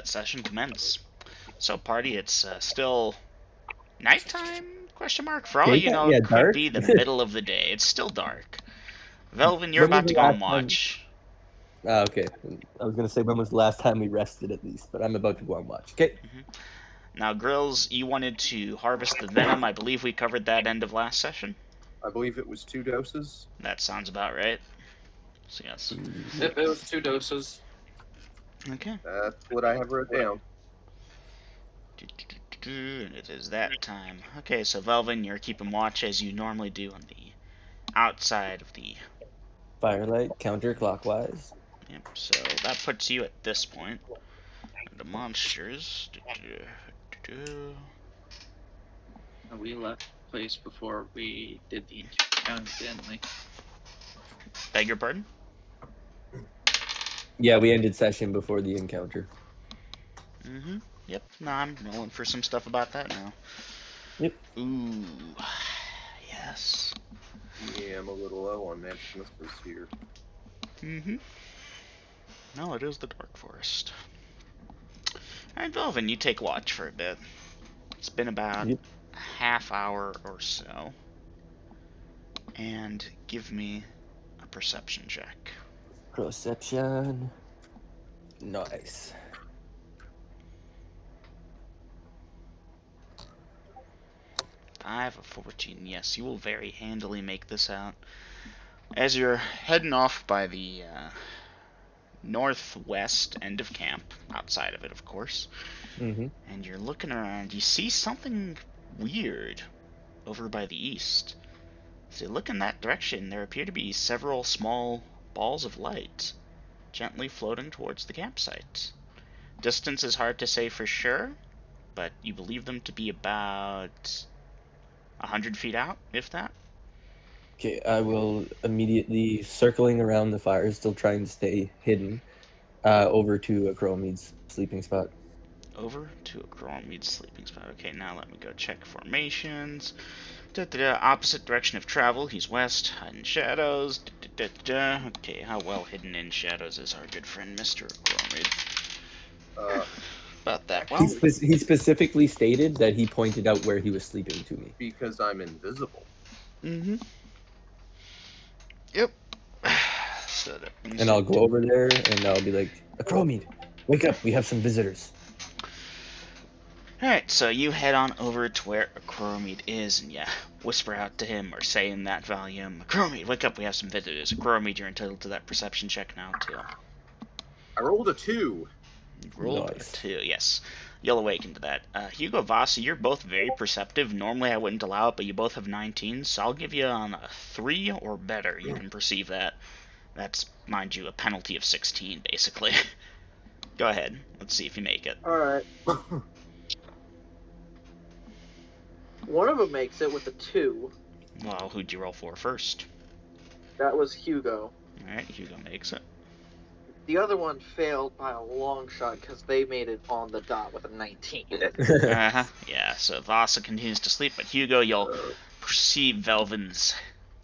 let session commence. So, party, it's still nighttime? Question mark. For all you Daytime? know, Yeah, it could dark. be the middle of the day. It's still dark. Velvin, you're When was about to the go on last time? watch. Okay. I was gonna say when was the last time we rested at least, but I'm about to go on watch. Okay. Now, Grills, you wanted to harvest the venom. I believe we covered that end of last session. I believe it was 2 doses. That sounds about right. So, yes. It was 2 doses. Okay. That's what I have wrote down. And it is that time. Okay, so Velvin, you're keeping watch as you normally do on the outside of the... Firelight counterclockwise. Yep, so that puts you at this point. And the monsters... We left the place before we did the encounter, didn't we? Beg your pardon? Yeah, we ended session before the encounter. Mm-hmm. Yep, no, I'm rolling for some stuff about that now. Yep. Ooh. Yes. Yeah, I'm a little low on magic missiles here. Mm-hmm. No, it is the Dark Forest. Alright, Velvin, you take watch for a bit. It's been about a half hour or so. And give me a perception check. Perception. Nice. I have a 14. Yes, you will very handily make this out. As you're heading off by the northwest end of camp, outside of it, of course, Mm-hmm. and you're looking around, you see something weird over by the east. As you look in that direction, there appear to be several small balls of light gently floating towards the campsite. Distance is hard to say for sure, but you believe them to be about 100 feet out, if that. Okay, I will immediately circling around the fire, still trying to stay hidden, over to Acromede's sleeping spot. Over to a Chronicles sleeping spot. Okay, now let me go check formations. Opposite direction of travel. He's west. Hiding shadows. Okay, how well hidden in shadows is our good friend Mr. Chronicles? About that well. He specifically stated that he pointed out where he was sleeping to me. Because I'm invisible. Mm-hmm. Yep. So that means And I'll go over there and I'll be like, Acromede, wake up, we have some visitors. Alright, so you head on over to where Acromede is, and you whisper out to him, or say in that volume, Acromede, wake up, we have some visitors. Acromede, you're entitled to that perception check now, too. I rolled a 2. You rolled Nice. a 2, yes. You'll awaken to that. Hugo, Vasi, you're both very perceptive. Normally I wouldn't allow it, but you both have 19, so I'll give you on a 3 or better. You can perceive that. That's, mind you, a penalty of 16, basically. Go ahead. Let's see if you make it. Alright. One of them makes it with a 2. Well, who'd you roll for first? That was Hugo. Alright, Hugo makes it. The other one failed by a long shot because they made it on the dot with a 19. Uh-huh. Yeah, so Vasa continues to sleep, but Hugo, you'll perceive Velvin's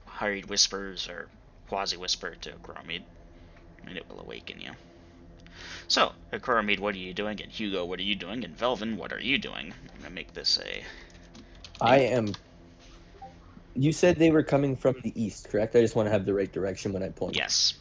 hurried whispers, or quasi-whisper to Acromede, and it will awaken you. So, Acromede, what are you doing? And Hugo, what are you doing? And Velvin, what are you doing? I'm gonna make this a... I am... You said they were coming from the east, correct? I just want to have the right direction when I point. Yes.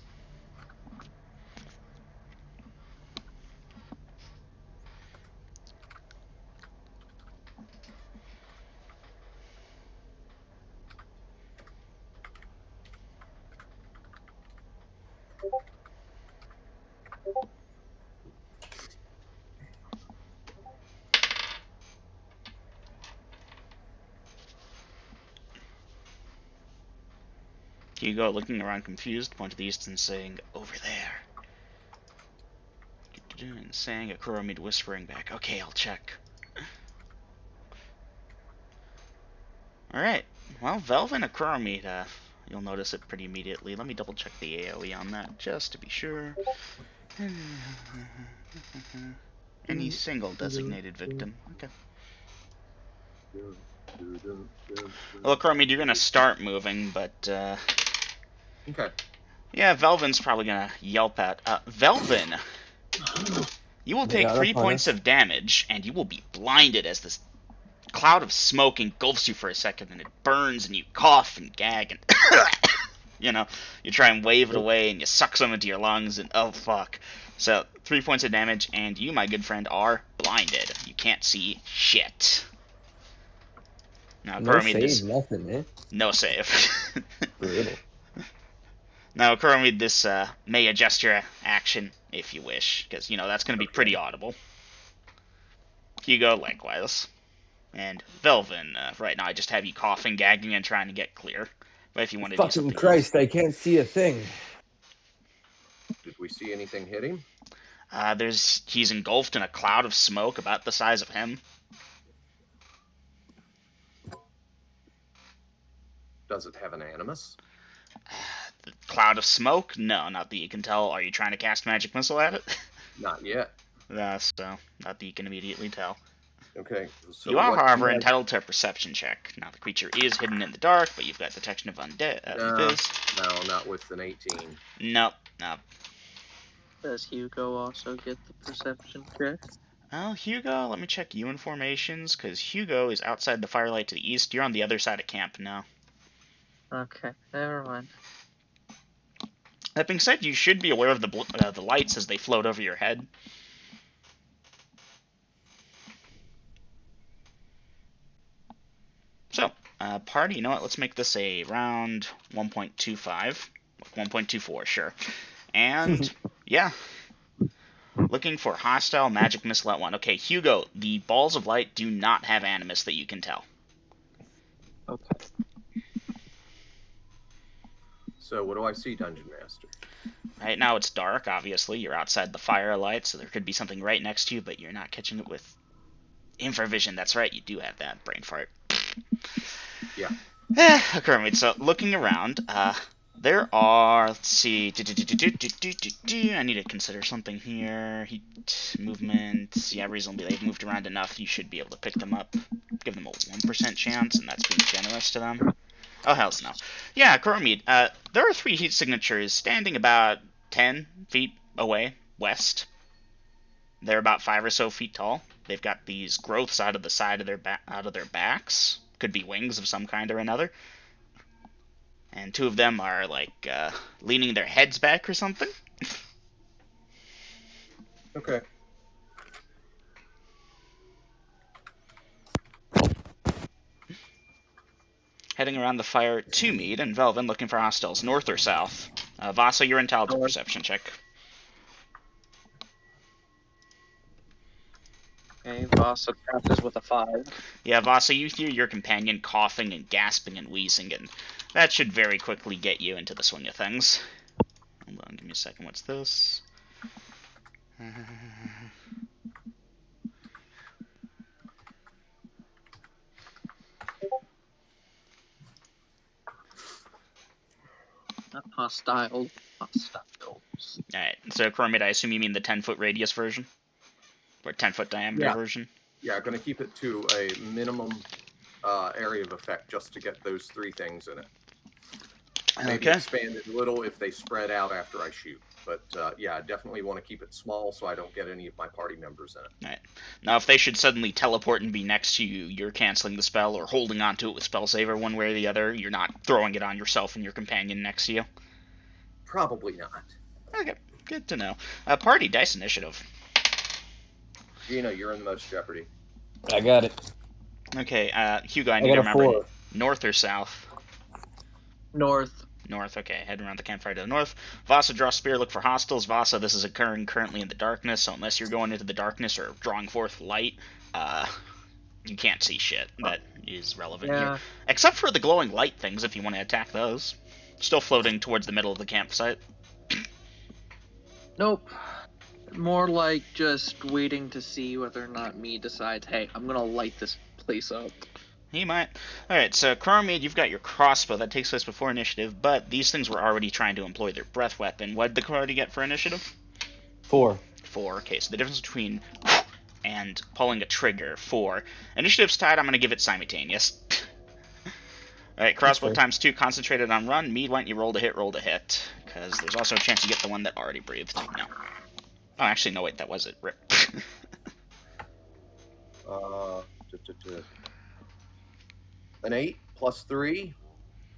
Hugo, looking around confused, point to the east and saying, over there. And saying, Acromede whispering back, okay, I'll check. Alright, well, Velvin Acromede, you'll notice it pretty immediately. Let me double check the AoE on that, just to be sure. Any single designated victim. Okay. Well, Acromede, you're gonna start moving, but, Okay. yeah, Velvin's probably gonna yelp at, Velvin! You will They take are 3 upon points us. of damage, and you will be blinded as this cloud of smoke engulfs you for a second, and it burns, and you cough and gag, and you try and wave it away, and you suck some into your lungs, and oh fuck. So 3 points of damage, and you, my good friend, are blinded. You can't see shit. Now, No Kuromid, save, nothing, eh? no save. Brutal. Now, Kuromid, this may adjust your action if you wish, because that's going to be pretty audible. Hugo, likewise. And Velvin, right now I just have you coughing, gagging, and trying to get clear. But if you want to do Fucking something Christ, I can't see a thing. Did we see anything hit him? he's engulfed in a cloud of smoke about the size of him. Does it have an animus? The cloud of smoke? No, not that you can tell. Are you trying to cast magic missile at it? Not yet. So not that you can immediately tell. Okay. So You are, what however, do I- entitled to a perception check. Now, the creature is hidden in the dark, but you've got detection of undead. No, not with an 18. Nope. Does Hugo also get the perception check? Oh, Hugo, let me check you in formations, because Hugo is outside the firelight to the east. You're on the other side of camp now. Okay, never mind. That being said, you should be aware of the lights as they float over your head. So, party, you know what? Let's make this a round 1.25. 1.24, sure. And, yeah. Looking for hostile magic missile at 1. Okay, Hugo, the balls of light do not have animus that you can tell. Okay. So what do I see, Dungeon Master? Right now it's dark, obviously. You're outside the firelight, so there could be something right next to you, but you're not catching it with infravision. That's right, you do have that brain fart. Yeah. Okay, so looking around, there are, let's see, I need to consider something here. Heat, movement, yeah, reasonably they've moved around enough, you should be able to pick them up. Give them a 1% chance, and that's being generous to them. Oh, hells no. Yeah, Coromid, there are 3 heat signatures standing about 10 feet away, west. They're about 5 or so feet tall. They've got these growths out of the side of their backs. Could be wings of some kind or another. And 2 of them are, like, leaning their heads back or something. Okay. Heading around the fire to Mead and Velvin looking for hostiles, north or south. Vasa, you're entitled to perception check. Okay, Vasa passes with a 5. Yeah, Vasa, you hear your companion coughing and gasping and wheezing, and that should very quickly get you into the swing of things. Hold on, give me a second. What's this? Not hostile. Hostiles. Alright, so Coromid, I assume you mean the 10-foot radius version? Or 10-foot diameter version? Yeah, I'm going to keep it to a minimum area of effect just to get those 3 things in it. Maybe expand it a little if they spread out after I shoot. But yeah, I definitely want to keep it small so I don't get any of my party members in it. Alright. Now, if they should suddenly teleport and be next to you, you're canceling the spell or holding onto it with spell saver one way or the other. You're not throwing it on yourself and your companion next to you. Probably not. Okay, good to know. Party dice initiative. Gina, you're in the most jeopardy. I got it. Okay, Hugo, I need to got a remember 4. north or south. North. North, okay, heading around the campfire to the north. Vasa, draw spear, look for hostiles. Vasa, this is occurring currently in the darkness, so unless you're going into the darkness or drawing forth light, you can't see shit that is relevant here. Except for the glowing light things, if you want to attack those. Still floating towards the middle of the campsite. Nope. More like just waiting to see whether or not me decides, hey, I'm gonna light this place up. He might. Alright, so Coromid, you've got your crossbow. That takes place before initiative, but these things were already trying to employ their breath weapon. What did the party get for initiative? 4. 4. Okay, so the difference between and pulling a trigger, 4. Initiative's tied, I'm going to give it simultaneous. Alright, crossbow times 2, concentrated on run. Mead, why don't you roll to hit, because there's also a chance you get the one that already breathed. No. Oh, actually, no, wait, that was it. Rip. An 8 plus 3,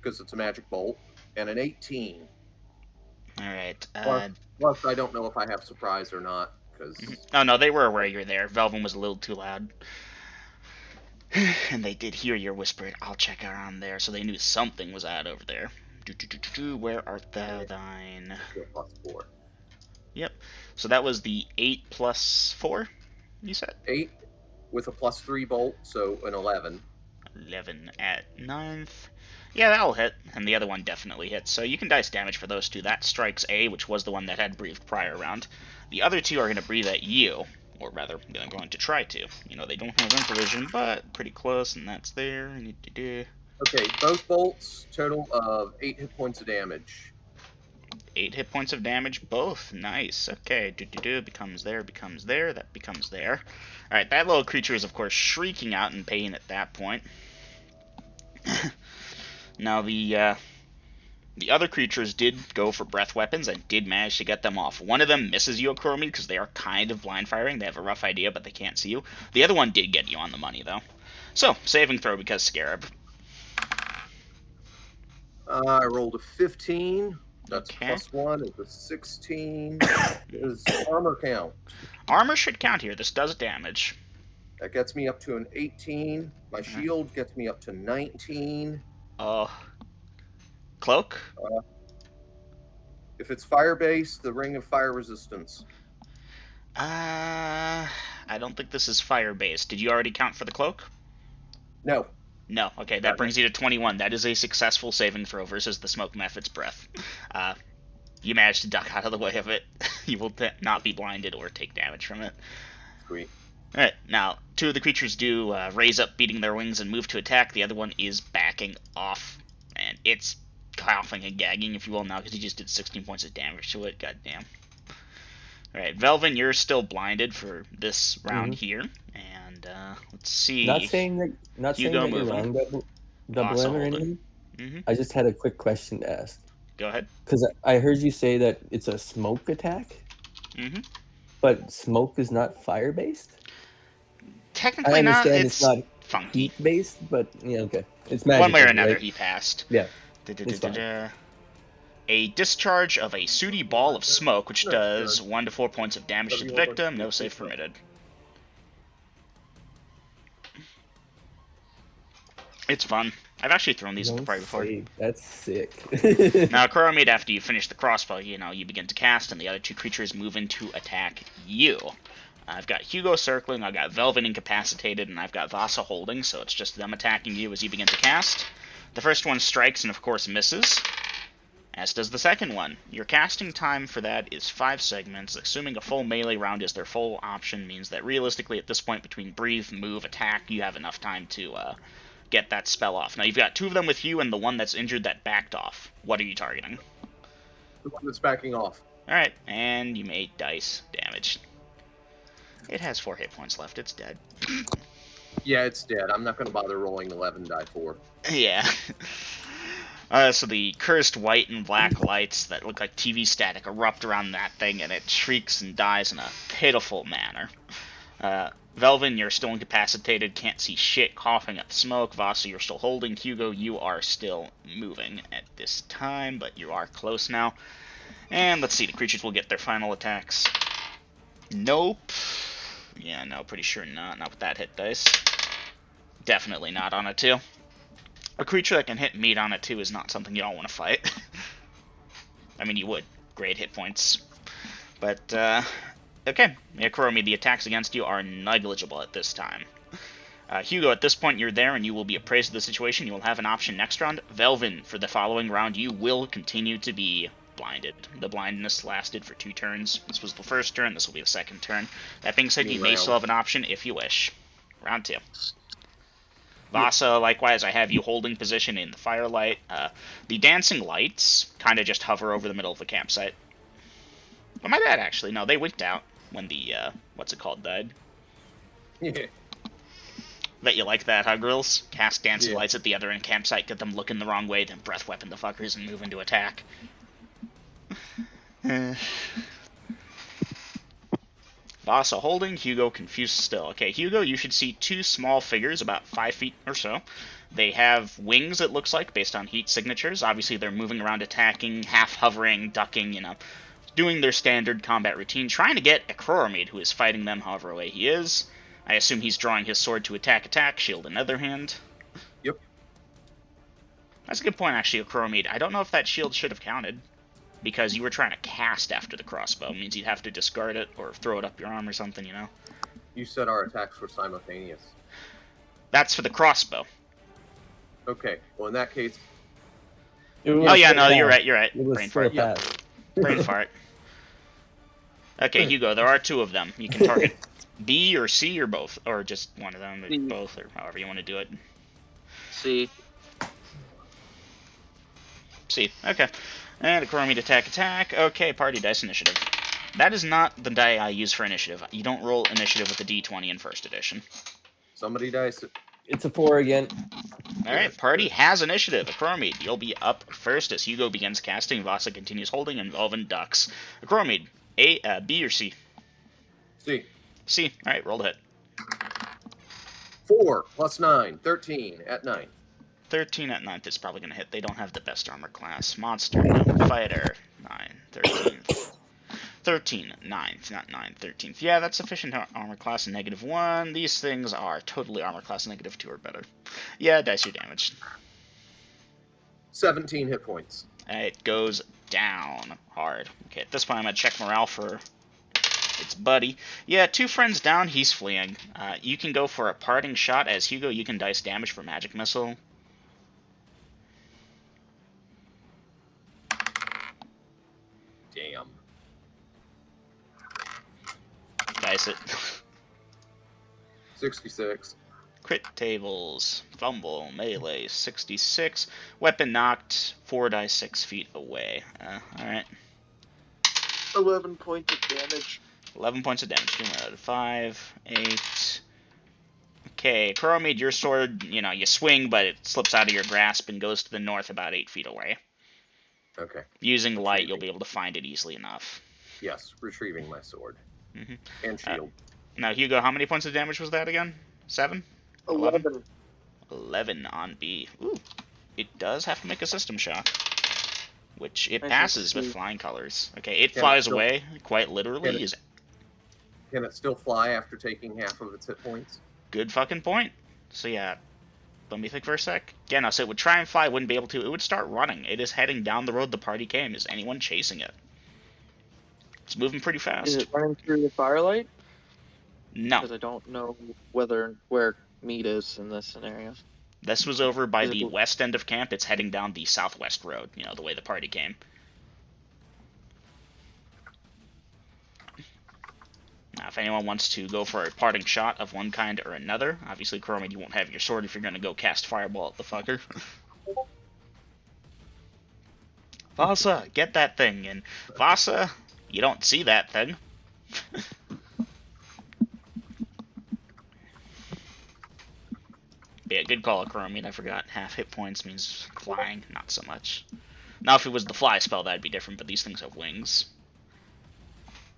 because it's a magic bolt, and an 18. Alright. Plus, I don't know if I have surprise or not, because... Oh, no, they were aware you're there. Velvin was a little too loud. And they did hear your whispered, I'll check around there, so they knew something was out over there. Where art thou thine? Plus 4. Yep. So that was the 8 plus 4, you said? 8 with a plus 3 bolt, so an 11. 11 at 9th. Yeah, that'll hit, and the other one definitely hits. So you can dice damage for those two. That strikes A, which was the one that had breathed prior round. The other two are going to breathe at you, or rather, they're going to try to. You know, they don't have improvision, but pretty close, and that's there. Okay, both bolts, total of 8 hit points of damage. 8 hit points of damage, both. Nice. Okay, becomes there, that becomes there. Alright, that little creature is, of course, shrieking out in pain at that point. Now, the other creatures did go for breath weapons and did manage to get them off. One of them misses you, Akromi, because they are kind of blind firing. They have a rough idea, but they can't see you. The other one did get you on the money, though. So, saving throw because Scarab. I rolled a 15. That's Okay. plus 1. It's a 16. Does armor count? Armor should count here. This does damage. That gets me up to an 18. My shield gets me up to 19. Cloak? If it's fire-based, the ring of fire resistance. I don't think this is fire-based. Did you already count for the cloak? No. No. Okay, that brings you to 21. That is a successful saving throw versus the smoke method's breath. You managed to duck out of the way of it. You will not be blinded or take damage from it. Sweet. Alright, now, two of the creatures do raise up, beating their wings, and move to attack. The other one is backing off, and it's coughing and gagging, if you will, now, because he just did 16 points of damage to it. Goddamn. Alright, Velvin, you're still blinded for this round here, and let's see. Not saying that you're wrong, double M or anything. I just had a quick question to ask. Go ahead. Because I heard you say that it's a smoke attack. But smoke is not fire based. Technically, I understand not. it's not funky. heat based, but yeah, okay. It's magic. One way or another, right? he passed. Yeah. A discharge of a sooty ball of smoke, which does 1 to 4 points of damage to the victim. No save permitted. It's fun. I've actually thrown these at the party before. That's sick. Now, Kuromid, after you finish the crossbow, you begin to cast, and the other two creatures move in to attack you. I've got Hugo circling, I've got Velvet incapacitated, and I've got Vasa holding, so it's just them attacking you as you begin to cast. The first one strikes and, of course, misses, as does the second one. Your casting time for that is 5 segments. Assuming a full melee round is their full option means that realistically at this point between breathe, move, attack, you have enough time to get that spell off. Now, you've got 2 of them with you and the one that's injured that backed off. What are you targeting? The one that's backing off. Alright, and you made dice damage. It has 4 hit points left. It's dead. Yeah, it's dead. I'm not going to bother rolling 11 die 4. Yeah. So the cursed white and black lights that look like TV static erupt around that thing, and it shrieks and dies in a pitiful manner. Velvin, you're still incapacitated, can't see shit, coughing up smoke. Vasa, you're still holding. Hugo, you are still moving at this time, but you are close now. And let's see, the creatures will get their final attacks. Nope. Yeah, no, pretty sure not. Not with that hit dice. Definitely not on a 2. A creature that can hit meat on a 2 is not something you all want to fight. I mean, you would. Great hit points. But, okay. Kuromi, the attacks against you are negligible at this time. Hugo, at this point you're there and you will be appraised of the situation. You will have an option next round. Velvin, for the following round, you will continue to be blinded. The blindness lasted for 2 turns. This was the first turn, this will be the second turn. That being said, you may still have an option if you wish. Round 2. Vasa, likewise, I have you holding position in the firelight. The dancing lights kind of just hover over the middle of the campsite. But my bad, actually. No, they winked out when the, what's it called, died. Yeah. Bet you like that, huh, girls? Cast dancing lights at the other end campsite, get them looking the wrong way, then breath weapon the fuckers and move into attack. Vasa holding, Hugo confused still. Okay, Hugo, you should see two small figures about 5 feet or so. They have wings, it looks like, based on heat signatures. Obviously, they're moving around, attacking, half hovering, ducking, doing their standard combat routine, trying to get a Croromede, who is fighting them however way he is. I assume he's drawing his sword to attack, shield in other hand. Yep. That's a good point, actually, Croromede. I don't know if that shield should have counted, because you were trying to cast after the crossbow. It means you'd have to discard it or throw it up your arm or something, You said our attacks were simultaneous. That's for the crossbow. Okay. Well, in that case, Oh yeah, no, you're right. It was Brain still a fart. pass. Brain fart. Okay, Hugo, there are two of them. You can target B or C or both, or just one of them, or both, or however you want to do it. C. C. Okay. And a Cromie attack. Okay, party dice initiative. That is not the die I use for initiative. You don't roll initiative with a D20 in first edition. somebody dice it. It's a 4 again. Alright, party has initiative. Cromie, you'll be up first as Hugo begins casting, Vasa continues holding, and Velvin ducks. Cromie, B or C? C. C. Alright, roll the hit. 4 plus 9, 13 at 9. 13 at 9th is probably going to hit. They don't have the best armor class. Monster, no. Fighter, 9, 13th. 13, 9th, not 9, 13th. Yeah, that's sufficient armor class, -1. These things are totally armor class -2 or better. Yeah, dice your damage. 17 hit points. It goes down hard. Okay, at this point I'm going to check morale for its buddy. Yeah, 2 friends down, he's fleeing. You can go for a parting shot. As Hugo, you can dice damage for magic missile. Damn. Dice it. 66. Crit tables. Fumble. Melee. 66. Weapon knocked. 4 dice 6 feet away. Alright. 11 points of damage. 11 points of damage. 5, 8. Okay, Cromede, your sword, you swing, but it slips out of your grasp and goes to the north about 8 feet away. Okay. Using light, you'll be able to find it easily enough. Yes, retrieving my sword. Mm-hmm. And shield. Now, Hugo, how many points of damage was that again? 7? 11. 11 on B. Ooh. It does have to make a system shock, which it I passes see. with flying colors. Okay, it Yeah, flies so- away, quite literally. Is Can it still fly after taking half of its hit points? good fucking point. So yeah, let me think for a sec. Yeah, no, so it would try and fly, wouldn't be able to. It would start running. It is heading down the road the party came. Is anyone chasing it? It's moving pretty fast. Is it running through the firelight? No, Because I don't know where meat is in this scenario. this was over by Is it the blue? west end of camp. It's heading down the southwest road, the way the party came. Now, if anyone wants to go for a parting shot of one kind or another, obviously, Cromie, you won't have your sword if you're going to go cast Fireball at the fucker. Vasa, get that thing, and Vasa, you don't see that thing. Yeah, good call, Cromie. I forgot. Half hit points means flying, not so much. Now, if it was the fly spell, that'd be different, but these things have wings.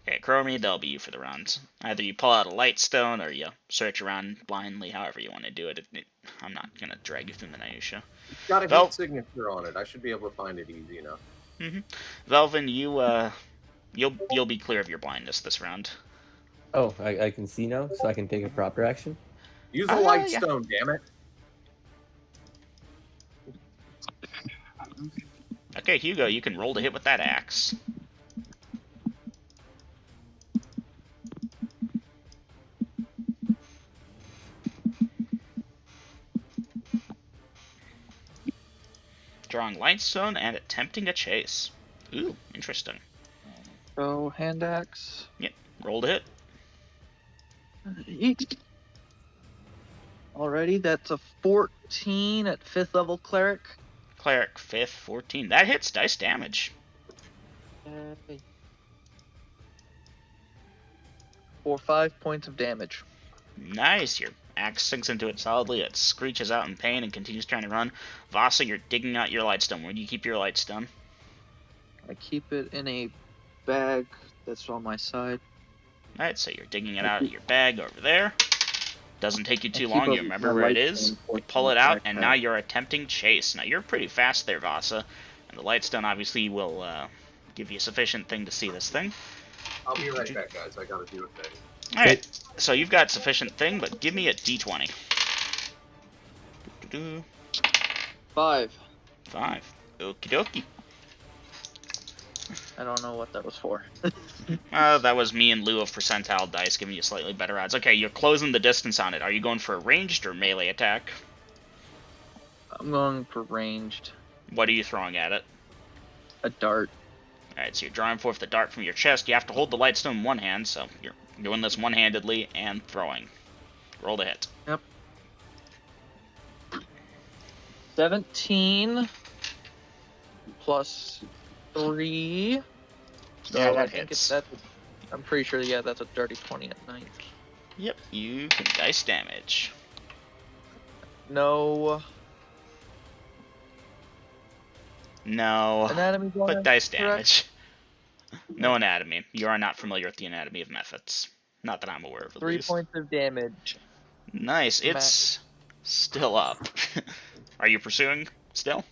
Okay, Cromie, that'll be you for the rounds. Either you pull out a light stone, or you search around blindly, however you want to do it. I'm not going to drag you through the minutia. It's got a Vel- heat signature on it. I should be able to find it easy enough. Velvin, you'll be clear of your blindness this round. Oh, I can see now, so I can take a proper action. Use a light yeah. stone, damn it. Okay, Hugo, you can roll to hit with that axe. Drawing Lightstone and attempting a chase. Ooh, interesting. So, hand axe. Roll to hit. Yeet. Alrighty, that's a 14 at 5th level cleric. Cleric, 5th, 14. That hits dice damage. For 5 points of damage. Nice. Your axe sinks into it solidly. It screeches out in pain and continues trying to run. Vasa, you're digging out your Lightstone. Where do you keep your Lightstone? I keep it in a bag that's on my side. Alright, so you're digging it out of your bag over there. Doesn't take you too keep long. a- You remember my where it light is. stone You portion pull in it the out, and backpack. now you're attempting chase. Now, you're pretty fast there, Vasa. And the lightstone obviously will give you sufficient thing to see this thing. I'll be right back, guys. I gotta do a thing. Alright, so you've got sufficient thing, but give me a d20. 5. 5. Okie dokie. I don't know what that was for. That was me in lieu of percentile dice, giving you slightly better odds. Okay, you're closing the distance on it. Are you going for a ranged or melee attack? I'm going for ranged. What are you throwing at it? A dart. Alright, so you're drawing forth the dart from your chest. You have to hold the lightstone in one hand, so you're doing this one-handedly and throwing. Roll to hit. Yep. 17 plus 3. So Yeah, I that think hits. I'm pretty sure, yeah, that's a dirty 20 at 9. Yep, you can dice damage. No No, anatomy bonus, but dice correct? damage. No anatomy. You are not familiar with the anatomy of mephits. Not that I'm aware of, at 3 least. points of damage. Nice, it's still up. Are you pursuing still?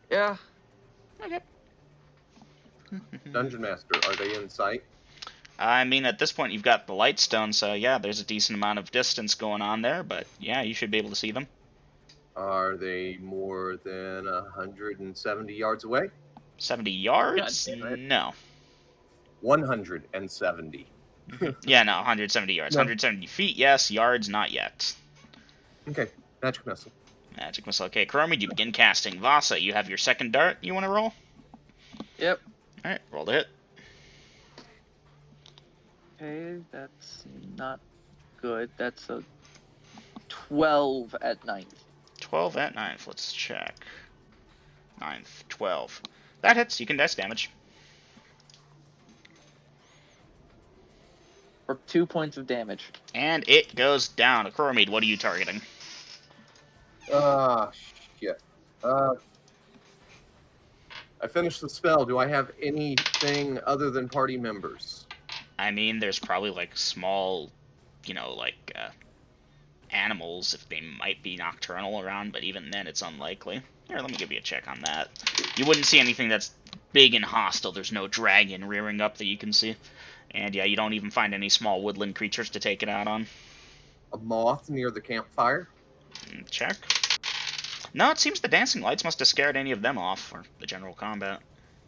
Yeah. Okay. Dungeon Master, are they in sight? I mean, at this point, you've got the lightstone, so yeah, there's a decent amount of distance going on there, but yeah, you should be able to see them. Are they more than 170 yards away? 70 yards? God damn it. No. 170. Yeah, no, 170 yards. No. 170 feet, yes. Yards, not yet. Okay, magic missile. Magic missile. Okay, Chromie, you begin casting. Vasa, you have your second dart you want to roll? Yep. Alright, roll to hit. Okay, that's not good. That's a 12 at 9th. 12 at 9th, let's check. 9th, 12. That hits, you can dice damage. For 2 points of damage. And it goes down. Chromie, what are you targeting? Shit. I finished the spell. Do I have anything other than party members? I mean, there's probably, like, small, animals, if they might be nocturnal around, but even then, it's unlikely. Here, let me give you a check on that. You wouldn't see anything that's big and hostile. There's no dragon rearing up that you can see. And yeah, you don't even find any small woodland creatures to take it out on. A moth near the campfire? Check. No, it seems the dancing lights must have scared any of them off for the general combat.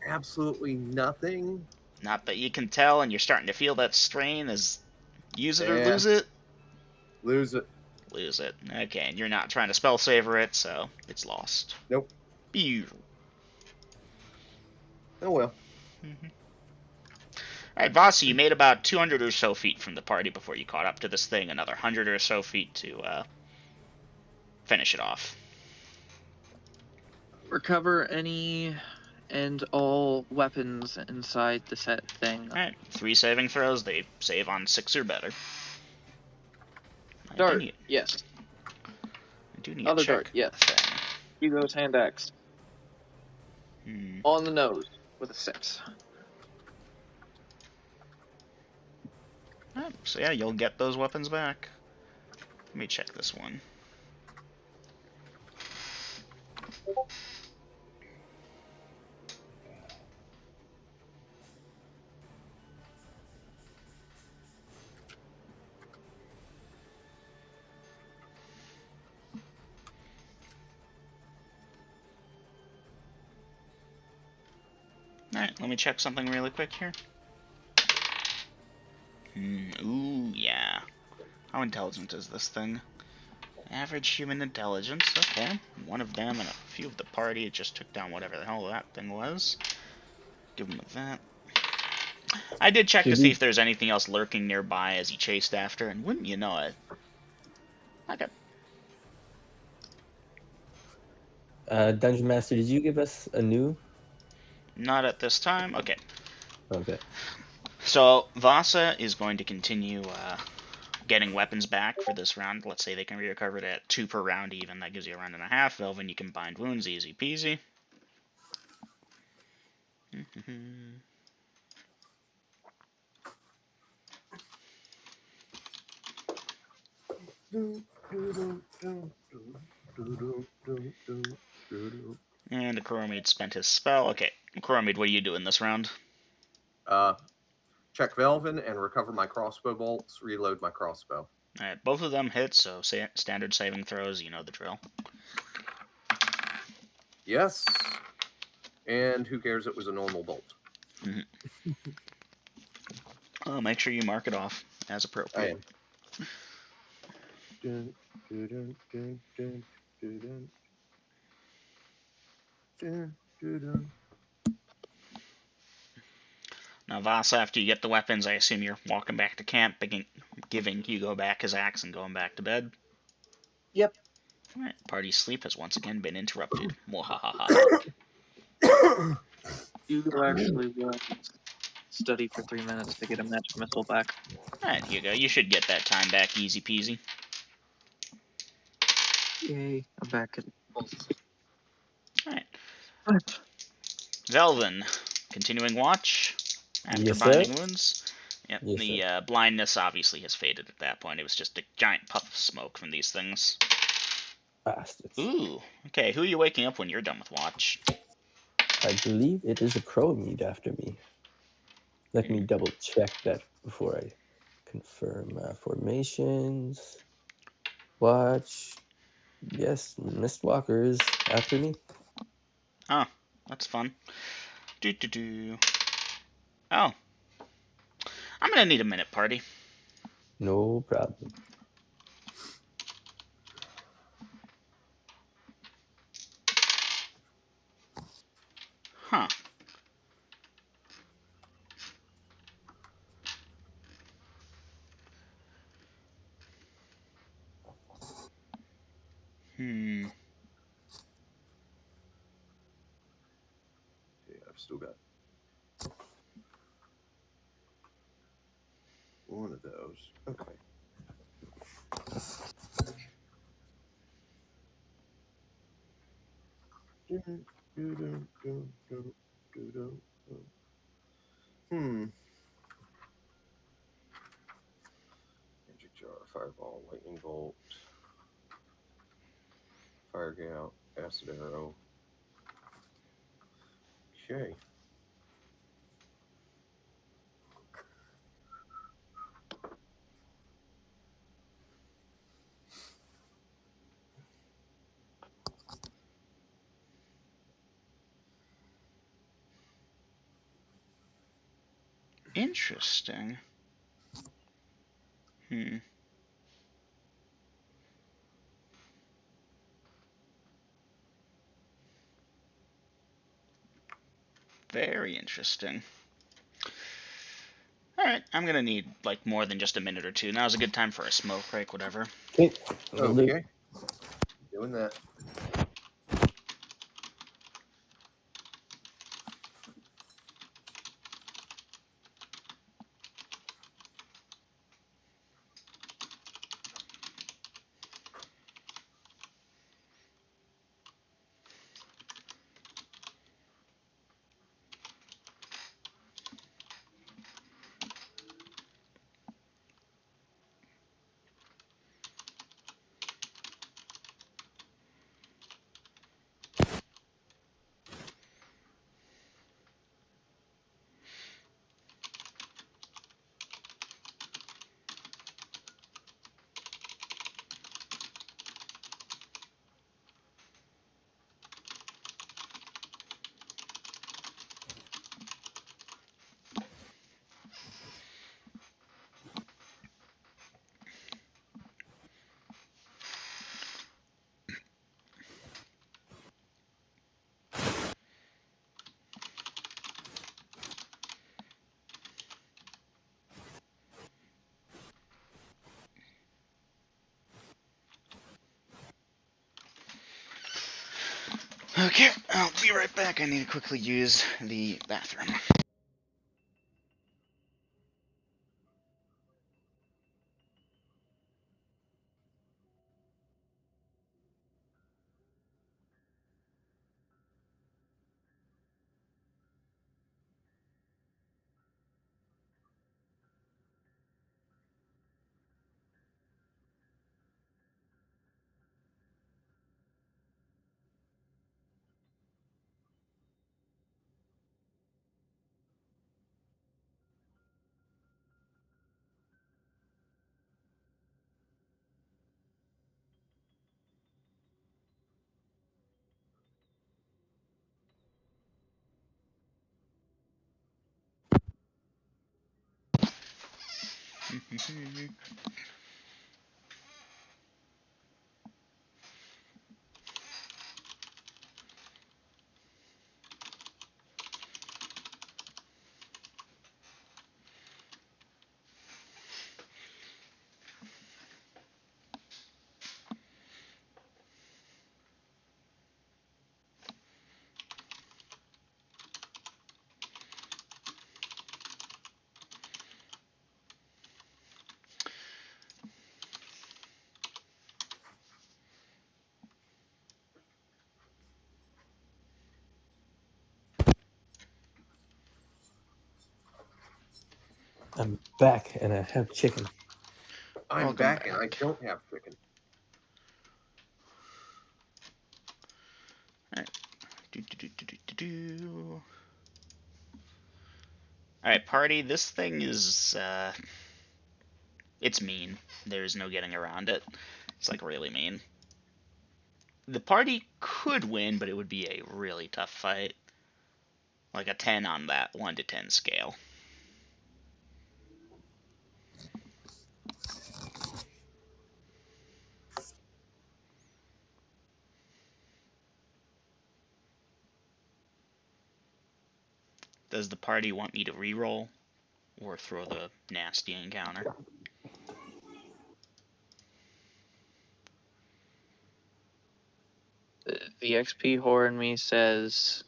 Absolutely nothing. Not that you can tell, and you're starting to feel that strain as use it or Yeah. lose it. Lose it. Lose it. Okay, and you're not trying to spell saver it, so it's lost. Nope. Beautiful. Oh well. Alright, Vasi, you made about 200 or so feet from the party before you caught up to this thing. Another 100 or so feet to finish it off. Recover any and all weapons inside the set thing. Alright, 3 saving throws. They save on 6 or better. Dart, yes. I do need Other to check dart, yes. the thing. Hugo's hand axe. On the nose with a 6. Alright, so yeah, you'll get those weapons back. Let me check this one. Alright, let me check something really quick here. Ooh, yeah. How intelligent is this thing? Average human intelligence, okay. One of them and a few of the party just took down whatever the hell that thing was. Give him that. I did check to see if there's anything else lurking nearby as he chased after, and wouldn't you know it? Okay. Dungeon Master, did you give us a new? Not at this time. Okay. Okay. So, Vasa is going to continue getting weapons back for this round. Let's say they can be recovered at 2 per round even. That gives you a round and a half. Velvin, you can bind wounds. Easy peasy. And the Coromid spent his spell. Okay, Coromid, what are you doing this round? Check Velvin and recover my crossbow bolts. Reload my crossbow. Alright, both of them hit, so standard saving throws, you know the drill. Yes. And who cares? It was a normal bolt. Oh, make sure you mark it off as appropriate. I am. Now, Vasa, after you get the weapons, I assume you're walking back to camp, giving Hugo back his axe and going back to bed. Yep. Alright, party's sleep has once again been interrupted. Mwahaha. Hugo actually will study for 3 minutes to get a magic missile back. Alright, Hugo, you should get that time back easy peasy. Yay, I'm back at Alright. Alright. Velvin, continuing watch after Yes, binding sir. wounds. Yep, Yes, the sir. blindness obviously has faded at that point. It was just a giant puff of smoke from these things. Bastards. Ooh, okay, who are you waking up when you're done with watch? I believe it is a Crow-mead after me. Let me double check that before I confirm formations. Watch. Yes, Mistwalker is after me. Oh, that's fun. Do. Oh. I'm gonna need a minute, party. No problem. Huh. Yeah, I've still got one of those. Okay. Magic jar, fireball, lightning bolt, fire gout, acid arrow. Okay. Interesting. Very interesting. Alright, I'm gonna need, like, more than just a minute or two. Now's a good time for a smoke break, whatever. Okay. Will do. Okay. Doing that. Okay, I'll be right back. I need to quickly use the bathroom. I'm back and I have chicken. I'm Welcome back and I back. don't have chicken. Alright, party, this thing is, it's mean. There's no getting around it. It's, like, really mean. The party could win, but it would be a really tough fight. Like a 10 on that 1 to 10 scale. Does the party want me to reroll or throw the nasty encounter? The XP whore in me says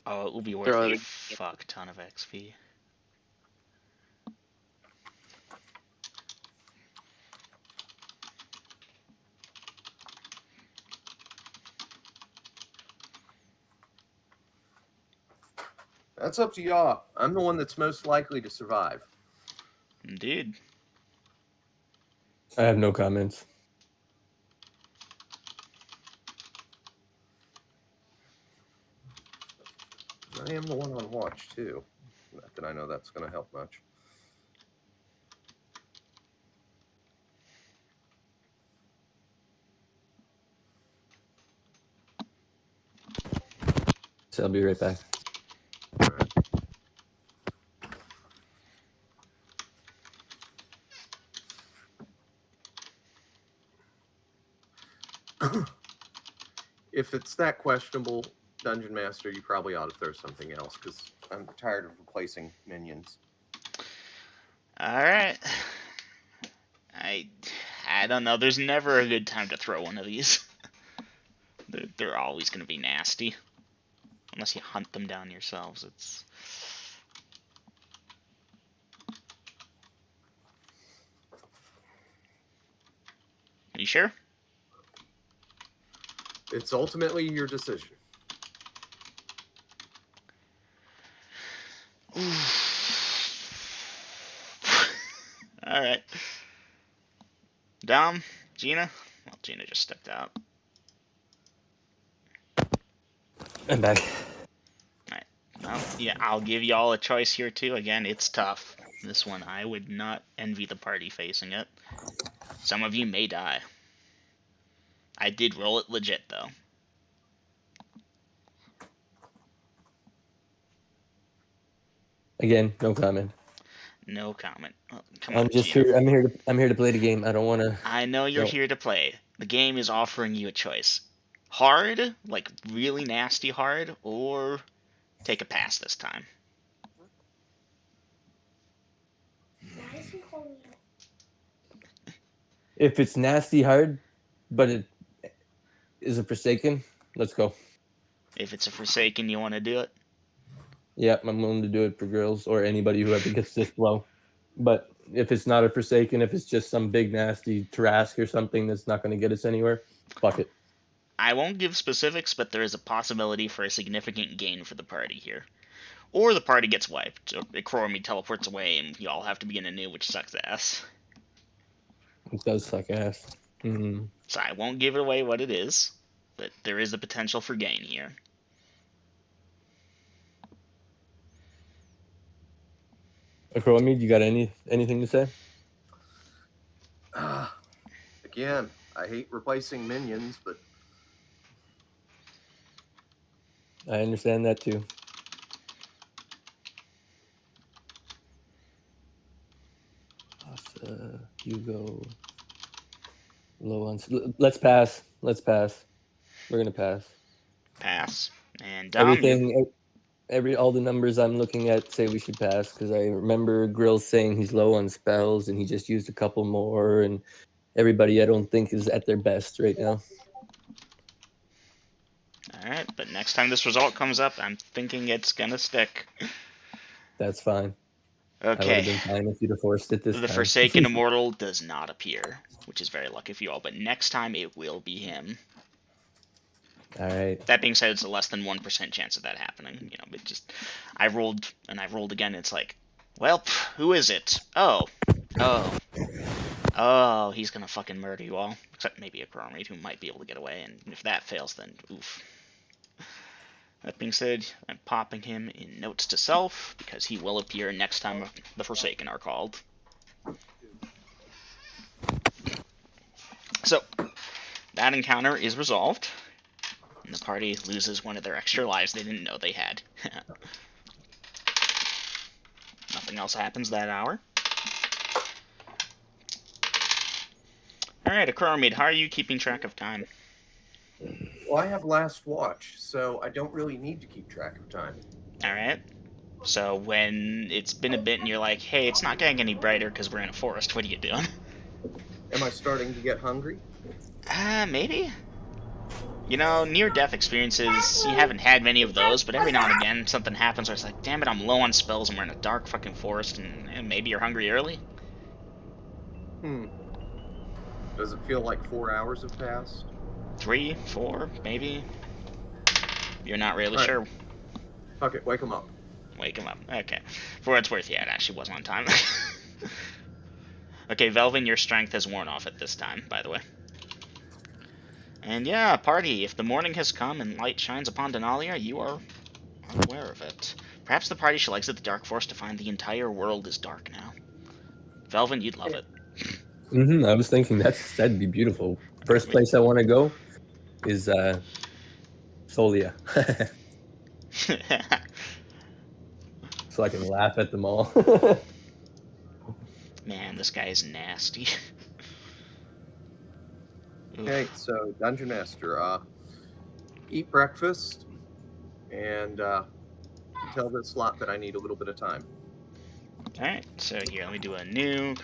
Oh, it will be worth throw a the. fuck ton of XP. That's up to y'all. I'm the one that's most likely to survive. Indeed. I have no comments. I am the one on watch, too. Not that I know that's going to help much. So I'll be right back. If it's that questionable, Dungeon Master, you probably ought to throw something else, because I'm tired of replacing minions. Alright. I don't know. There's never a good time to throw one of these. They're always going to be nasty. Unless you hunt them down yourselves. It's... Are you sure? It's ultimately your decision. Alright. Dom? Gina? Well, Gina just stepped out. I'm back. Alright. Well, yeah, I'll give y'all a choice here too. Again, it's tough. This one, I would not envy the party facing it. Some of you may die. I did roll it legit, though. Again, no comment. No comment. Oh, come I'm on, just Gina. here. I'm here to play the game. I don't want to. I know you're here to play. The game is offering you a choice. Hard, like really nasty hard, or take a pass this time. If it's nasty hard, but it is a Forsaken, let's go. If it's a Forsaken, you want to do it? Yep, I'm willing to do it for girls or anybody who ever gets this low. But if it's not a Forsaken, if it's just some big nasty Trask or something that's not going to get us anywhere, fuck it. I won't give specifics, but there is a possibility for a significant gain for the party here. Or the party gets wiped. Or Chromie teleports away and you all have to begin anew, which sucks ass. It does suck ass. Mm-hmm. So I won't give away what it is, but there is a potential for gain here. Akromi, you got anything to say? Again, I hate replacing minions, but I understand that too. Hugo. Low on. Let's pass. Let's pass. We're gonna pass. Pass. And Dom, you. All the numbers I'm looking at say we should pass because I remember Grill saying he's low on spells and he just used a couple more, and everybody I don't think is at their best right now. Alright, but next time this result comes up, I'm thinking it's gonna stick. That's fine. I would have Okay. been fine if you'd have forced it this The time. Forsaken Immortal does not appear, which is very lucky for you all, but next time it will be him. Alright. That being said, it's a less than 1% chance of that happening. You know, but just I rolled and I rolled again. It's like, well, who is it? Oh, he's gonna fucking murder you all. Except maybe a Chronomate who might be able to get away. And if that fails, then oof. That being said, I'm popping him in Notes to Self because he will appear next time the Forsaken are called. So that encounter is resolved. And the party loses one of their extra lives they didn't know they had. Nothing else happens that hour. Alright, Akromid, how are you keeping track of time? Well, I have last watch, so I don't really need to keep track of time. Alright. So when it's been a bit and you're like, hey, it's not getting any brighter because we're in a forest, what are you doing? Am I starting to get hungry? Maybe? You know, near-death experiences, you haven't had many of those, but every now and again something happens where it's like, damn it, I'm low on spells and we're in a dark fucking forest and maybe you're hungry early? Does it feel like 4 hours have passed? 3, 4, maybe? You're not really All right. sure. Fuck it, wake him up. Wake him up. Okay. For what it's worth, yeah, it actually wasn't on time. Okay, Velvin, your strength has worn off at this time, by the way. And yeah, party, if the morning has come and light shines upon Denalia, you are unaware of it. Perhaps the party shall exit the Dark Forest to find the entire world is dark now. Velvin, you'd love it. I was thinking that'd be beautiful. First place I want to go is Solia. So I can laugh at them all. Man, this guy is nasty. Okay, so Dungeon Master, eat breakfast and tell this slot that I need a little bit of time. Alright, so here, let me do a new,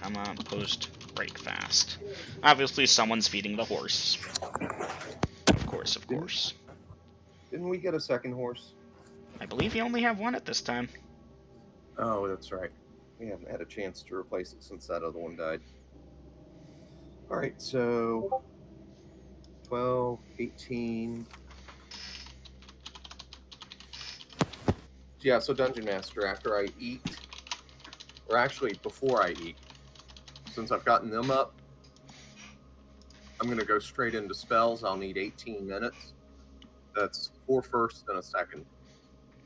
post break fast. Obviously, someone's feeding the horse. Of course. Didn't we get a second horse? I believe you only have one at this time. Oh, that's right. We haven't had a chance to replace it since that other one died. All right, so 12, 18. Yeah, so Dungeon Master, after I eat, or actually before I eat, since I've gotten them up, I'm going to go straight into spells. I'll need 18 minutes. That's 4 firsts and a second.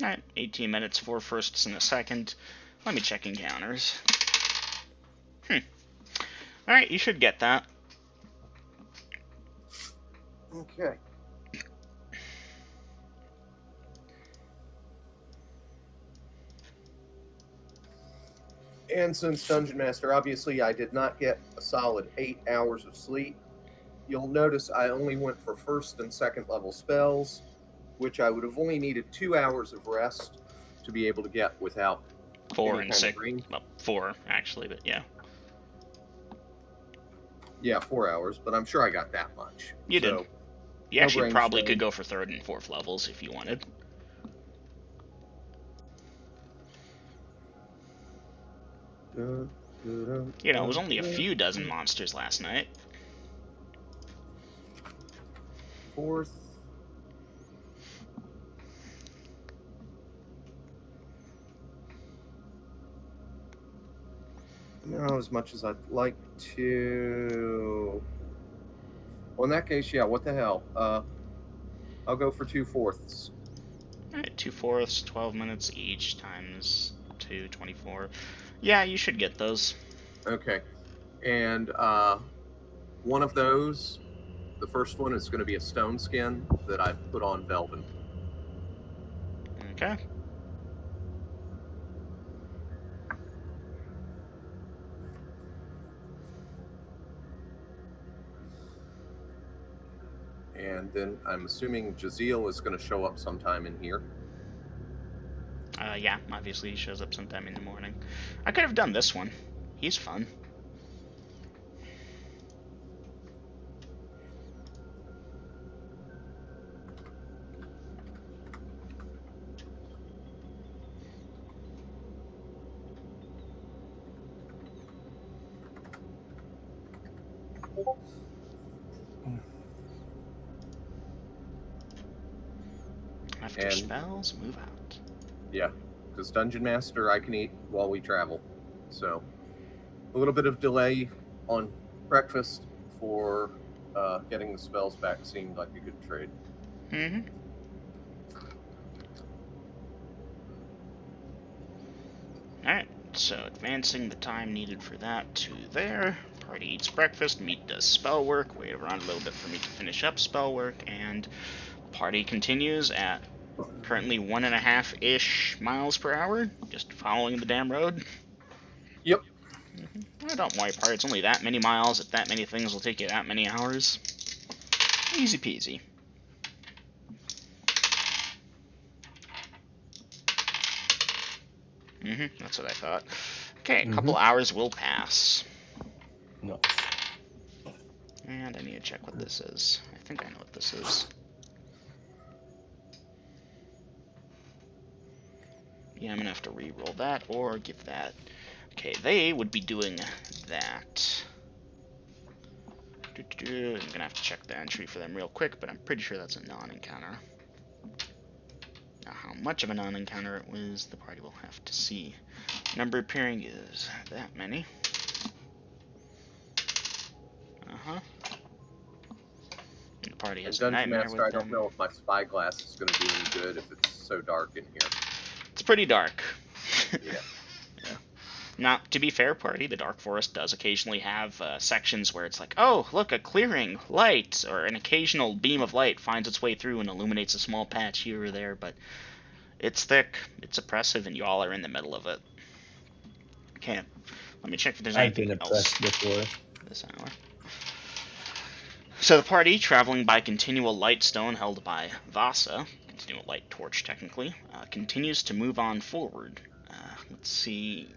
Alright, 18 minutes, 4 firsts and a second. Let me check encounters. Alright, you should get that. Okay. And since Dungeon Master, obviously I did not get a solid 8 hours of sleep, you'll notice I only went for first and second level spells, which I would have only needed 2 hours of rest to be able to get without 4 and 6. Well, 4, actually, but yeah. Yeah, 4 hours, but I'm sure I got that much. You did. You no actually probably brainstorm. could go for 3rd and 4th levels if you wanted. You know, it was only a few dozen monsters last night. 4th. Not as much as I'd like to. Well, in that case, yeah, what the hell? I'll go for 2 fourths. Alright, 2 fourths, 12 minutes each, times 2, 24. Yeah, you should get those. Okay. And one of those, the first one is going to be a stone skin that I put on Velvin. Okay. And then I'm assuming Jaziel is going to show up sometime in here. Yeah, obviously he shows up sometime in the morning. I could have done this one. He's fun. After And spells, move out. yeah, because Dungeon Master, I can eat while we travel. So a little bit of delay on breakfast for getting the spells back seemed like a good trade. Mm-hmm. Alright, so advancing the time needed for that to there. Party eats breakfast, Meat does spell work, wait around a little bit for me to finish up spell work, and party continues at currently 1.5-ish miles per hour, just following the damn road. Yep. Oh, don't worry, party, it's only that many miles, if that many things will take you that many hours. Easy peasy. That's what I thought. Okay, a couple hours will pass. Nice. And I need to check what this is. I think I know what this is. Yeah, I'm gonna have to re-roll that or give that. Okay, they would be doing that. I'm gonna have to check the entry for them real quick, but I'm pretty sure that's a non-encounter. Now, how much of a non-encounter it was, the party will have to see. Number appearing is that many. And the party has a Dungeon nightmare Master, with I don't them. know if my spyglass is going to do any good if it's so dark in here. It's pretty dark. Yeah. Now, to be fair, party, the Dark Forest does occasionally have sections where it's like, oh, look, a clearing, light, or an occasional beam of light finds its way through and illuminates a small patch here or there, but it's thick, it's oppressive, and y'all are in the middle of it. Okay, let me check if there's I've anything been else oppressed before. this hour. So the party, traveling by continual light stone held by Vasa, continual light torch technically, continues to move on forward. Let's see.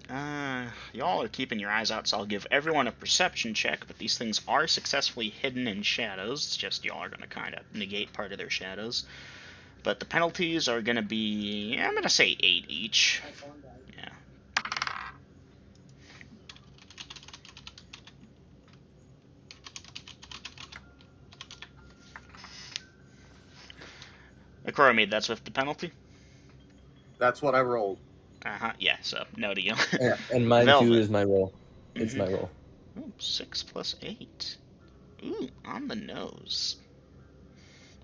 Y'all are keeping your eyes out, so I'll give everyone a perception check, but these things are successfully hidden in shadows. It's just y'all are going to kind of negate part of their shadows. But the penalties are going to be, I'm going to say 8 each. Yeah. Akora made that's with the penalty? That's what I rolled. Yeah, so no to you. And mine too Velvet. is my roll. It's my roll. Ooh, 6 plus 8. Ooh, on the nose.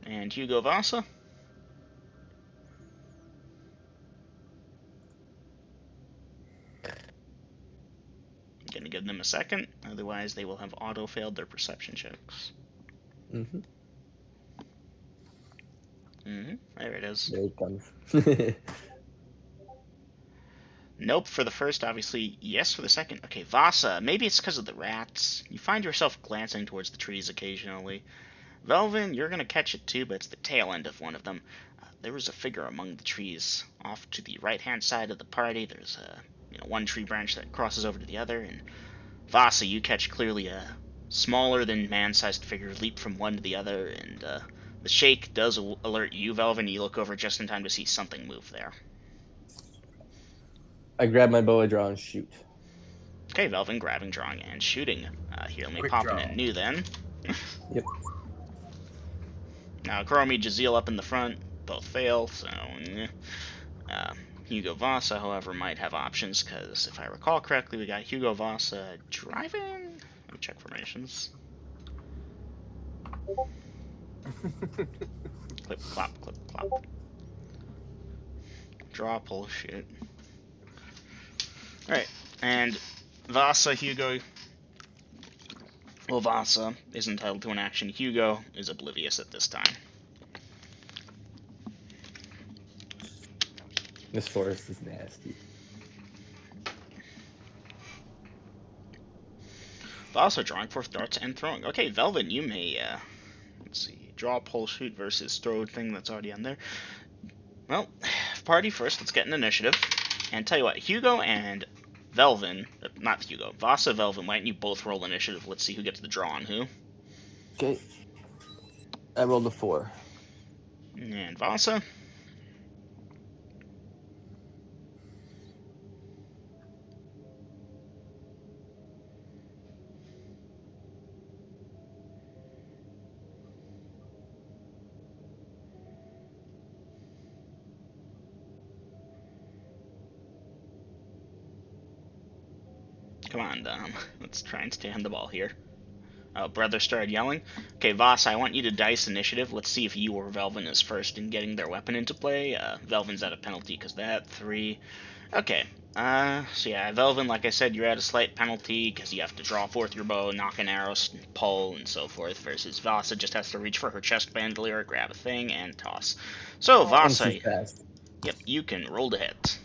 And Hugo Vasa? I'm gonna give them a second, otherwise they will have auto-failed their perception checks. There it is. There it comes. Nope for the first, obviously. Yes for the second. Okay, Vasa. Maybe it's because of the rats. You find yourself glancing towards the trees occasionally. Velvin, you're gonna catch it too, but it's the tail end of one of them. There was a figure among the trees. Off to the right-hand side of the party, there's one tree branch that crosses over to the other, and Vasa, you catch clearly a smaller than man-sized figure leap from one to the other, and the shake does alert you, Velvin. You look over just in time to see something move there. I grab my bow, I draw, and shoot. Okay, Velvin grabbing, drawing, and shooting. Here, let me Quick pop in draw. a new then. Yep. Now, Kuromi, Jaziel up in the front, both fail, so Hugo Vasa, however, might have options, because if I recall correctly, we got Hugo Vasa driving? Let me check formations. Clip, clop, clip, clop. Draw, pull, shoot. Alright, and Vasa, Hugo... Well, Vasa is entitled to an action. Hugo is oblivious at this time. This forest is nasty. Vasa drawing forth darts and throwing. Okay, Velvin, you may Let's see. Draw, pull, shoot versus throw thing that's already on there. Well, party first. Let's get an initiative. And tell you what, Hugo and Velvin, not Hugo, Vasa, Velvin, why don't you both roll initiative? Let's see who gets the draw on who. Okay. I rolled a 4. And Vasa. Come on, Dom. Let's try and stay on the ball here. Oh, brother started yelling. Okay, Voss, I want you to dice initiative. Let's see if you or Velvin is first in getting their weapon into play. Velvin's at a penalty because that. 3. Okay. So yeah, Velvin, like I said, you're at a slight penalty because you have to draw forth your bow, knock an arrow, pull, and so forth, versus Vasa just has to reach for her chest bandolier, grab a thing, and toss. So, Vasa, And she's fast. yep, you can roll to hit.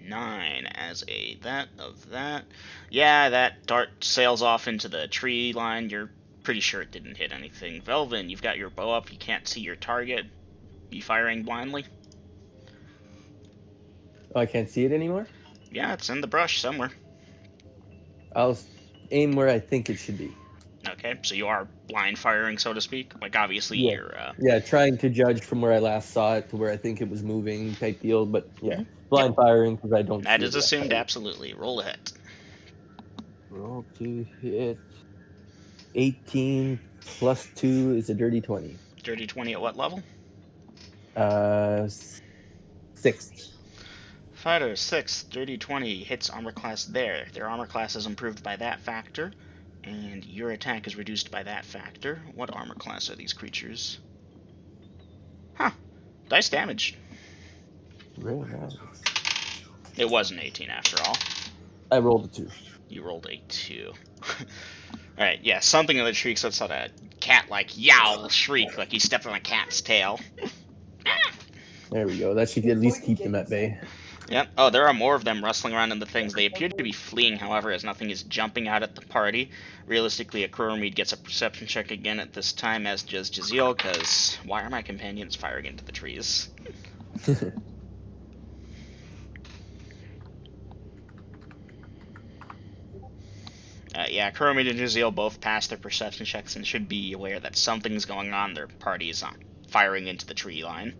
9 as a that of that. Yeah, that dart sails off into the tree line. You're pretty sure it didn't hit anything. Velvin, you've got your bow up. You can't see your target. You firing blindly? Oh, I can't see it anymore? Yeah, it's in the brush somewhere. I'll aim where I think it should be. Okay, so you are blind firing, so to speak. Like, obviously, Yeah. you're... Yeah, trying to judge from where I last saw it to where I think it was moving type deal, but yeah, blind firing because I don't That see is it yet. assumed, absolutely. Roll a hit. Roll to hit. 18 plus 2 is a dirty 20. Dirty 20 at what level? 6th. Fighter 6, dirty 20, hits armor class there. Their armor class is improved by that factor, and your attack is reduced by that factor. What armor class are these creatures? Huh. Dice damage. Very nice. It was an 18 after all. I rolled a 2. You rolled a 2. Alright, yeah, something in the tree lets out a cat-like yowl shriek, like you stepped on a cat's tail. There we go. That should at least keep them at bay. Yep. Oh, there are more of them rustling around in the things. They appear to be fleeing, however, as nothing is jumping out at the party. Realistically, a Kuromid gets a perception check again at this time, as does Jaziel, because why are my companions firing into the trees? Yeah, Kuromid and Jaziel both passed their perception checks and should be aware that something's going on. Their party is firing into the tree line.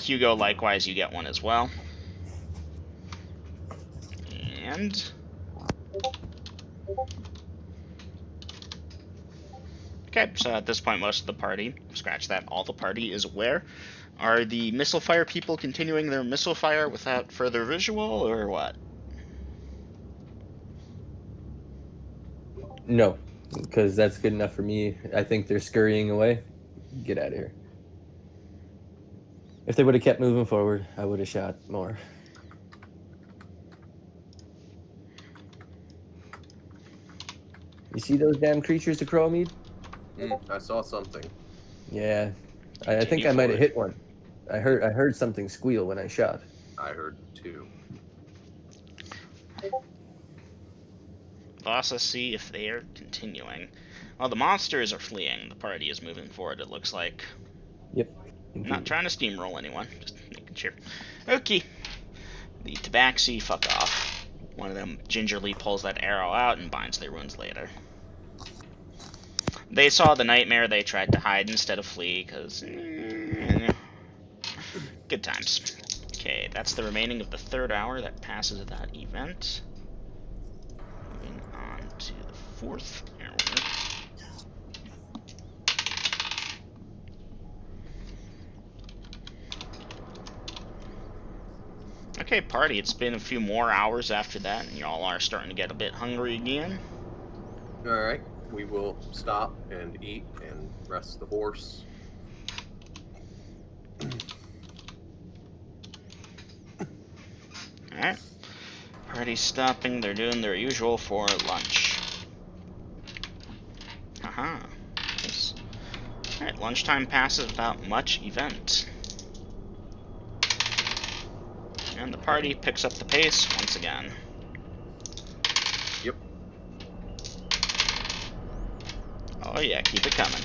Hugo, likewise, you get one as well. And... okay, so at this point, most of the party, scratch that, all the party is aware. Are the missile fire people continuing their missile fire without further visual, or what? No, because that's good enough for me. I think they're scurrying away. Get out of here. If they would have kept moving forward, I would have shot more. You see those damn creatures, the Crow-Mead? I saw something. Yeah, I think I might have hit one. I heard something squeal when I shot. I heard 2. Vasa, see if they are continuing. Well, the monsters are fleeing. The party is moving forward, it looks like. Yep. I'm not trying to steamroll anyone, just making sure. Okay. The Tabaxi fuck off. One of them gingerly pulls that arrow out and binds their wounds later. They saw the nightmare, they tried to hide instead of flee, because... good times. Okay, that's the remaining of the 3rd hour that passes that event. Moving on to the 4th hour. Okay, party, it's been a few more hours after that, and y'all are starting to get a bit hungry again. Alright, we will stop and eat and rest the horse. Alright. Party's stopping, they're doing their usual for lunch. Haha. Nice. Alright, lunchtime passes without much event. And the party picks up the pace once again. Oh yeah, keep it coming.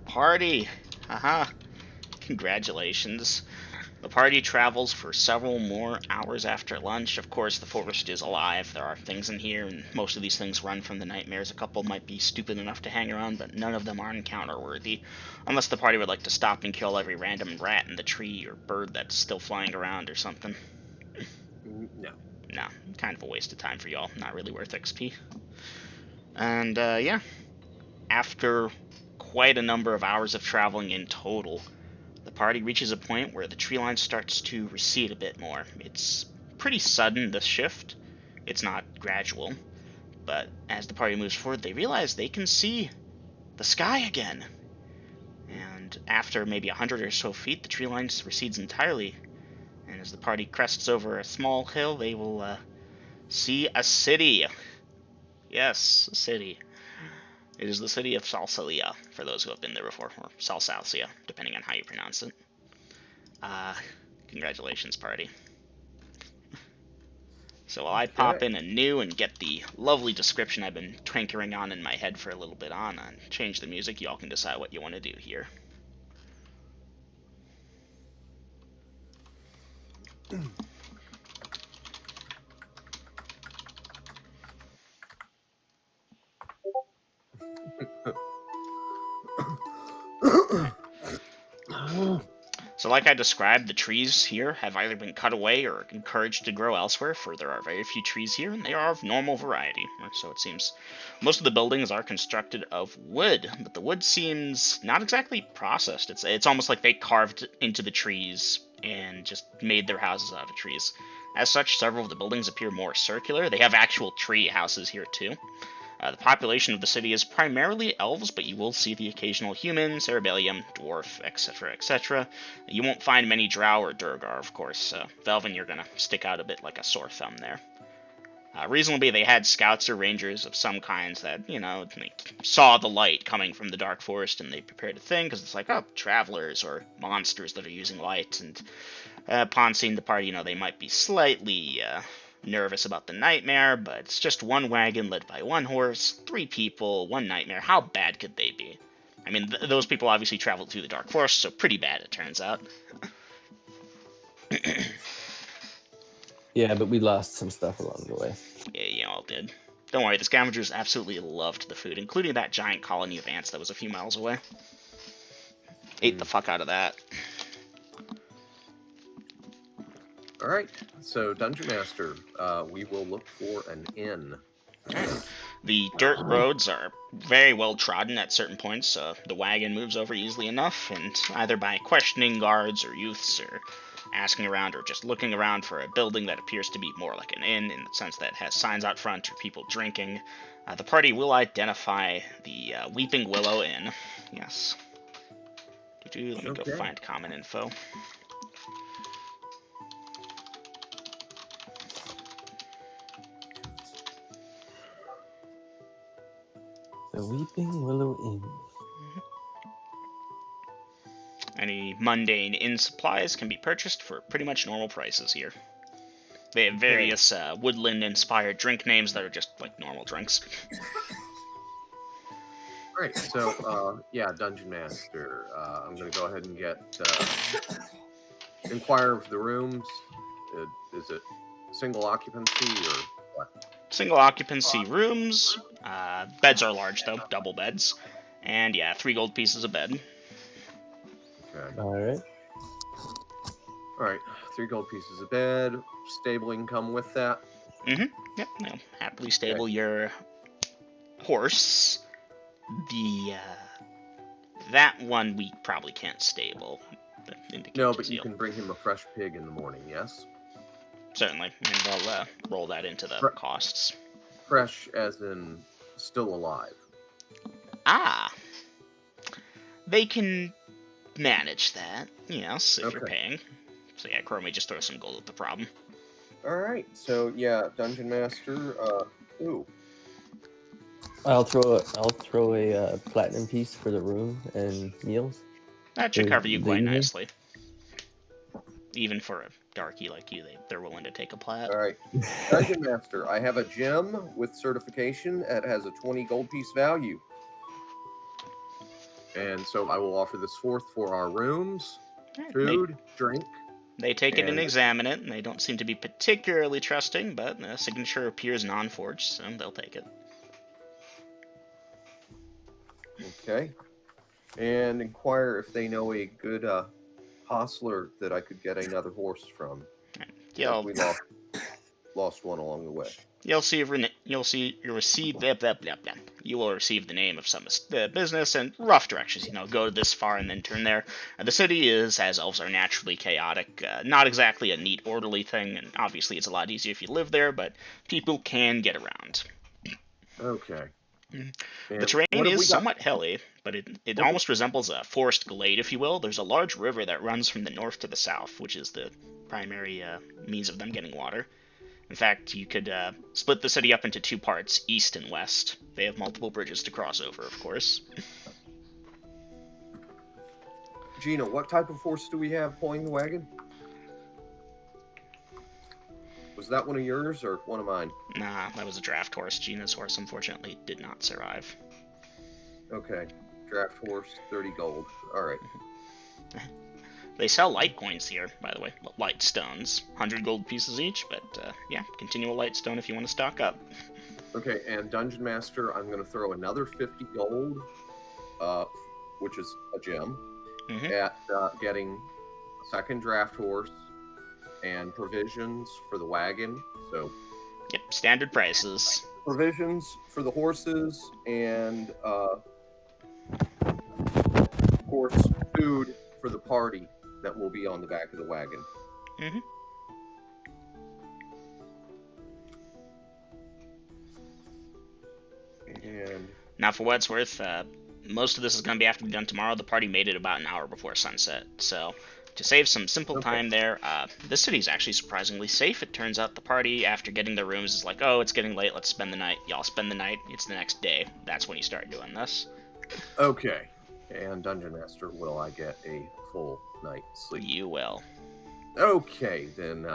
Party! Haha. Congratulations. The party travels for several more hours after lunch. Of course, the forest is alive. There are things in here, and most of these things run from the nightmares. A couple might be stupid enough to hang around, but none of them are encounter-worthy. Unless the party would like to stop and kill every random rat in the tree or bird that's still flying around or something. No. No, kind of a waste of time for y'all. Not really worth XP. And, yeah. After quite a number of hours of traveling in total, the party reaches a point where the tree line starts to recede a bit more. It's pretty sudden, this shift. It's not gradual. But as the party moves forward, they realize they can see the sky again. And after maybe 100 or so feet, the tree line recedes entirely. And as the party crests over a small hill, they will see a city. Yes, a city. It is the city of Salsalia, for those who have been there before, or Salsalia, depending on how you pronounce it. Congratulations, party. So while I pop in a new and get the lovely description I've been twinkering on in my head for a little bit on and change the music, y'all can decide what you want to do here. So like I described, the trees here have either been cut away or encouraged to grow elsewhere, for there are very few trees here, and they are of normal variety, or so it seems. Most of the buildings are constructed of wood, but the wood seems not exactly processed. It's almost like they carved into the trees and just made their houses out of trees. As such, several of the buildings appear more circular. They have actual tree houses here too. The population of the city is primarily elves, but you will see the occasional human, cerebellium, dwarf, etc., etc. You won't find many drow or durgar, of course. Velvin, you're gonna stick out a bit like a sore thumb there. Reasonably, they had scouts or rangers of some kinds that, they saw the light coming from the dark forest and they prepared a thing, because it's like, oh, travelers or monsters that are using light, and upon seeing the party, they might be slightly nervous about the nightmare, but it's just one wagon led by one horse, 3 people, one nightmare. How bad could they be? I mean, those people obviously traveled through the dark forest, so pretty bad, it turns out. Yeah, but we lost some stuff along the way. Yeah, you all did. Don't worry, the scavengers absolutely loved the food, including that giant colony of ants that was a few miles away. Ate the fuck out of that. Alright, so Dungeon Master, we will look for an inn. The dirt roads are very well trodden at certain points. The wagon moves over easily enough, and either by questioning guards or youths, or asking around, or just looking around for a building that appears to be more like an inn, in the sense that it has signs out front or people drinking, the party will identify the Weeping Willow Inn. Yes. Let me go find common info. The Weeping Willow Inn. Any mundane inn supplies can be purchased for pretty much normal prices here. They have various woodland-inspired drink names that are just like normal drinks. Alright, so, yeah, Dungeon Master, I'm going to go ahead and get, inquire of the rooms. Is it single occupancy or what? Single occupancy rooms. Beds are large, though, double beds. And yeah, 3 gold pieces a bed. Okay. Alright. Alright, 3 gold pieces of bed. Stabling come with that. Mm-hmm. Yep, they'll happily stable your horse. That one we probably can't stable. No, but you can bring him a fresh pig in the morning, yes? Certainly, and they'll roll that into the costs. Fresh as in still alive. Ah. They can manage that, yes, if you're paying. So yeah, Crow may just throw some gold at the problem. Alright, so yeah, Dungeon Master, ooh. I'll throw a platinum piece for the room and meals. That should cover you quite nicely. Even for a darky like you, they're willing to take a plat. All right. Dungeon Master, I have a gem with certification that has a 20 gold piece value. And so I will offer this forth for our rooms, food, drink. They take it and examine it, and they don't seem to be particularly trusting, but the signature appears non-forged, so they'll take it. Okay. And inquire if they know a good hostler that I could get another horse from. Yeah, we lost one along the way. You will receive the name of some business and rough directions. Go to this far and then turn there. The city is, as elves are naturally chaotic, not exactly a neat, orderly thing, and obviously it's a lot easier if you live there, but people can get around. Okay. The terrain is somewhat hilly, but it almost resembles a forest glade, if you will. There's a large river that runs from the north to the south, which is the primary means of them getting water. In fact, you could split the city up into two parts, east and west. They have multiple bridges to cross over, of course. Gina, what type of horse do we have pulling the wagon? Was that one of yours or one of mine? Nah, that was a draft horse. Gina's horse, unfortunately, did not survive. Okay. Draft horse, 30 gold. All right. They sell light coins here, by the way. Light stones. 100 gold pieces each, but yeah, continual light stone if you want to stock up. Okay, and Dungeon Master, I'm going to throw another 50 gold, which is a gem, at getting a second draft horse and provisions for the wagon. So, yep, standard prices. Provisions for the horses and, of course, food for the party that will be on the back of the wagon. And now, for what it's worth, most of this is going to have to be done tomorrow. The party made it about an hour before sunset, so to save some simple time there, this city is actually surprisingly safe. It turns out the party, after getting their rooms, is like, oh, it's getting late, let's spend the night. Y'all spend the night. It's the next day. That's when you start doing this. Okay. And Dungeon Master, will I get a full night's sleep? You will. Okay, then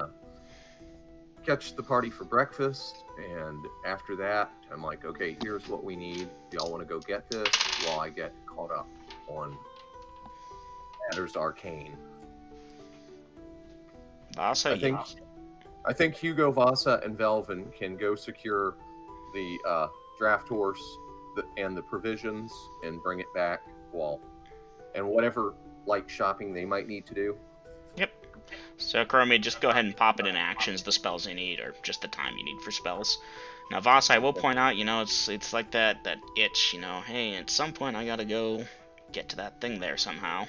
catch the party for breakfast, and after that, I'm like, okay, here's what we need. Y'all want to go get this while I get caught up on matters arcane. Vasa, I think Hugo, Vasa, and Velvin can go secure the draft horse and the provisions and bring it back and whatever light shopping they might need to do. Yep. So, Chromie, just go ahead and pop it in actions, the spells you need, or just the time you need for spells. Now, Voss, I will point out, it's like that itch, hey, at some point I gotta go get to that thing there somehow.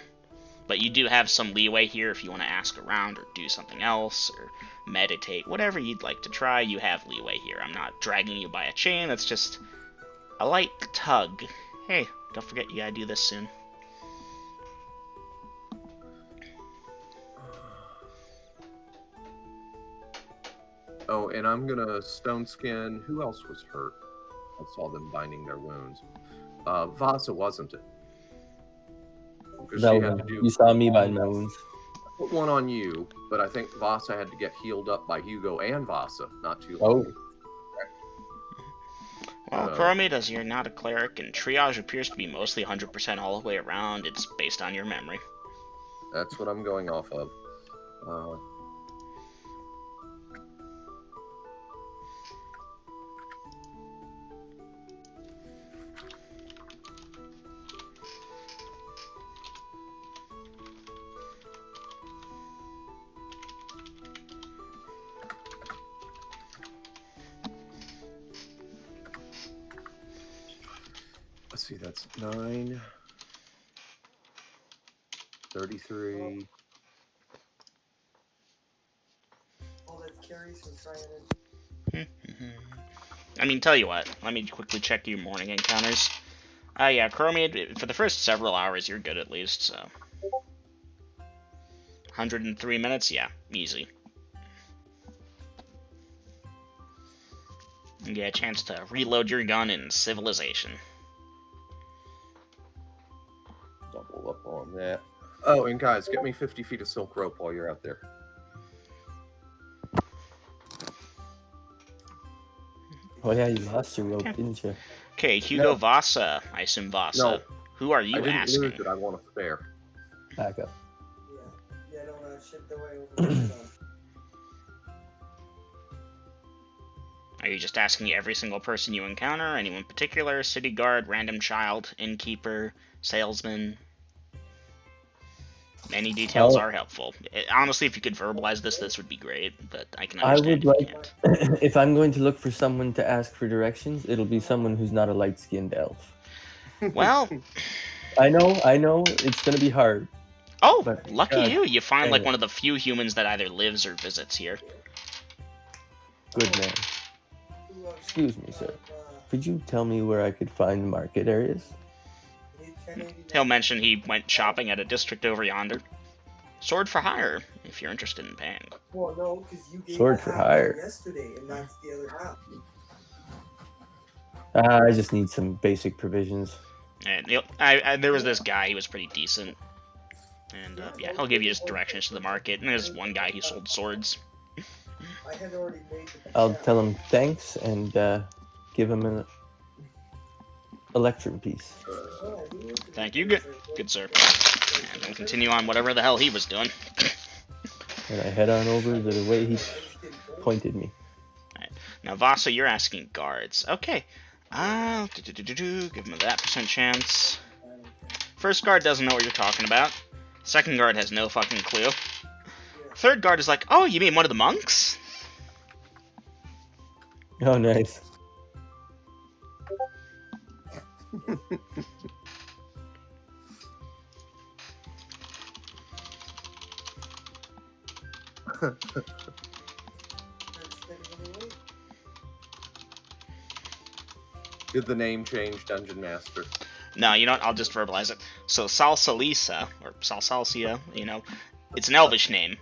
But you do have some leeway here if you want to ask around or do something else or meditate. Whatever you'd like to try, you have leeway here. I'm not dragging you by a chain, it's just a light tug. Hey, don't forget you gotta do this soon. Oh, and I'm gonna stone skin. Who else was hurt? I saw them binding their wounds. Vasa, wasn't it? You saw me bind my wounds. I put one on you, but I think Vasa had to get healed up by Hugo and Vasa not too long. Well, Chromie, as you're not a cleric, and triage appears to be mostly 100% all the way around, it's based on your memory. That's what I'm going off of. Let's see, that's 9, 33. Oh, that's Carrie's from trying I mean, tell you what, let me quickly check your morning encounters. Yeah, Chromie, for the first several hours, you're good at least, so. 103 minutes? Yeah, easy. You get a chance to reload your gun in Civilization. Double up on that. Oh, and guys, get me 50 feet of silk rope while you're out there. Oh yeah, you lost your rope, Okay. didn't you? Okay, Hugo Vasa. I assume Vasa. No, Who are I you didn't lose asking? it. I want a spare. Back up. Yeah, I don't want to ship the way over to them. Are you just asking every single person you encounter? Anyone in particular? City guard, random child, innkeeper, salesman? Any details are helpful. Honestly, if you could verbalize this would be great, but I can I would understand if you like, can't. if I'm going to look for someone to ask for directions, it'll be someone who's not a light-skinned elf. Well, I know, it's gonna be hard, oh, but lucky God you. You find dang like it. one of the few humans that either lives or visits here. Good man. Excuse me, sir. Could you tell me where I could find market areas? He'll mention he went shopping at a district over yonder. Sword for hire, if you're interested in paying. Well, no, because you gave Sword the for half hire. yesterday, and that's the other half. I just need some basic provisions. And there was this guy, he was pretty decent. And yeah, he'll give you just directions to the market. And there's one guy who sold swords. I had already made the I'll tell him thanks and give him an electrum piece. Thank you, good sir. And then continue on whatever the hell he was doing. And I head on over the way he pointed me. Alright. Now, Vasa, you're asking guards. Okay. Give him that % chance. First guard doesn't know what you're talking about. Second guard has no fucking clue. Third guard is like, oh, you mean one of the monks? Oh, nice. Did the name change, Dungeon Master? No, you know what? I'll just verbalize it. So Salsalisa, or Salsalsia, you know, it's an Elvish name.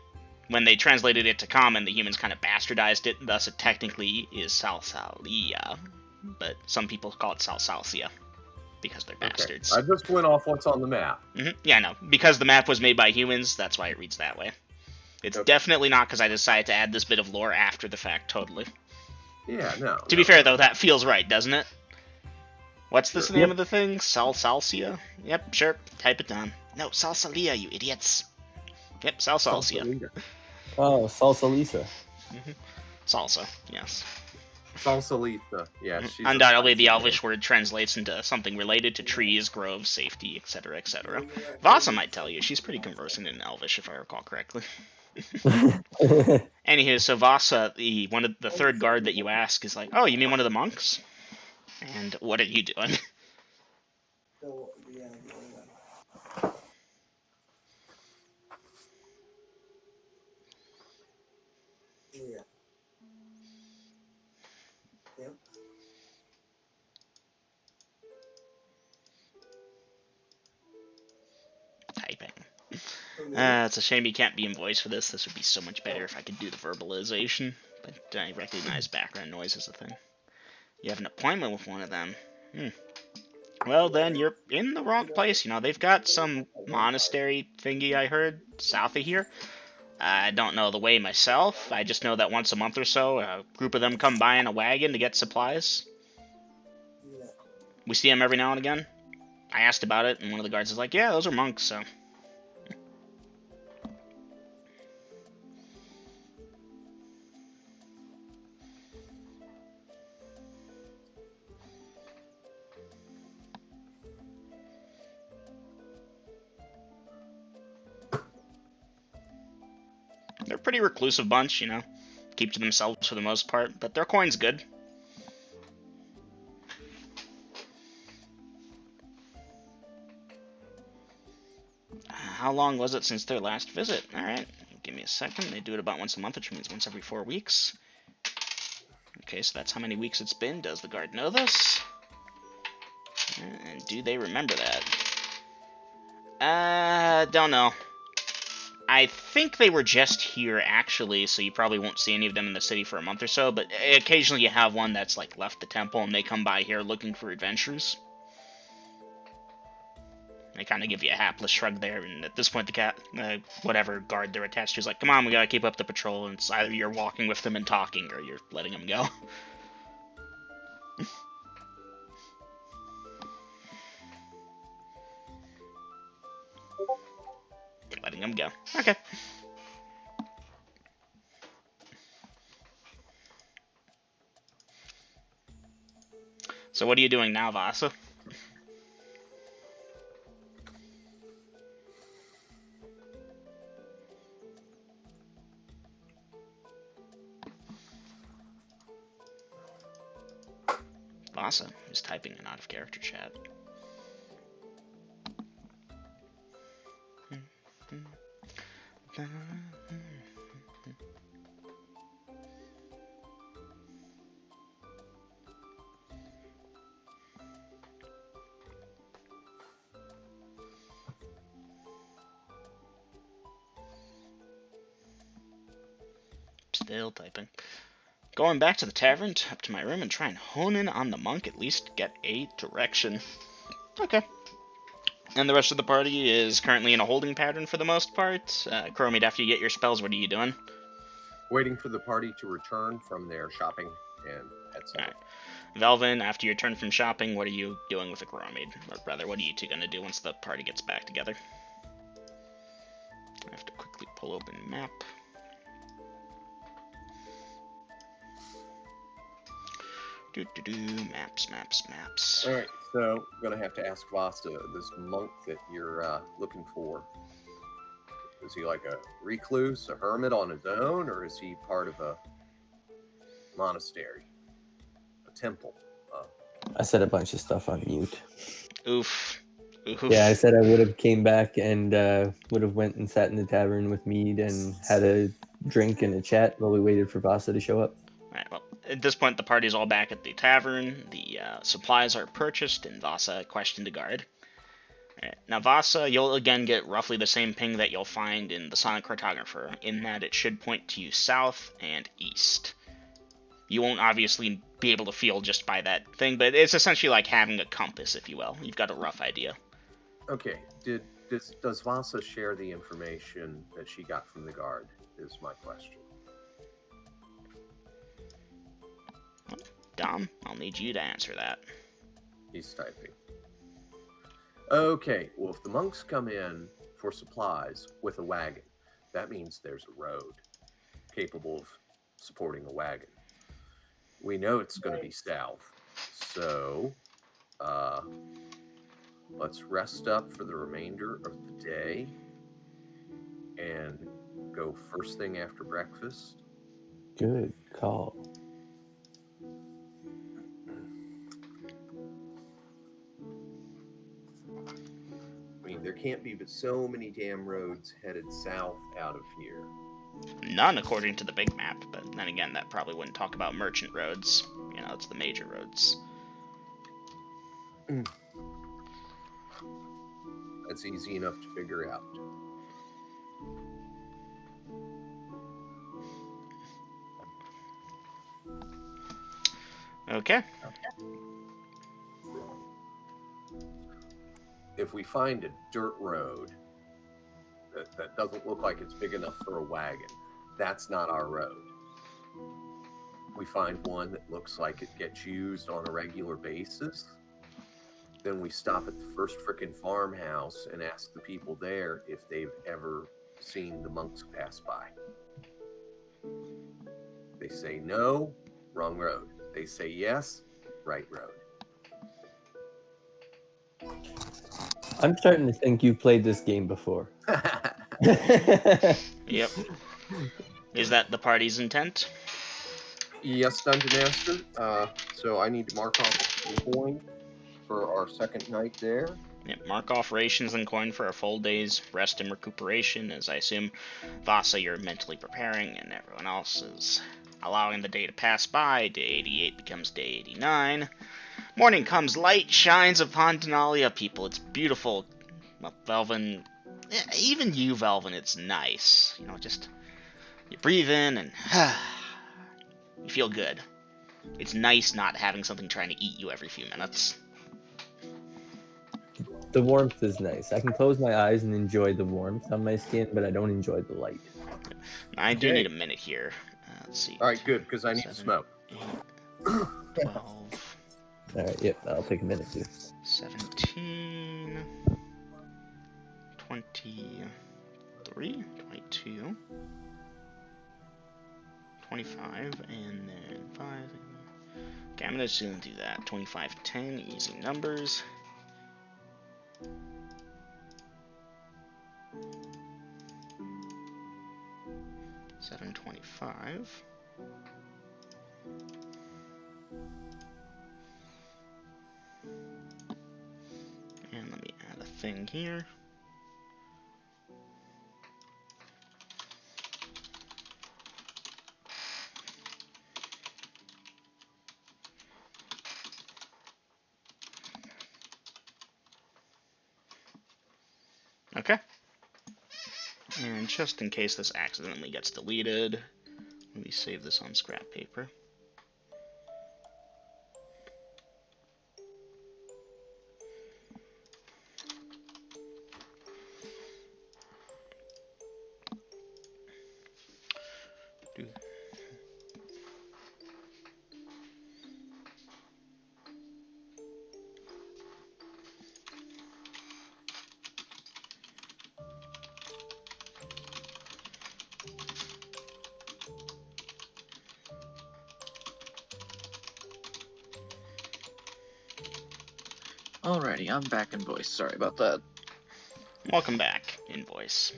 When they translated it to Common, the humans kind of bastardized it, thus it technically is Salsalia. But some people call it Salsalsia, because they're bastards. I just went off what's on the map. Yeah, no. Because the map was made by humans, that's why it reads that way. It's definitely not because I decided to add this bit of lore after the fact, totally. Yeah, no. To be fair, though, that feels right, doesn't it? What's this name of the thing? Salsalsia? Yep, sure. Type it down. No, Salsalia, you idiots. Yep, Salsalsia. Oh, Salsalisa. Salsa, yes. Salsalita. Yeah, she's undoubtedly the Elvish word translates into something related to trees, groves, safety, etc., etc. Vasa might tell you. She's pretty conversant in Elvish, if I recall correctly. Anywho, so Vasa, the third guard that you ask is like, oh, you mean one of the monks? And what are you doing? Yeah. Yep. Typing. It's a shame you can't be in voice for this. This would be so much better if I could do the verbalization. But I recognize background noise as a thing. You have an appointment with one of them. Well, then you're in the wrong place. You know, they've got some monastery thingy, I heard, south of here. I don't know the way myself. I just know that once a month or so, a group of them come by in a wagon to get supplies. We see them every now and again. I asked about it, and one of the guards is like, yeah, those are monks, so... They're a pretty reclusive bunch, you know. Keep to themselves for the most part, but their coin's good. How long was it since their last visit? Alright, give me a second. They do it about once a month, which means once every 4 weeks. Okay, so that's how many weeks it's been. Does the guard know this? And do they remember that? Don't know. I think they were just here, actually, so you probably won't see any of them in the city for a month or so, but occasionally you have one that's, like, left the temple and they come by here looking for adventures. They kind of give you a hapless shrug there, and at this point the whatever guard they're attached to is like, come on, we gotta keep up the patrol, and it's either you're walking with them and talking, or you're letting them go. Letting him go. Okay. So what are you doing now, Vasa? Vasa is typing in out-of-character chat. Still typing. Going back to the tavern, up to my room, and try and hone in on the monk, at least get a direction. Okay. And the rest of the party is currently in a holding pattern for the most part. Chromid, after you get your spells, what are you doing? Waiting for the party to return from their shopping and etc. Alright. Velvin, after your turn from shopping, what are you doing with the Chromid? Or rather, what are you two going to do once the party gets back together? I have to quickly pull open map. Maps. All right, so I'm gonna have to ask Vasta, this monk that you're looking for. Is he like a recluse, a hermit on his own, or is he part of a monastery, a temple? I said a bunch of stuff on mute. Oof. Yeah, I said I would have came back and would have went and sat in the tavern with Mead and had a drink and a chat while we waited for Vasa to show up. Alright, well, at this point, the party's all back at the tavern. The supplies are purchased, and Vasa questioned a guard. Alright, now Vasa, you'll again get roughly the same ping that you'll find in the Sonic Cartographer, in that it should point to you south and east. You won't obviously be able to feel just by that thing, but it's essentially like having a compass, if you will. You've got a rough idea. Okay, does Vasa share the information that she got from the guard, is my question. Dom, I'll need you to answer that. He's typing. Okay, well, if the monks come in for supplies with a wagon, that means there's a road capable of supporting a wagon. We know it's going to be south, so let's rest up for the remainder of the day and go first thing after breakfast. Good call. I mean, there can't be but so many damn roads headed south out of here. None according to the big map, but then again, that probably wouldn't talk about merchant roads. You know, it's the major roads. That's easy enough to figure out. Okay. If we find a dirt road that doesn't look like it's big enough for a wagon, that's not our road. We find one that looks like it gets used on a regular basis, then we stop at the first frickin' farmhouse and ask the people there if they've ever seen the monks pass by. They say no, wrong road. They say yes, right road. I'm starting to think you played this game before. Yep. Is that the party's intent? Yes, Dungeon Master. So I need to mark off some coin for our second night there. Yep, mark off rations and coin for a full day's rest and recuperation, as I assume, Vasa, you're mentally preparing, and everyone else is allowing the day to pass by. Day 88 becomes day 89. Morning comes, light shines upon Denalia, people. It's beautiful. Well, Velvin, even you, Velvin, it's nice. You know, just, you breathe in and you feel good. It's nice not having something trying to eat you every few minutes. The warmth is nice. I can close my eyes and enjoy the warmth on my skin, but I don't enjoy the light. I do Okay. need a minute here. Let's see. All right, good, because I need to 7, smoke. 8, 12, All right, yep, that'll take a minute too. 17, 23, 22, 25, and then 5. Okay, I'm just gonna do that. 25, 10, easy numbers. $7.25. And let me add a thing here. Okay. And just in case this accidentally gets deleted, let me save this on scrap paper. Alrighty, I'm back in voice. Sorry about that. Welcome back, invoice.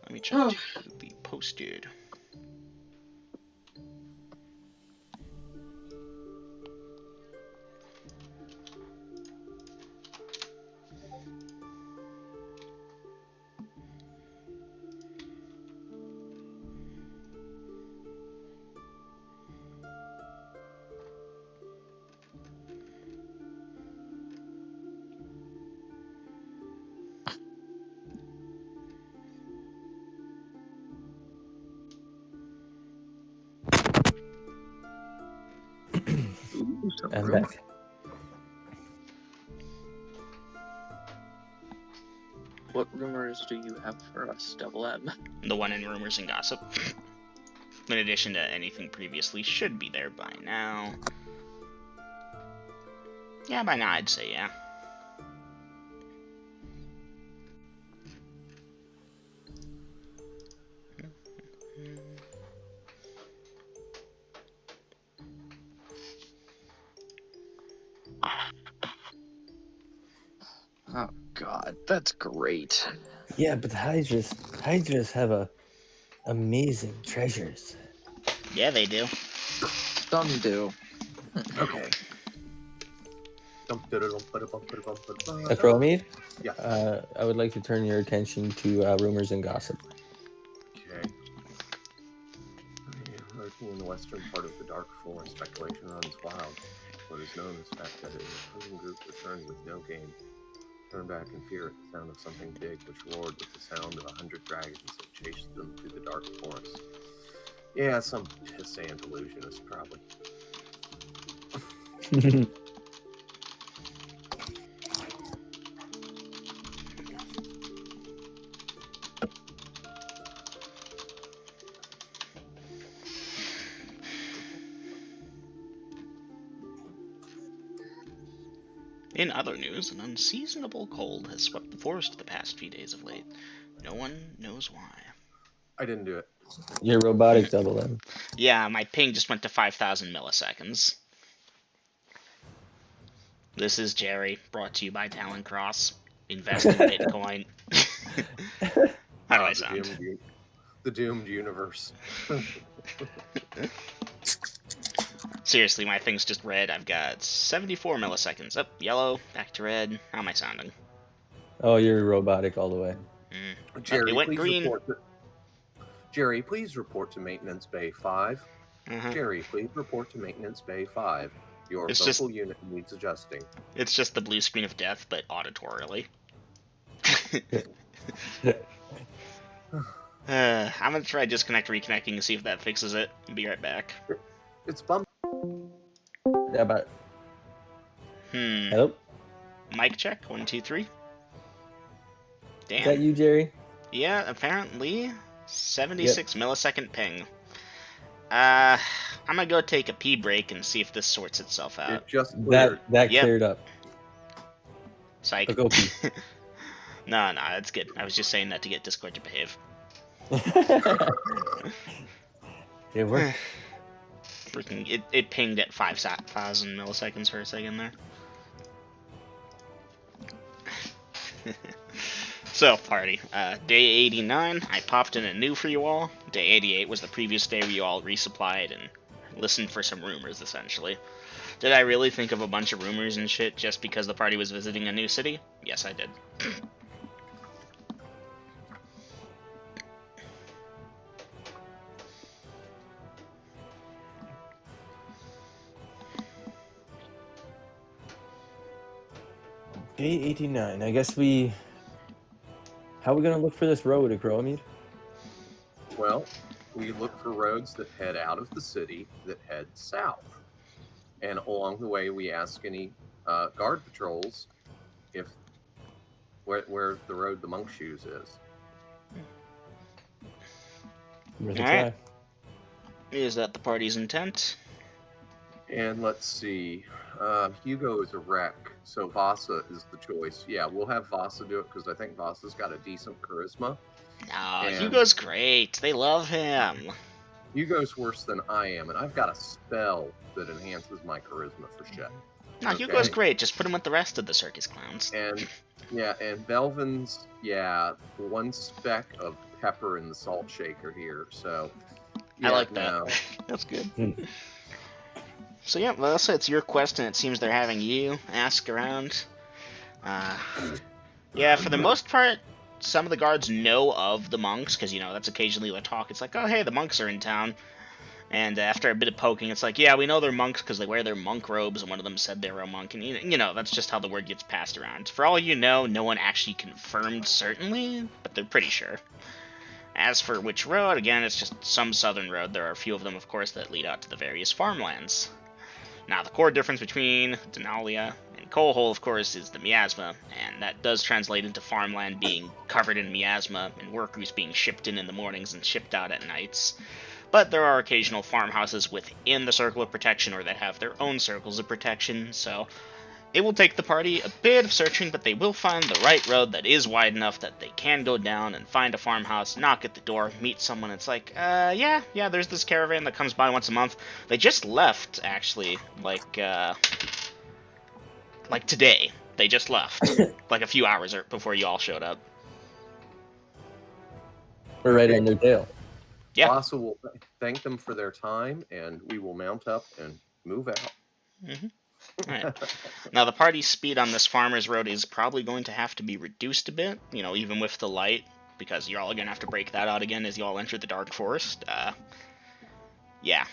Let me check to be posted. Ooh, some I'm room. back. What rumors do you have for us, Double M? The one in rumors and gossip. In addition to anything previously, should be there by now. Yeah, by now I'd say yeah. Oh God, that's great. Yeah, but the Hydras have amazing treasures. Yeah, they do. Some do. Okay. Acromede? Yeah. I would like to turn your attention to rumors and gossip. Okay. Lurking in the western part of the dark forest, speculation runs wild. What is known is the fact that an opposing group returned with no game. Turned back in fear at the sound of something big, which roared with the sound of 100 dragons that chased them through the dark forest. Yeah, some pissant illusionist, probably. In other news, an unseasonable cold has swept the forest the past few days of late. No one knows why. I didn't do it. You're robotic, Double M. Yeah, my ping just went to 5,000 milliseconds. This is Jerry, brought to you by Talon Cross. Invest in Bitcoin. How do I sound? The doomed universe. Seriously, my thing's just red. I've got 74 milliseconds. Up, yellow, back to red. How am I sounding? Oh, you're robotic all the way. Jerry, it went please green. Jerry, please report to Maintenance Bay 5. Uh-huh. Jerry, please report to Maintenance Bay 5. Your It's vocal unit needs adjusting. It's just the blue screen of death, but auditorily. I'm gonna try disconnect reconnecting and see if that fixes it. I'll be right back. It's bumped. Yeah, but hello? Mic check, 1, 2, 3. Damn. Is that you, Jerry? Yeah, apparently 76 Yep. millisecond ping. I'm gonna go take a pee break and see if this sorts itself out. It just cleared. That Yep. cleared up. Psych. I'll go pee. No, that's good. I was just saying that to get Discord to behave. It worked. Freaking, it pinged at 5,000 milliseconds for a second there. So, party. Day 89, I popped in a new for you all. Day 88 was the previous day where you all resupplied and listened for some rumors, essentially. Did I really think of a bunch of rumors and shit just because the party was visiting a new city? Yes, I did. Day 89. I guess we... How are we going to look for this road, Acroamid? Well, we look for roads that head out of the city that head south. And along the way, we ask any guard patrols if where the road the monk shoes is. Worth a Alright. try. Is that the party's intent? And let's see. Hugo is a wreck, so Vasa is the choice. Yeah, we'll have Vasa do it because I think Vasa's got a decent charisma. Nah, And- Hugo's great. They love him. Hugo's worse than I am, and I've got a spell that enhances my charisma for shit. Nah, Okay. Hugo's great. Just put him with the rest of the circus clowns. And yeah, and Belvin's, yeah, one speck of pepper in the salt shaker here. So I yeah, like that. no. That's good. Hmm. So yeah, Melissa, it's your quest, and it seems they're having you ask around. Yeah, for the most part, some of the guards know of the monks, because, you know, that's occasionally the talk. It's like, oh, hey, the monks are in town. And after a bit of poking, it's like, yeah, we know they're monks because they wear their monk robes, and one of them said they were a monk. And, you know, that's just how the word gets passed around. For all you know, no one actually confirmed certainly, but they're pretty sure. As for which road, again, it's just some southern road. There are a few of them, of course, that lead out to the various farmlands. Now, the core difference between Denalia and Coalhole, of course, is the miasma, and that does translate into farmland being covered in miasma and workers being shipped in the mornings and shipped out at nights. But there are occasional farmhouses within the circle of protection or that have their own circles of protection, so it will take the party a bit of searching, but they will find the right road that is wide enough that they can go down and find a farmhouse, knock at the door, meet someone. It's like, yeah, there's this caravan that comes by once a month. They just left, actually, like today. They just left, like a few hours before you all showed up. We're right on their tail. Yeah. Vasa will thank them for their time, and we will mount up and move out. Mm-hmm. Alright. Now, the party's speed on this farmer's road is probably going to have to be reduced a bit, you know, even with the light, because you're all going to have to break that out again as you all enter the dark forest. Yeah.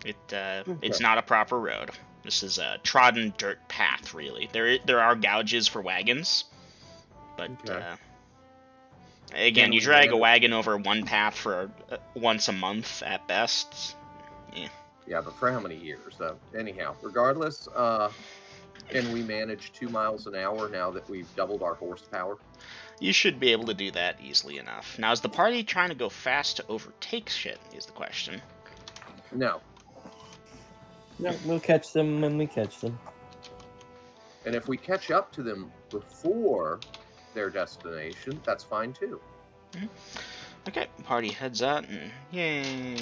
It's not a proper road. This is a trodden dirt path, really. There are gouges for wagons, but, Okay. again, Can you we drag a manage- wagon over one path for once a month at best. Yeah, but for how many years, though? Anyhow, regardless, can we manage 2 miles an hour now that we've doubled our horsepower? You should be able to do that easily enough. Now, is the party trying to go fast to overtake shit, is the question. No. No, we'll catch them when we catch them. And if we catch up to them before their destination, that's fine too. Okay, party heads out, and yay.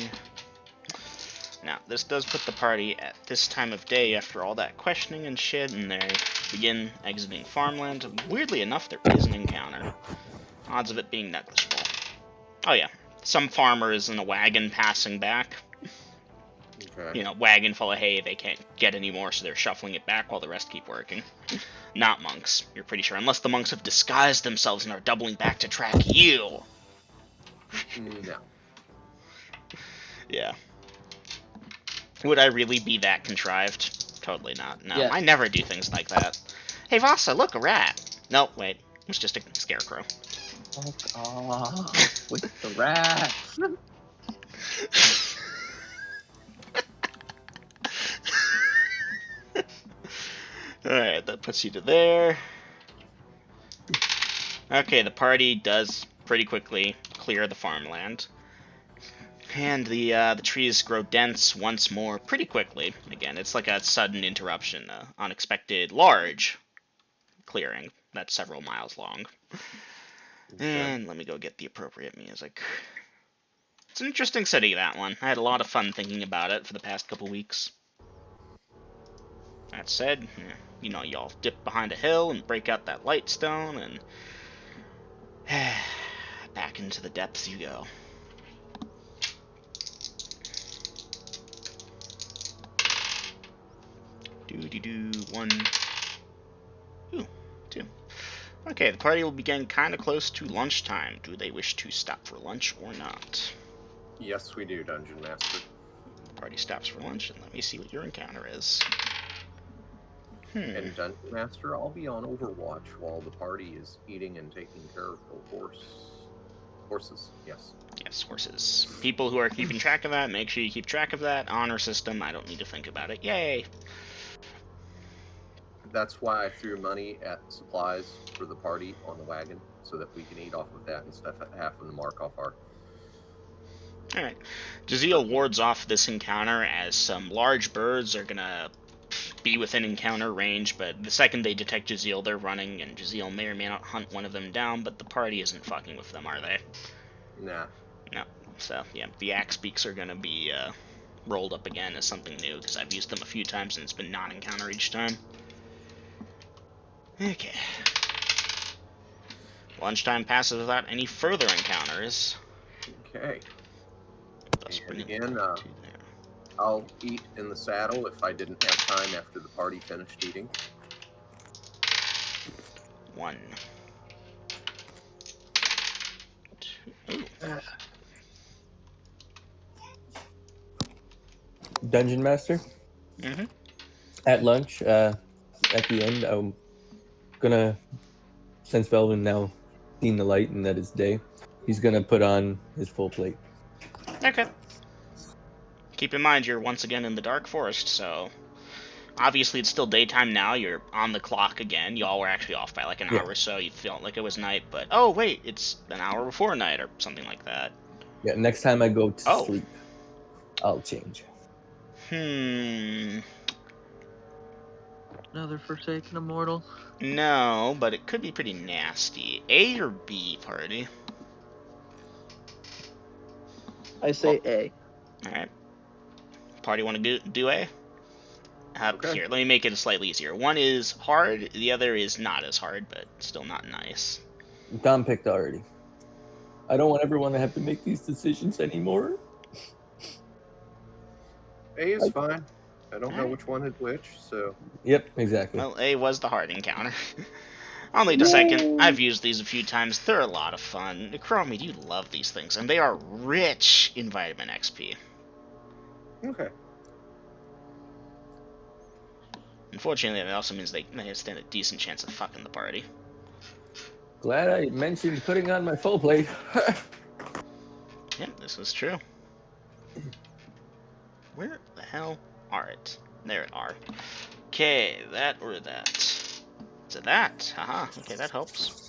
Now, this does put the party at this time of day after all that questioning and shit, and they begin exiting farmland. Weirdly enough, there is an encounter. Odds of it being negligible. Oh yeah, some farmers in a wagon passing back. Okay. You know, wagon full of hay they can't get anymore, so they're shuffling it back while the rest keep working. Not monks, you're pretty sure, unless the monks have disguised themselves and are doubling back to track you. No. Yeah. Would I really be that contrived? Totally not. No, Yeah. I never do things like that. Hey, Vasa, look, a rat. No, wait. It was just a scarecrow. Fuck off with the rats. Alright, that puts you to there. Okay, the party does pretty quickly clear the farmland. And the trees grow dense once more pretty quickly. Again, it's like a sudden interruption, unexpected, large clearing that's several miles long. And let me go get the appropriate music. It's an interesting city, that one. I had a lot of fun thinking about it for the past couple weeks. That said, you know, y'all dip behind a hill and break out that light stone, and back into the depths you go. Do-de-do, 1, 2. Okay, the party will be getting kind of close to lunchtime. Do they wish to stop for lunch or not? Yes, we do, Dungeon Master. The party stops for lunch, and let me see what your encounter is. And Dungeon Master, I'll be on Overwatch while the party is eating and taking care of the horses. Yes. Yes, horses. People who are keeping track of that, make sure you keep track of that. Honor system, I don't need to think about it. Yay! That's why I threw money at supplies for the party on the wagon, so that we can eat off of that instead of having to mark off our... Alright. Jaziel wards off this encounter as some large birds are gonna be within encounter range, but the second they detect Jaziel, they're running, and Jaziel may or may not hunt one of them down, but the party isn't fucking with them, are they? Nah. No. So, yeah, the axe beaks are gonna be rolled up again as something new, because I've used them a few times and it's been non-encounter each time. Okay. Lunchtime passes without any further encounters. Okay. Thus And again, I'll eat in the saddle if I didn't have time after the party finished eating. 1, 2. Dungeon Master? Mm-hmm. At lunch, at the end, I'm gonna, since Velvin now seen the light and that it's day, he's gonna put on his full plate. Okay. Keep in mind, you're once again in the dark forest, so obviously it's still daytime now. You're on the clock again. Y'all were actually off by like an hour or so. You felt like it was night, but oh wait, it's an hour before night or something like that. Yeah, next time I go to sleep, I'll change. Another Forsaken Immortal? No, but it could be pretty nasty. A or B, party? I say A. Alright. Party want to do A? Okay. Here, let me make it slightly easier. One is hard, the other is not as hard, but still not nice. Dom picked already. I don't want everyone to have to make these decisions anymore. A is fine. I don't know which one is which, so... Yep, exactly. Well, A was the hard encounter. I'll need a second. I've used these a few times. They're a lot of fun. Chromie, you love these things, and they are rich in vitamin XP. Okay. Unfortunately, that also means they stand a decent chance of fucking the party. Glad I mentioned putting on my full plate. Yep, this is true. Where the hell are it? There it are. Okay, that or that. So that. Haha. Okay, that helps.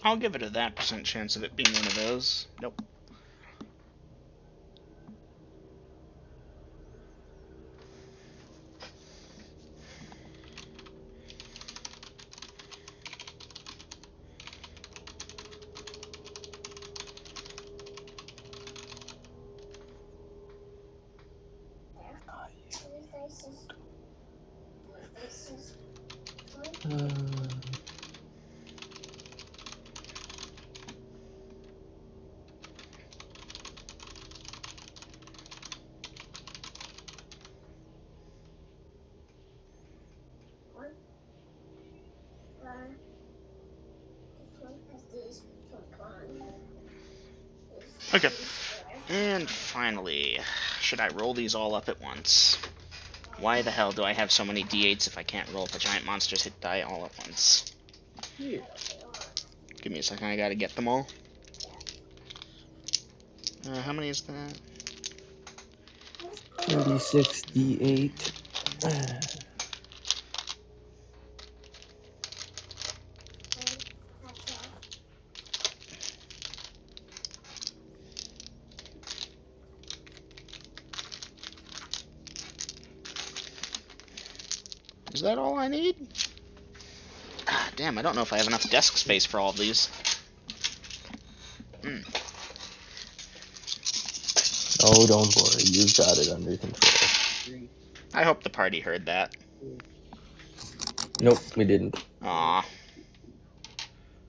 I'll give it a that % chance of it being one of those. Nope. Okay. And finally, should I roll these all up at once? Why the hell do I have so many d8s if I can't roll if a giant monster's hit die all at once? Yeah. Give me a second, I gotta get them all. How many is that? 36 D8. Is that all I need? Ah, damn, I don't know if I have enough desk space for all of these. Oh, don't worry. You've got it under control. I hope the party heard that. Nope, we didn't. Aw.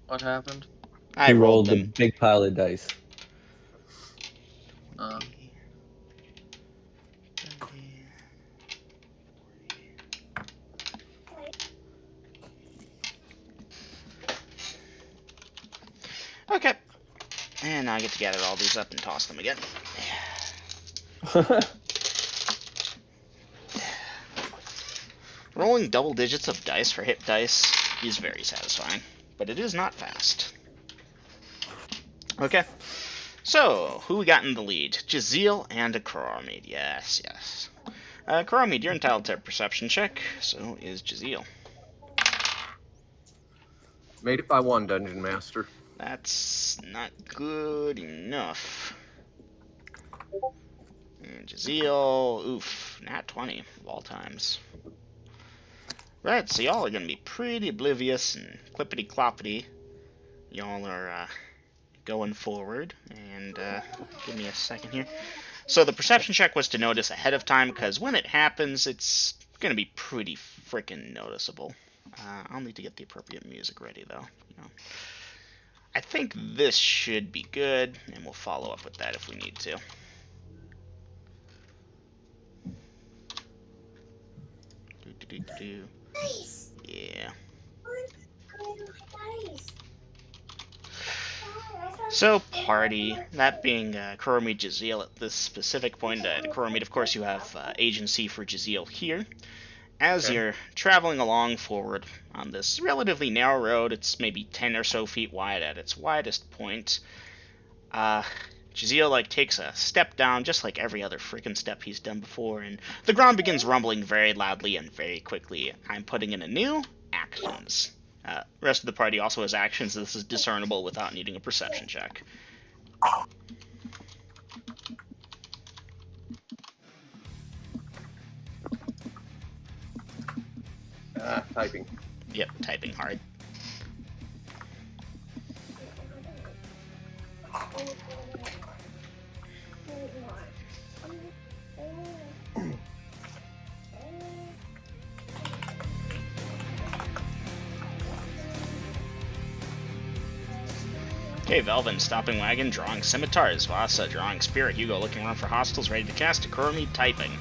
What happened? I He rolled rolled the them. big pile of dice. Okay. And now I get to gather all these up and toss them again. Rolling double digits of dice for hit dice is very satisfying, but it is not fast. Okay. So, who we got in the lead? Jazeel and a Chronomid. Yes, yes. Chronomid, you're entitled to a perception check. So is Jazeel. Made it by 1, Dungeon Master. That's not good enough. And Jazeel, oof, nat 20 of all times. Right, so y'all are gonna be pretty oblivious and clippity-cloppity. Y'all are going forward, and give me a second here. So the perception check was to notice ahead of time, because when it happens, it's gonna be pretty freaking noticeable. I'll need to get the appropriate music ready, though. You know. I think this should be good, and we'll follow up with that if we need to. Yeah. So, party, that being Chronomid Jazeel at this specific point. Chronomid, of course, you have agency for Jazeel here. As you're traveling along forward on this relatively narrow road, it's maybe 10 or so feet wide at its widest point, Jazeel, takes a step down, just like every other freaking step he's done before, and the ground begins rumbling very loudly and very quickly. I'm putting in a new actions. Rest of the party also has actions. This is discernible without needing a perception check. Typing. Yep, typing hard. Okay, Velvin, stopping wagon, drawing scimitars. Vasa, drawing spirit. Hugo, looking around for hostiles, ready to cast. Kurumi, typing.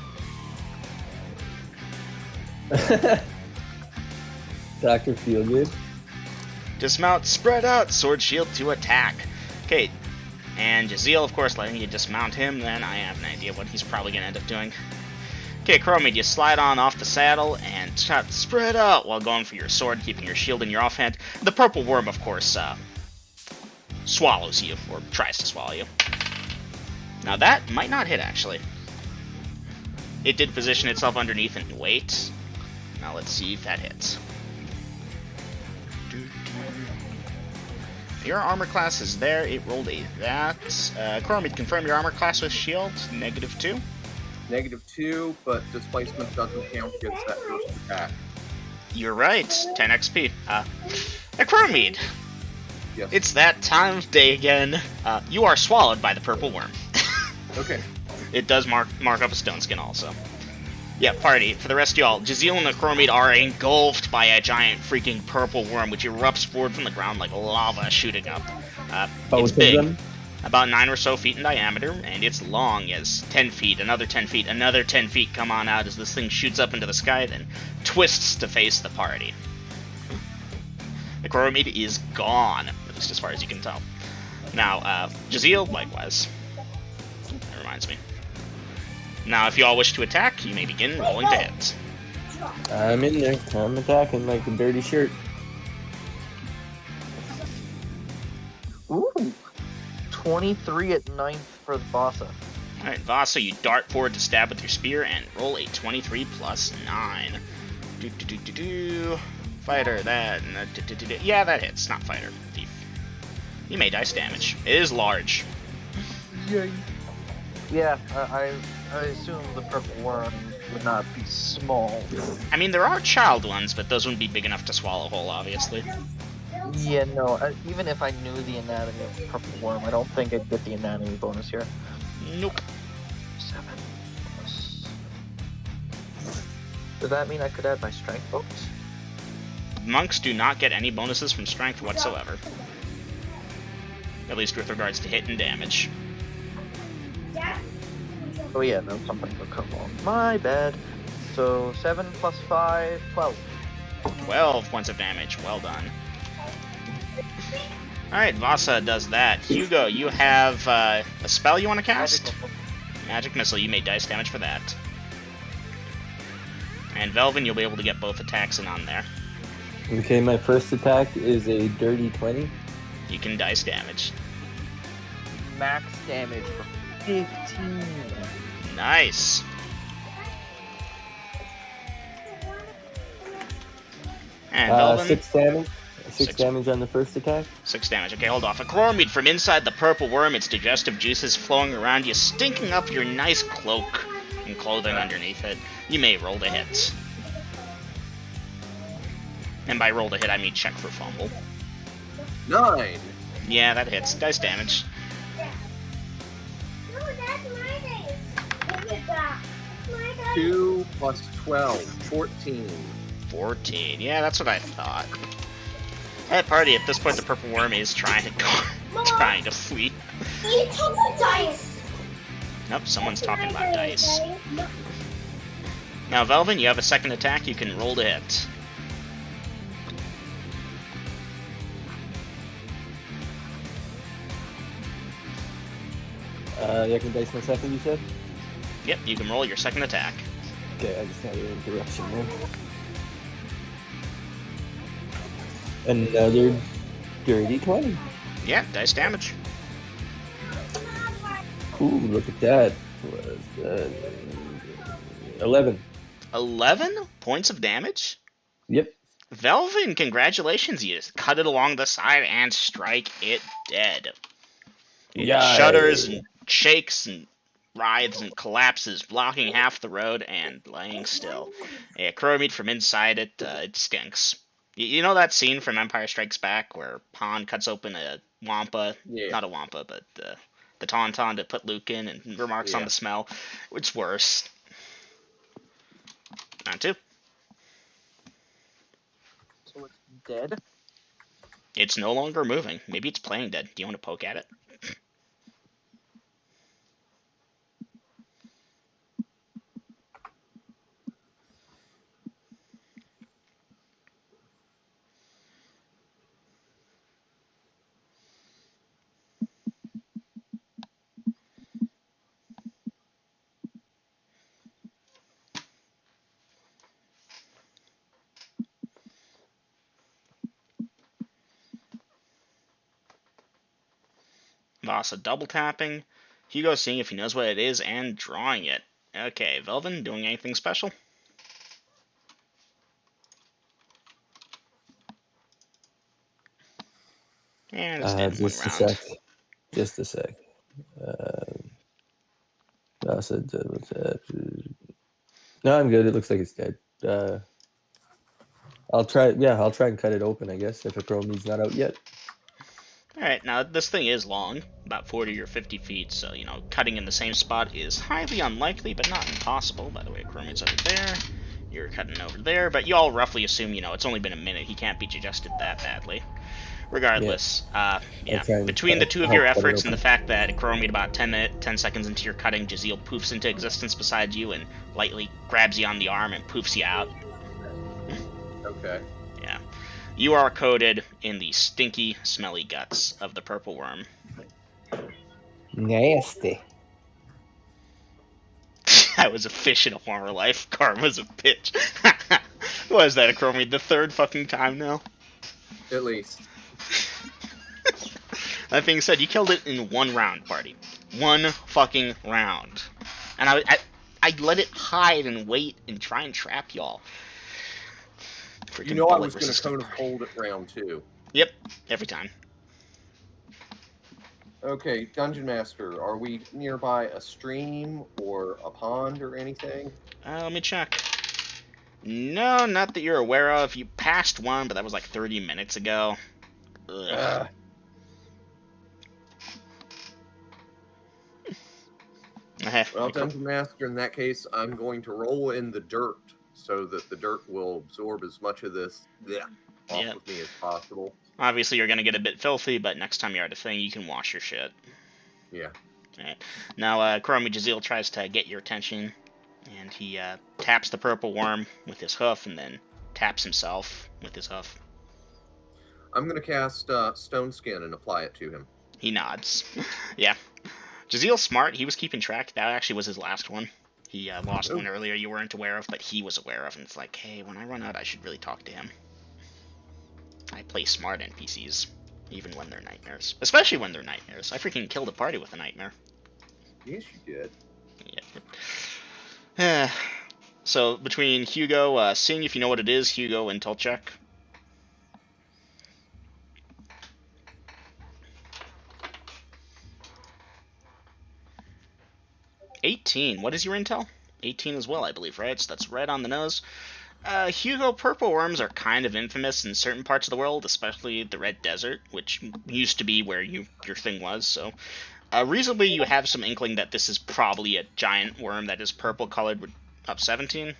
Dr. Feelgood. Dismount, spread out, sword shield to attack. Okay, and Jazeel, of course, letting you dismount him, then I have an idea what he's probably going to end up doing. Okay, Chromid, you slide on off the saddle and shout, spread out, while going for your sword, keeping your shield in your offhand. The purple worm, of course, swallows you, or tries to swallow you. Now that might not hit, actually. It did position itself underneath and wait. Now let's see if that hits. Your armor class is there. It rolled a that. Chromid, confirm your armor class with shield. -2. -2, but displacement doesn't count against that first attack. You're right. 10 XP. Chromid. Yes. It's that time of day again. You are swallowed by the purple worm. Okay. It does mark up a stone skin also. Yeah, party. For the rest of y'all, Jazeel and the Chromate are engulfed by a giant freaking purple worm, which erupts forward from the ground like lava shooting up. It's Both of big, them? about 9 or so feet in diameter, and it's long as 10 feet, another 10 feet, another 10 feet come on out as this thing shoots up into the sky, then twists to face the party. The Chromate is gone, at least as far as you can tell. Now, Jazeel, likewise. That reminds me. Now, if you all wish to attack, you may begin rolling to hit. I'm in there. I'm attacking like a dirty shirt. Ooh. 23 at 9th for Vasa. Alright, Vasa, you dart forward to stab with your spear and roll a 23 plus 9. Fighter, that. Yeah, that hits. Not fighter. Thief. You may dice damage. It is large. Yay. Yeah, I assume the purple worm would not be small. I mean, there are child ones, but those wouldn't be big enough to swallow whole, obviously. Yeah, no, even if I knew the anatomy of the purple worm, I don't think I'd get the anatomy bonus here. Nope. 7 plus... Does that mean I could add my strength bonus? Monks do not get any bonuses from strength whatsoever. At least with regards to hit and damage. Oh yeah, no, something will come along. My bad. So 7 plus 5, 12. 12 points of damage. Well done. Alright, Vasa does that. Hugo, you have a spell you want to cast? Magic Missile. You may dice damage for that. And Velvin, you'll be able to get both attacks in on there. Okay, my first attack is a dirty 20. You can dice damage. Max damage for 15. Nice. And Velvin, 6 damage. 6 Six. damage on the first attack. 6 damage. Okay, hold off. A chloromide from inside the purple worm, its digestive juices flowing around you, stinking up your nice cloak and clothing underneath it. You may roll to hit. And by roll to hit, I mean check for fumble. 9. Yeah, that hits. Dice damage. No, that's my dice. Give it back. My dice. 2 plus 12. 14. 14. Yeah, that's what I thought. At party, at this point, the purple worm is trying to trying to flee. You took the dice. Nope, someone's talking about dice. Now, Velvin, you have a second attack. You can roll to hit. I can dice my second, you said? Yep, you can roll your second attack. Okay, I just had an interruption there. Another dirty 20. Yeah, dice damage. Ooh, look at that. 11. 11 points of damage? Yep. Velvin, congratulations. You just cut it along the side and strike it dead. It shudders and shakes and writhes and collapses, blocking half the road and laying still. A crowmeat from inside it, it stinks. You know that scene from Empire Strikes Back where Han cuts open a wampa? Yeah. Not a wampa, but the tauntaun to put Luke in and remarks on the smell. It's worse. Round 2. So it's dead? It's no longer moving. Maybe it's playing dead. Do you want to poke at it? Vasa double tapping. Hugo seeing if he knows what it is and drawing it. Okay, Velvin doing anything special? And it's dead in one Just a round. sec. Just a sec. Vasa double tap. No, I'm good. It looks like it's dead. I'll try. Yeah, I'll try and cut it open. I guess if a chrome's not out yet. Alright, now this thing is long, about 40 or 50 feet, so, cutting in the same spot is highly unlikely, but not impossible. By the way, Chrome's over there, you're cutting over there, but you all roughly assume, it's only been a minute, he can't be digested that badly. Regardless, I yeah, try and between the two of your help cut it efforts and the open. fact that Chrome about 10 seconds into your cutting, Jazeel poofs into existence beside you and lightly grabs you on the arm and poofs you out. Okay. Yeah. You are coated in the stinky, smelly guts of the purple worm. Nasty. I was a fish in a former life. Karma's a bitch. What is that, Chromie? The third fucking time now? At least. That being said, you killed it in one round, party. One fucking round. And I let it hide and wait and try and trap y'all. You know I was going to cone of cold at round 2. Yep, every time. Okay, Dungeon Master, are we nearby a stream or a pond or anything? Let me check. No, not that you're aware of. You passed one, but that was like 30 minutes ago. Ugh. Well, Dungeon Master, in that case, I'm going to roll in the dirt so that the dirt will absorb as much of this off of me as possible. Obviously, you're going to get a bit filthy, but next time you're at a thing, you can wash your shit. Yeah. Alright. Now, Chromie Jazeel tries to get your attention, and he taps the purple worm with his hoof, and then taps himself with his hoof. I'm going to cast Stone Skin and apply it to him. He nods. Yeah. Jazeel's smart. He was keeping track. That actually was his last one. He lost one earlier you weren't aware of, but he was aware of, and it's like, hey, when I run out, I should really talk to him. I play smart NPCs, even when they're nightmares. Especially when they're nightmares. I freaking killed a party with a nightmare. Yes, you did. Yeah. So, between Hugo, seeing if you know what it is, Hugo, intel check. $18. What is your intel? 18 as well, I believe, right? So that's red on the nose. Hugo, purple worms are kind of infamous in certain parts of the world, especially the Red Desert, which used to be where your thing was, so... reasonably, you have some inkling that this is probably a giant worm that is purple-colored with... Up 17?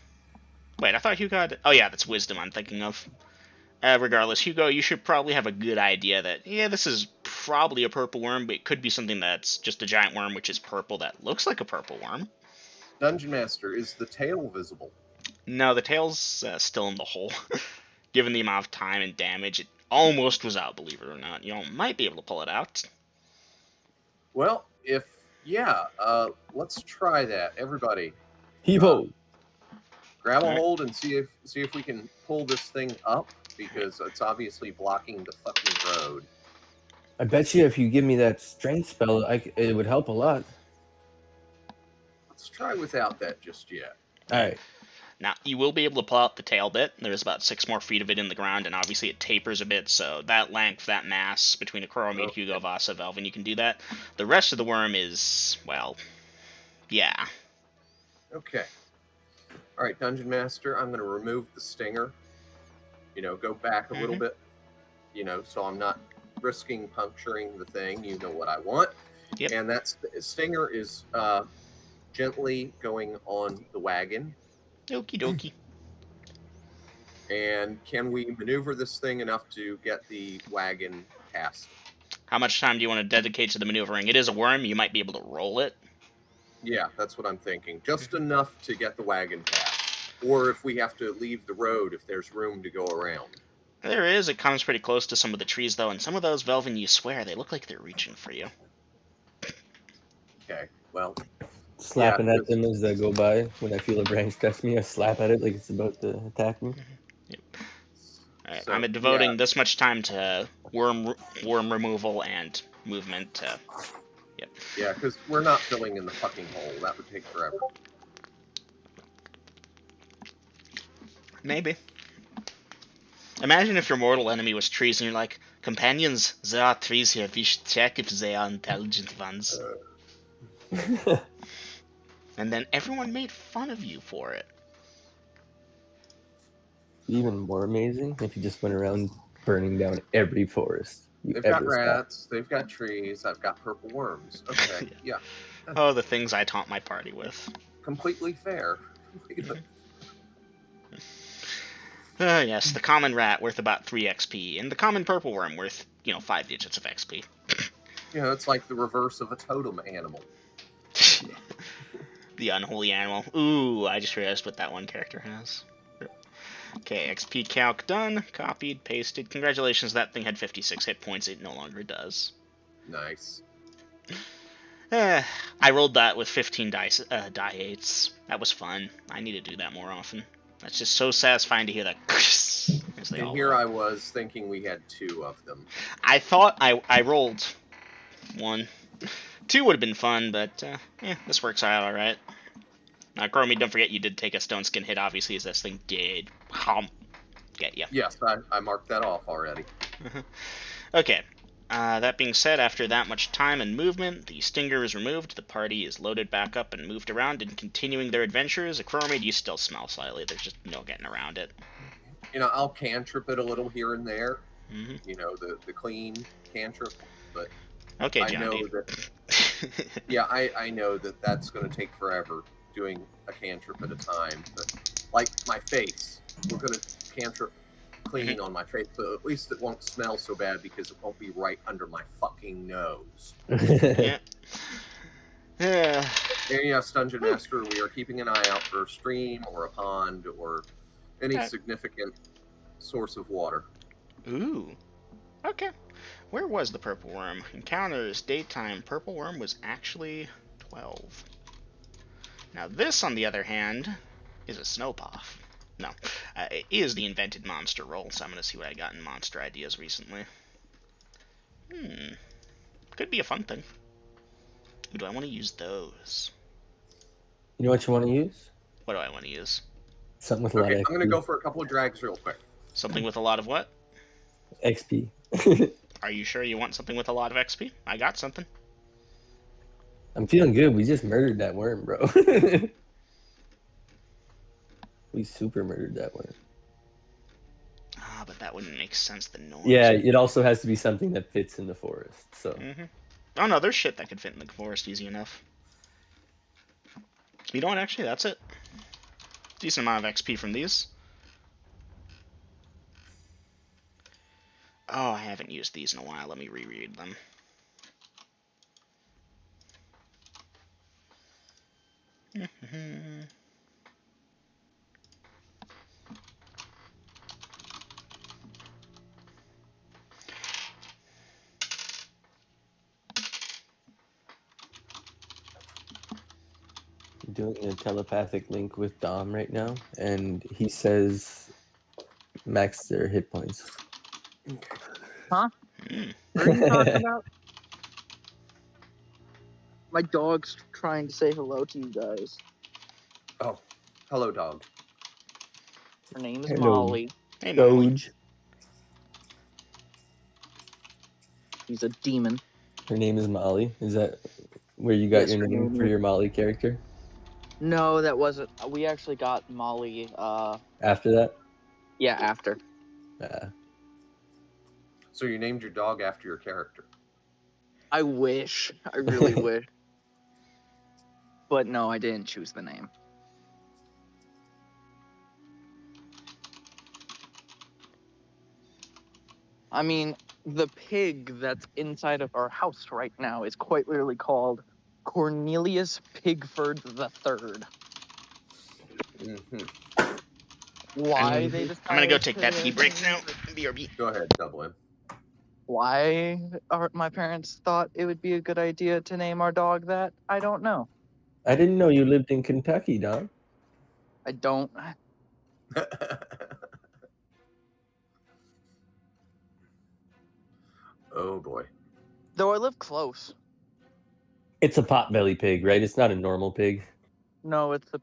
Wait, I thought Hugo had... Oh yeah, that's Wisdom I'm thinking of. Regardless, Hugo, you should probably have a good idea that, yeah, this is probably a purple worm, but it could be something that's just a giant worm which is purple that looks like a purple worm. Dungeon Master, is the tail visible? No, the tail's still in the hole. Given the amount of time and damage, it almost was out, believe it or not. You might be able to pull it out. Well, let's try that. Everybody. Heave-ho! Grab a hold and see if we can pull this thing up, because it's obviously blocking the fucking road. I bet you if you give me that strength spell, it would help a lot. Let's try without that just yet. Alright. Now, you will be able to pull out the tail bit. There's about 6 more feet of it in the ground, and obviously it tapers a bit, so that length, that mass between a Chromate, Hugo, Vasa, Velvin, you can do that. The rest of the worm is, well, yeah. Okay. Alright, Dungeon Master, I'm going to remove the stinger. Go back a little bit, so I'm not risking puncturing the thing. You know what I want. Yep. And that stinger is gently going on the wagon. Okie dokie. And can we maneuver this thing enough to get the wagon past? How much time do you want to dedicate to the maneuvering? It is a worm. You might be able to roll it. Yeah, that's what I'm thinking. Just enough to get the wagon past. Or if we have to leave the road, if there's room to go around. There is. It comes pretty close to some of the trees, though, and some of those, Velvin, you swear, they look like they're reaching for you. Okay, well... Slapping at them as they go by. When I feel a branch touch me, I slap at it like it's about to attack me. Yep. Alright, so, I'm devoting this much time to worm removal and movement. Yep. Yeah, because we're not filling in the fucking hole. That would take forever. Maybe. Imagine if your mortal enemy was trees and you're like, companions, there are trees here. We should check if they are intelligent ones. And then everyone made fun of you for it. Even more amazing if you just went around burning down every forest. You They've got ever stop? rats. They've got trees. I've got purple worms. Okay, yeah, Oh, the things I taunt my party with. completely fair. Yes, the common rat worth about 3 XP, and the common purple worm worth, 5 digits of XP. It's like the reverse of a totem animal. The unholy animal. Ooh, I just realized what that one character has. Okay, XP calc done. Copied, pasted. Congratulations, that thing had 56 hit points. It no longer does. Nice. I rolled that with 15 die 8s. That was fun. I need to do that more often. That's just so satisfying to hear that. And here I was thinking we had 2 of them. I thought I rolled 1. 2 would have been fun, but this works out all right. Now, Chromie, don't forget you did take a stone skin hit, obviously, as this thing did get you. Yes, I marked that off already. Okay. That being said, after that much time and movement, the stinger is removed, the party is loaded back up and moved around and continuing their adventures. Chromie, you still smell slightly. There's just no getting around it. I'll cantrip it a little here and there. Mm-hmm. The clean cantrip, but okay, I Johnny. know that. Yeah, I know that that's going to take forever doing a cantrip at a time. But like my face, we're going to cantrip clean on my face, so at least it won't smell so bad because it won't be right under my fucking nose. Yeah. And yes, Dungeon Master, we are keeping an eye out for a stream or a pond or any significant source of water. Ooh. Okay. Where was the purple worm? Encounters, daytime. Purple worm was actually 12. Now this, on the other hand, is a snowpoff. No, it is the invented monster roll, so I'm going to see what I got in monster ideas recently. Could be a fun thing. Do I want to use those? You know what you want to use? What do I want to use? Something with a lot of XP. I'm going to go for a couple of drags real quick. Something with a lot of what? XP. Are you sure you want something with a lot of XP? I got something. I'm feeling good. We just murdered that worm, bro. We super murdered that worm. Ah, but that wouldn't make sense. The noise. Yeah, it also has to be something that fits in the forest. So. Mm-hmm. Oh no, there's shit that could fit in the forest easy enough. You know what? Actually, that's it. Decent amount of XP from these. Oh, I haven't used these in a while. Let me reread them. Doing a telepathic link with Dom right now, and he says max their hit points. Huh? What are you talking about? My dog's trying to say hello to you guys. Oh, hello, dog. Her name is Hello. Molly. Hey, Molly. Doge. She's a demon. Her name is Molly. Is that where you got Yes, your her name name for is- your Molly character? No, that wasn't. We actually got Molly. After that? Yeah, after. So you named your dog after your character. I wish. I really wish. But no, I didn't choose the name. I mean, the pig that's inside of our house right now is quite literally called Cornelius Pigford III. Mm-hmm. Why they decided I'm gonna go take that to- pee break now. BRB. Go ahead, Dublin. Why my parents thought it would be a good idea to name our dog that, I don't know. I didn't know you lived in Kentucky, Dom. I don't. Oh boy. Though I live close. It's a potbelly pig, right? It's not a normal pig. No, it's a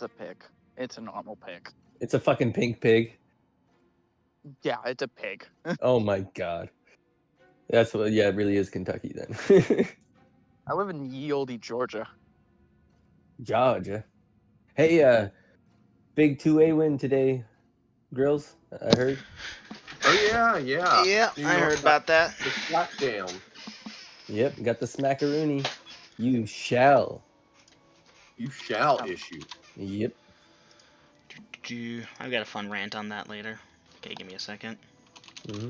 pig. It's a normal pig. It's a fucking pink pig. Yeah, it's a pig. Oh my god. That's what. Yeah, it really is Kentucky then. I live in ye olde Georgia. Georgia. Hey, big 2A win today, Grills. I heard. Oh yeah, yeah. Yeah, New I York heard got about that. the slap down. Yep, got the smackaroony. You shall. You shall Oh. issue. Yep. I've got a fun rant on that later. Okay, give me a second. Mm-hmm.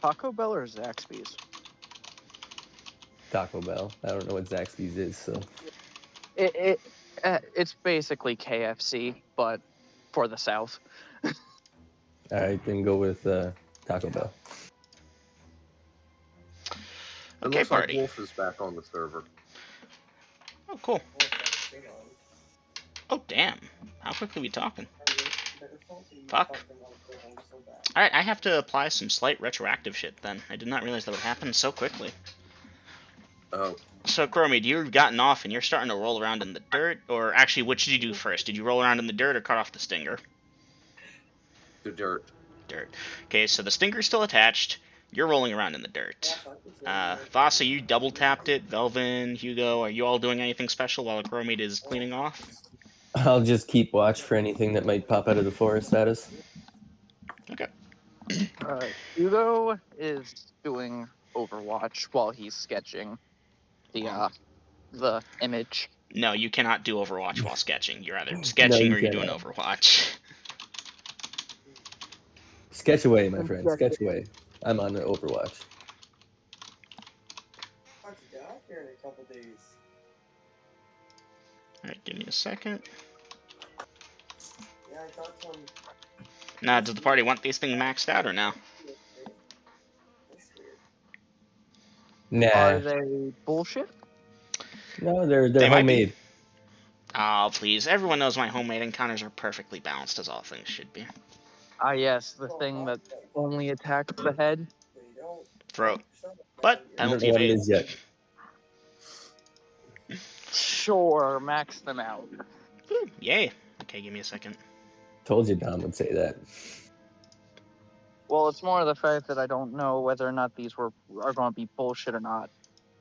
Taco Bell or Zaxby's? Taco Bell. I don't know what Zaxby's is, so. It's basically KFC, but for the South. All right, then go with Taco Bell. It Okay, looks like party. Wolf is back on the server. Oh, cool. What's that thing on? Oh, damn. How quickly we talking? Better phone to you Fuck. fucking wanna go home so bad. Alright, I have to apply some slight retroactive shit then. I did not realize that would happen so quickly. Oh, So, Chromie, you've gotten off and you're starting to roll around in the dirt? Or actually, what did you do first? Did you roll around in the dirt or cut off the stinger? the dirt. Dirt. Okay, so the stinger's still attached. You're rolling around in the dirt. Yeah, I could say Vasa, you double tapped it. Velvin, Hugo, are you all doing anything special while Chromie is cleaning off? I'll just keep watch for anything that might pop out of the forest at us. Okay. Hugo is doing Overwatch while he's sketching the image. No, you cannot do Overwatch while sketching. You're either No, sketching you or you're doing cannot. Overwatch. Sketch away, my friend. Sketch away. I'm on Overwatch. I'll have to get out here in a couple days. Alright, give me a second. Yeah, I talked to him. Now, does the party want these things maxed out or no? That's weird. Are Nah. they bullshit? No, they're They might be. homemade. Oh, please. Everyone knows my homemade encounters are perfectly balanced, as all things should be. Ah, yes, the thing that only attacks the head. They don't. Throat. But, I don't penalty know of what it 8. is yet. Sure, max them out. Ooh, yay. Okay, give me a second. Told you Dom would say that. Well, it's more the fact that I don't know whether or not these are going to be bullshit or not.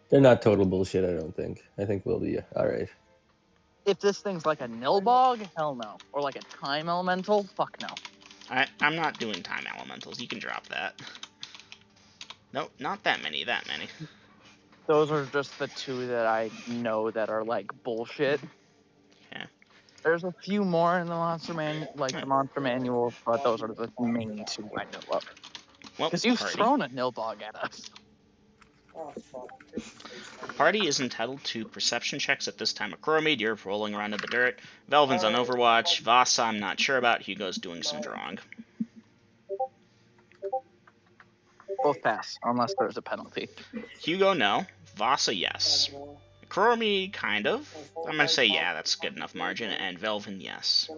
They're not total bullshit, I don't think. I think we'll be all right. If this thing's like a nilbog, hell no. Or like a time elemental, fuck no. I'm not doing time elementals. You can drop that. Nope, not that many, Those are just the two that I know that are like bullshit. Okay. There's a few more in the monster manual, but those are the main two I know of. Well, Because you've party. thrown a nilbog at us. Oh, fuck. The party is entitled to perception checks at this time. Chromie, you're rolling around in the dirt. Velvin's on Overwatch. Vasa, I'm not sure about. Hugo's doing some drawing. Both pass, unless there's a penalty. Hugo, no. Vasa, yes. Chromie, kind of. I'm gonna say yeah, that's good enough margin. And Velvin, yes.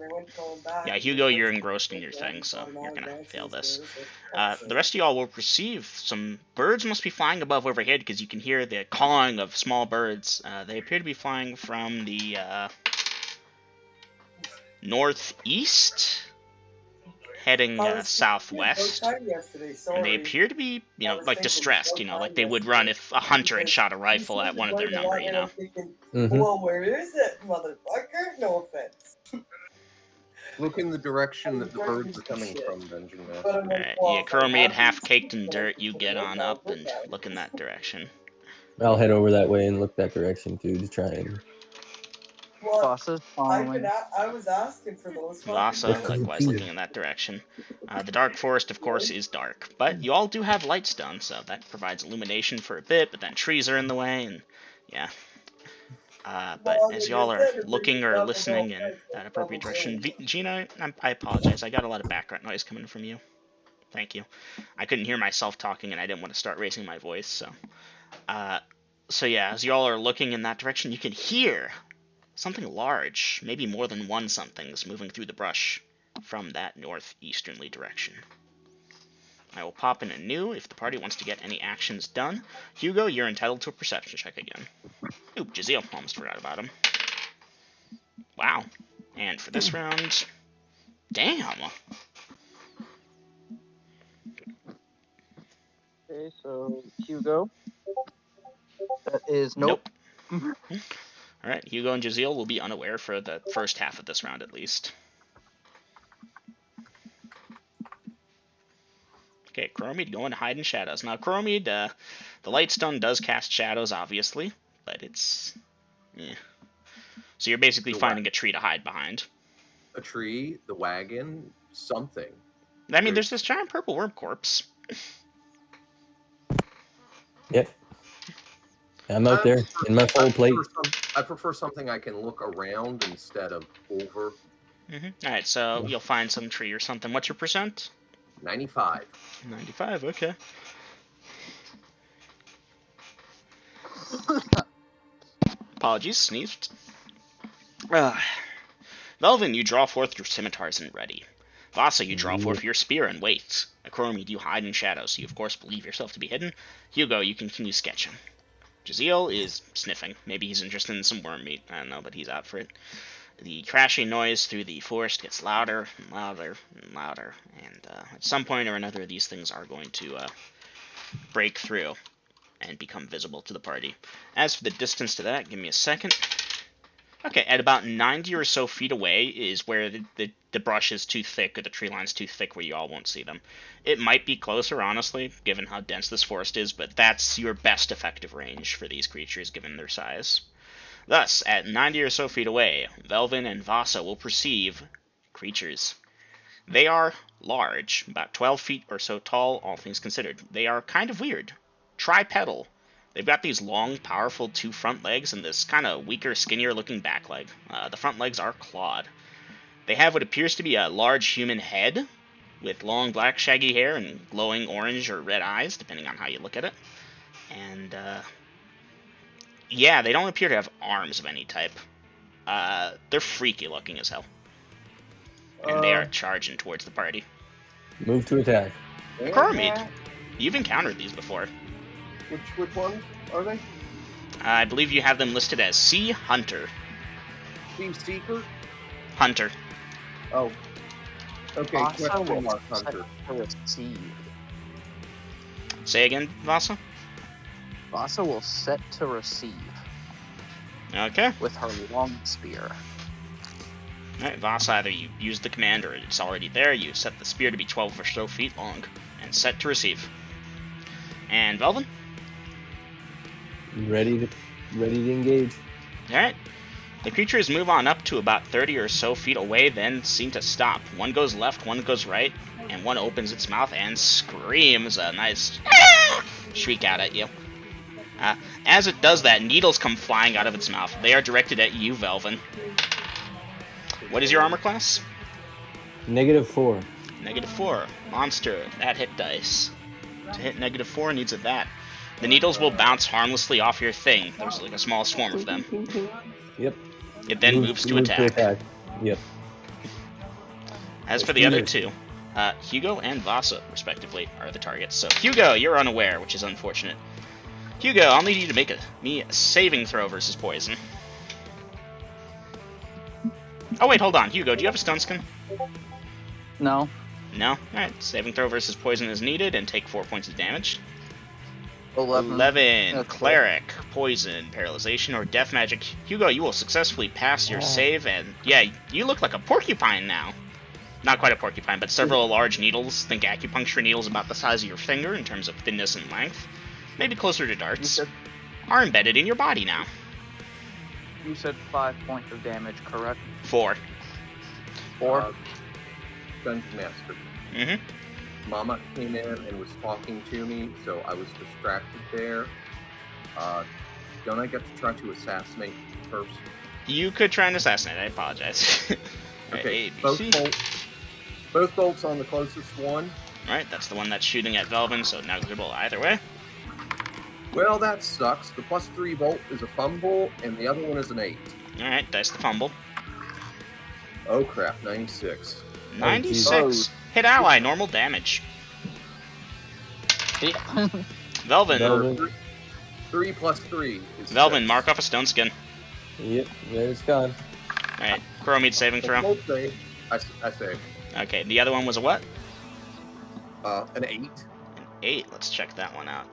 Yeah, Hugo, you're engrossed in your thing, so you're gonna fail this. The rest of y'all will receive some birds must be flying above overhead because you can hear the cawing of small birds. They appear to be flying from the northeast, heading southwest. And they appear to be, like distressed, like they would run if a hunter had shot a rifle at one of their number, Mm-hmm. Well, where is it, motherfucker? No offense. Look in the direction that the birds are coming from, Dungeon Master. Alright, yeah, Chromade half caked in dirt, you get on up and look in that direction. I'll head over that way and look that direction too to try and. Vasa's following. I was asking for those. Vasa, likewise looking in that direction. The dark forest, of course, is dark, but you all do have lightstone, so that provides illumination for a bit, but then trees are in the way, and yeah. But as y'all are looking or listening in that appropriate direction, Gina, I apologize, I got a lot of background noise coming from you. Thank you. I couldn't hear myself talking, and I didn't want to start raising my voice, so. So yeah, as y'all are looking in that direction, you can hear something large, maybe more than one something's moving through the brush from that northeasterly direction. I will pop in a new if the party wants to get any actions done. Hugo, you're entitled to a perception check again. Ooh, Jazeel, almost forgot about him. Wow. And for this round, damn. Okay, so Hugo. That is nope. Alright, Hugo and Jazeel will be unaware for the first half of this round at least. Okay, Chromid going to hide in shadows. Now, Chromid, the light stone does cast shadows, obviously, but it's... Eh. So you're basically finding a tree to hide behind. A tree, the wagon, something. I mean, there's this giant purple worm corpse. Yep. I'm out there in my full plate. I prefer something I can look around instead of over. Alright, so you'll find some tree or something. What's your percent? 95. 95, okay. Apologies, sneezed. Velvin, you draw forth your scimitars and ready. Vasa, you draw forth your spear and wait. Chromid, you hide in shadows, so you of course believe yourself to be hidden. Hugo, you continue sketching. Jaziel is sniffing. Maybe he's interested in some worm meat. I don't know, but he's out for it. The crashing noise through the forest gets louder and louder and louder, and at some point or another, these things are going to break through and become visible to the party. As for the distance to that, give me a second. Okay, at about 90 or so feet away is where the brush is too thick, or the tree line's too thick where you all won't see them. It might be closer, honestly, given how dense this forest is, but that's your best effective range for these creatures, given their size. Thus, at 90 or so feet away, Velvin and Vasa will perceive creatures. They are large, about 12 feet or so tall, all things considered. They are kind of weird. Tripedal. They've got these long, powerful 2 front legs and this kind of weaker, skinnier-looking back leg. The front legs are clawed. They have what appears to be a large human head, with long black shaggy hair and glowing orange or red eyes, depending on how you look at it. And, yeah, they don't appear to have arms of any type. They're freaky looking as hell. And they are charging towards the party. Move to attack. Chromid, you've encountered these before. Which ones are they? I believe you have them listed as Sea Hunter. Sea Seeker? Hunter. Oh. Okay, question mark Hunter. Say again, Vasa? Vasa will set to receive. Okay. With her long spear. Alright, Vasa, either you use the command or it's already there. You set the spear to be 12 or so feet long and set to receive. And Velvin? Ready to engage. Alright. The creatures move on up to about 30 or so feet away, then seem to stop. One goes left, one goes right, and one opens its mouth and screams a nice shriek out at you. As it does that, needles come flying out of its mouth. They are directed at you, Velvin. What is your armor class? -4. -4. Monster. That hit dice. To hit -4 needs a that. The needles will bounce harmlessly off your thing. There's like a small swarm of them. Yep. It then moves to attack. Yep. As for the other two, Hugo and Vasa, respectively, are the targets. So Hugo, you're unaware, which is unfortunate. Hugo, I'll need you to make me a saving throw versus poison. Oh wait, hold on. Hugo, do you have a stun skin? No. No? Alright, saving throw versus poison is needed, and take 4 points of damage. 11. Okay. Cleric, poison, paralyzation, or death magic. Hugo, you will successfully pass your save, and yeah, you look like a porcupine now. Not quite a porcupine, but several large needles, think acupuncture needles about the size of your finger in terms of thinness and length, maybe closer to darts, are embedded in your body now. You said 5 points of damage, correct? 4. 4? Dungeon Master. Mm-hmm. Mama came in and was talking to me, so I was distracted there. Don't I get to try to assassinate first? You could try and assassinate, I apologize. Okay, Right, both bolts on the closest one. Alright, that's the one that's shooting at Velvin, so negligible either way. Well, that sucks. The +3 bolt is a fumble, and the other one is an 8. Alright, dice the fumble. Oh crap, 96. 96. Hit ally, normal damage. Velvin. 3 + 3 is Velvin, 6. mark off a stone skin. Yep, there it's gone. Alright, Chromid saving throw. Okay, I saved. Okay, the other one was a what? An 8. An 8, let's check that one out.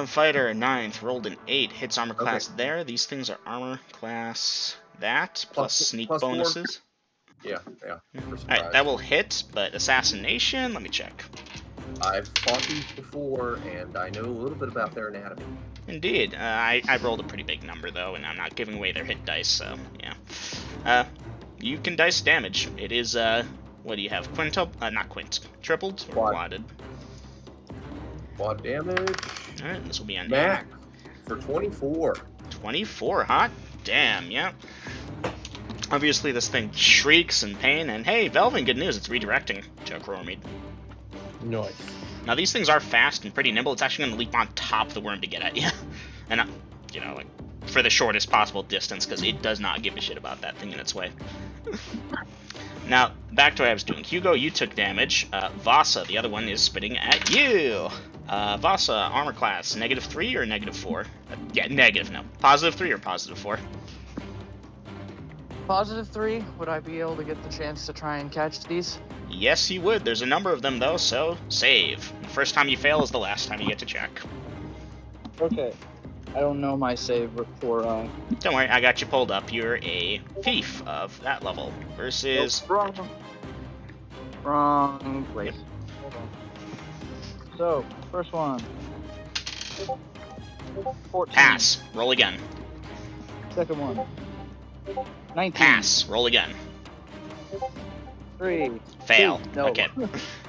Fighter, 9th, rolled an 8, hits armor class there. These things are armor class that, plus sneak plus 4. bonuses. Yeah. Alright, that will hit, but assassination, let me check. I've fought these before, and I know a little bit about their anatomy. Indeed. I rolled a pretty big number, though, and I'm not giving away their hit dice, so, yeah. You can dice damage. It is, what do you have? Not quint. Tripled or Quad. quadded? Quad damage. Alright, this will be on Max for 24. 24, hot damn, yeah. Obviously, this thing shrieks in pain, and hey, Velvin, good news, it's redirecting to Cromid. Nice. Now, these things are fast and pretty nimble. It's actually going to leap on top of the worm to get at you. And, you know, like, for the shortest possible distance, because it does not give a shit about that thing in its way. Now, back to what I was doing. Hugo, you took damage. Vasa, the other one, is spitting at you. Vasa, armor class, -3 or -4? Yeah, negative, no. +3 or +4? +3. Would I be able to get the chance to try and catch these? Yes, you would. There's a number of them, though, so save. The first time you fail is the last time you get to check. Okay. I don't know my save for, Don't worry, I got you pulled up. You're a thief of that level versus... Nope, wrong place. Yep. Hold on. So, first one. 14. Pass. Roll again. Second one. 19. Pass. Roll again. 3. Fail. 2. No. Okay.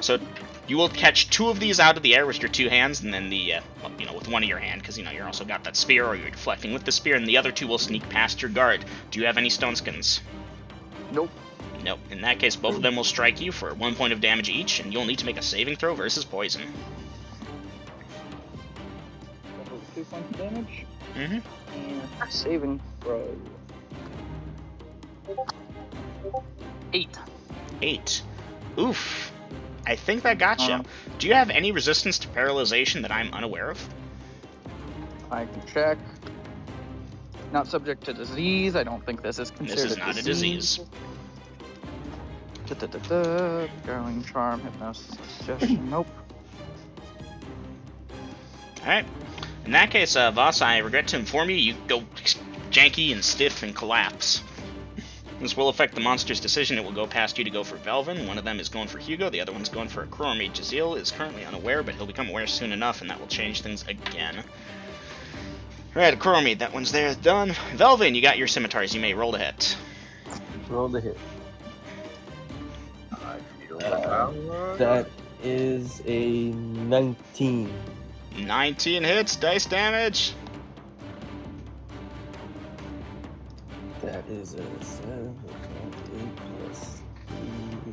So you will catch 2 of these out of the air with your 2 hands, and then the, well, you know, with one of your hand, because, you know, you're also got that spear, or you're deflecting with the spear, and the other 2 will sneak past your guard. Do you have any stone skins? Nope. Nope. In that case, both of them will strike you for 1 point of damage each, and you'll need to make a saving throw versus poison. 2 points of damage. Mm-hmm. And saving throw. 8. 8. Oof. I think that got you. Do you have any resistance to paralyzation that I'm unaware of? I can check. Not subject to disease. I don't think this is considered This is not a disease. Growing charm, hypnosis, suggestion. Nope. Alright. In that case, Voss, I regret to inform you, you go janky and stiff and collapse. This will affect the monster's decision. It will go past you to go for Velvin. One of them is going for Hugo, the other one's going for a Cromie. Jazeel is currently unaware, but he'll become aware soon enough, and that will change things again. Alright, Cromie, that one's there, done. Velvin, you got your scimitars. You may roll the hit. Roll the hit. I feel about That is a 19. 19 hits, dice damage. That is a 7, 8 plus 3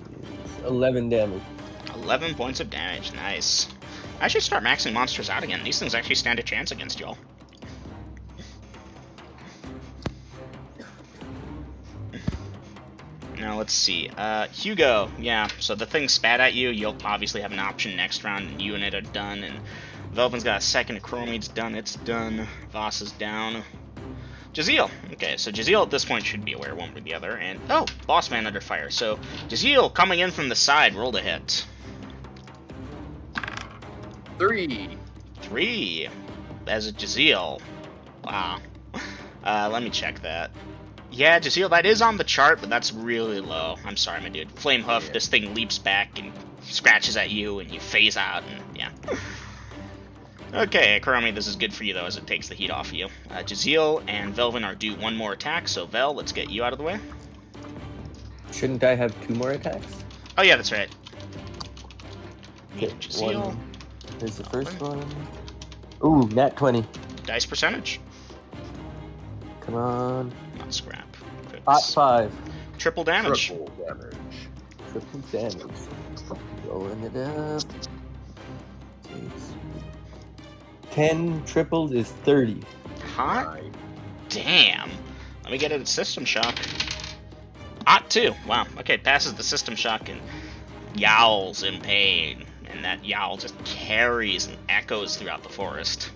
is 11 damage. 11 points of damage, nice. I should start maxing monsters out again. These things actually stand a chance against y'all. Now let's see. Hugo, yeah, so the thing spat at you. You'll obviously have an option next round, and you and it are done. And Velvin's got a second. Chrome's done. It's done. Voss is down. Jazeel. Okay, so Jazeel at this point should be aware one way or the other. And, oh, Boss Man under fire. So Jazeel coming in from the side. Roll to hit. 3. 3. As a Jazeel. Wow. Let me check that. Yeah, Jazeel, that is on the chart, but that's really low. I'm sorry, my dude. Flame Hoof, this thing leaps back and scratches at you, and you phase out, and yeah. Okay, Kurami, this is good for you, though, as it takes the heat off of you. Jazeel and Velvin are due 1 more attack, so Vel, let's get you out of the way. Shouldn't I have 2 more attacks? Oh, yeah, that's right. Okay, Jazeel. 1 is the first one. Ooh, nat 20. Dice percentage. Come on. Not scrap. Hot 5. Triple damage. Triple damage. Triple damage. Rolling it up. 10 tripled is 30. Hot damn. Let me get it at System Shock. Hot 2. Wow. Okay, passes the System Shock and yowls in pain. And that yowl just carries and echoes throughout the forest.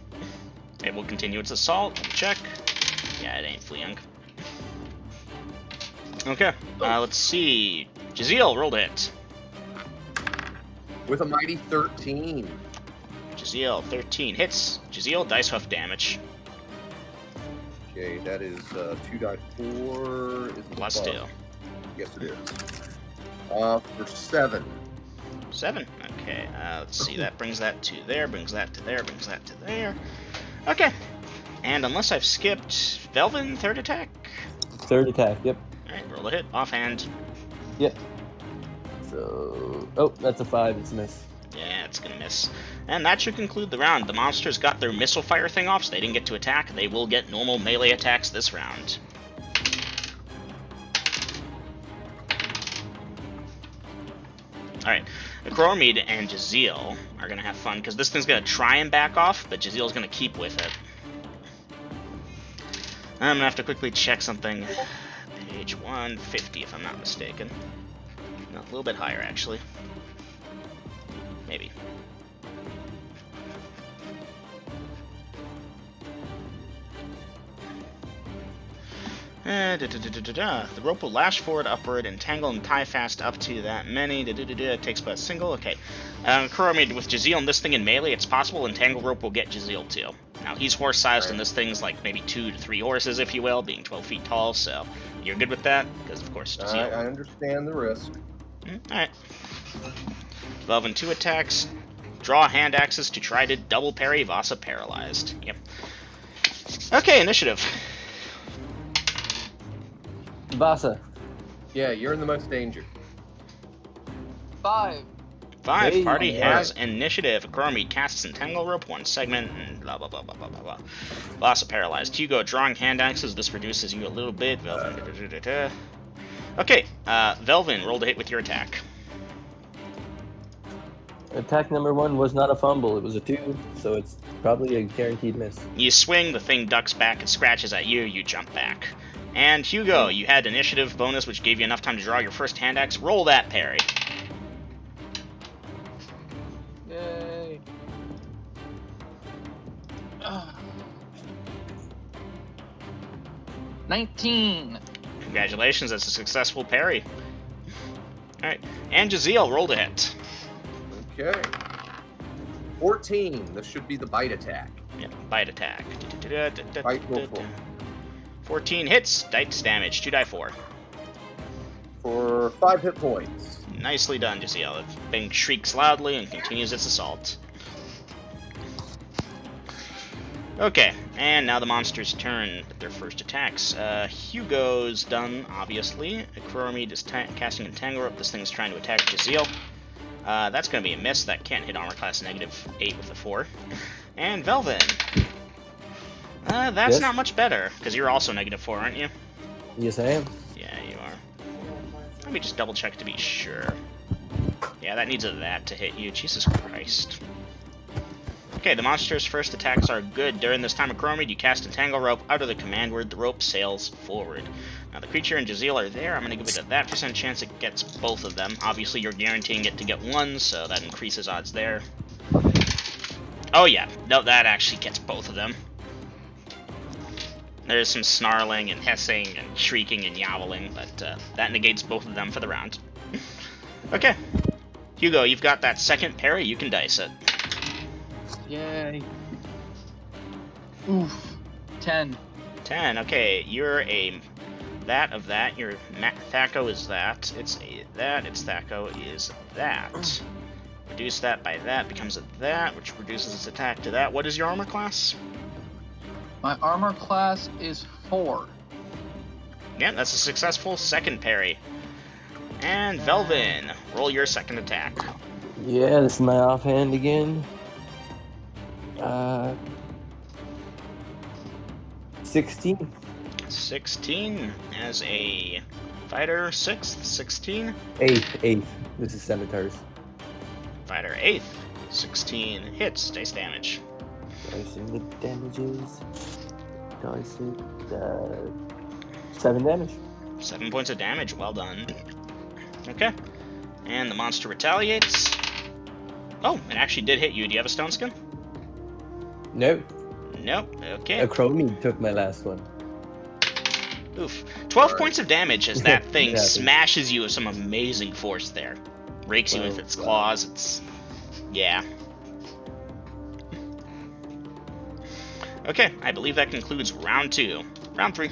It will continue its assault. Check. Yeah, it ain't fleeing. Okay, let's see. Jazeel, roll to hit. With a mighty 13. Jazeel, 13 hits. Jazeel, dice huff damage. Okay, that is 2d4. Is it Plus 2. Yes, it is. For 7. 7. Okay, let's see. That brings that to there, brings that to there, brings that to there. Okay. And unless I've skipped, Velvin, third attack. Third attack, yep. Alright, roll a hit. Offhand. Yep. So, oh, that's a 5. It's a miss. Yeah, it's gonna miss. And that should conclude the round. The monsters got their missile fire thing off, so they didn't get to attack. They will get normal melee attacks this round. Alright, Akromid and Jaziel are gonna have fun, because this thing's gonna try and back off, but Jaziel's gonna keep with it. I'm gonna have to quickly check something. Page 150, if I'm not mistaken. No, a little bit higher, actually. Maybe. The rope will lash forward, upward, entangle, and tie fast up to that many. It takes but a single. Okay. Kuromid, with Jaziel and this thing in melee, it's possible entangle rope will get Jaziel too. Now, he's horse-sized, and this thing's like maybe 2 to 3 horses, if you will, being 12 feet tall, so you're good with that? Because, of course, Jaziel. I understand the risk. Alright. Velvin 2 attacks. Draw hand axes to try to double parry. Vasa paralyzed. Yep. Okay, initiative. Vasa. Yeah, you're in the most danger. 5. 5. Hey, Party alright. has initiative. Akromid casts entangle rope, 1 segment, and blah blah blah blah blah blah blah. Vasa paralyzed. Hugo drawing hand axes. This reduces you a little bit. Velvin. Okay, Velvin, roll to hit with your attack. Attack number 1 was not a fumble. It was a 2, so it's probably a guaranteed miss. You swing, the thing ducks back, it scratches at you, you jump back. And Hugo, you had initiative bonus, which gave you enough time to draw your first hand axe. Roll that parry. Yay. 19. Congratulations, that's a successful parry. Alright, and Jaziel, roll to hit. Okay. 14. This should be the bite attack. Yep, bite attack. Bite roll 14 hits, dice damage, 2d4. for 5 hit points. Nicely done, Jaziel. The thing shrieks loudly and continues its assault. Okay, and now the monster's turn with their first attacks. Hugo's done, obviously. Akromid is casting Entangle Rope. This thing's trying to attack Jaziel. That's going to be a miss. That can't hit armor class -8 with a 4. And Velvin. That's Yes? not much better, because you're also -4, aren't you? Yes, I am. Yeah, you are. Let me just double check to be sure. Yeah, that needs a that to hit you. Jesus Christ. Okay, the monster's first attacks are good. During this time of Akromid, you cast Entangle Rope. Out of the command word, the rope sails forward. Now, the creature and Jaziel are there. I'm going to give it a that % chance it gets both of them. Obviously, you're guaranteeing it to get one, so that increases odds there. Oh, yeah. No, that actually gets both of them. There's some snarling and hissing and shrieking and yowling, but that negates both of them for the round. Okay. Hugo, you've got that second parry. You can dice it. Yay. Oof. 10. 10. Okay, you're a that of that. Your Thaco is that. It's a that. Its Thaco is that. Reduce that by that becomes a that, which reduces its attack to that. What is your armor class? My armor class is 4. Yeah, that's a successful second parry. And Velvin, roll your second attack. Yeah, this is my offhand again. 16. 16 as a fighter. 6th, 16. 8. This is Scimitars. Fighter 8th, 16 hits, dice damage. Dicing the damages. Dice it. 7 damage. 7 points of damage, well done. Okay. And the monster retaliates. Oh, it actually did hit you. Do you have a stone skin? No. Nope. Okay. Akromid took my last one. Oof. 12 points of damage as that thing Yeah, smashes you with some amazing force there. Rakes you with its claws. It's... yeah. Okay, I believe that concludes round 2. Round 3.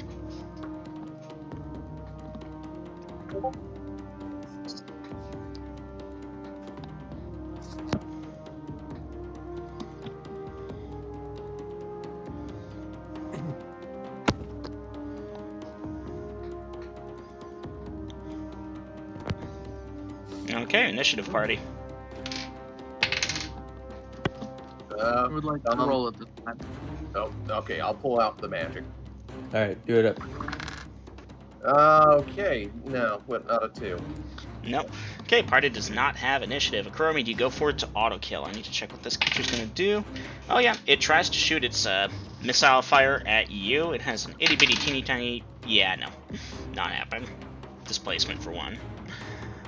Okay, initiative party. I would like to roll it this time. Oh, okay. I'll pull out the magic. All right, do it up. Okay. No, what? Not a 2. Nope. Okay, party does not have initiative. Akromi, do you go for it to auto kill? I need to check what this creature's gonna do. Oh yeah, it tries to shoot its missile fire at you. It has an itty bitty teeny tiny. Yeah, no, not happening. Displacement for one.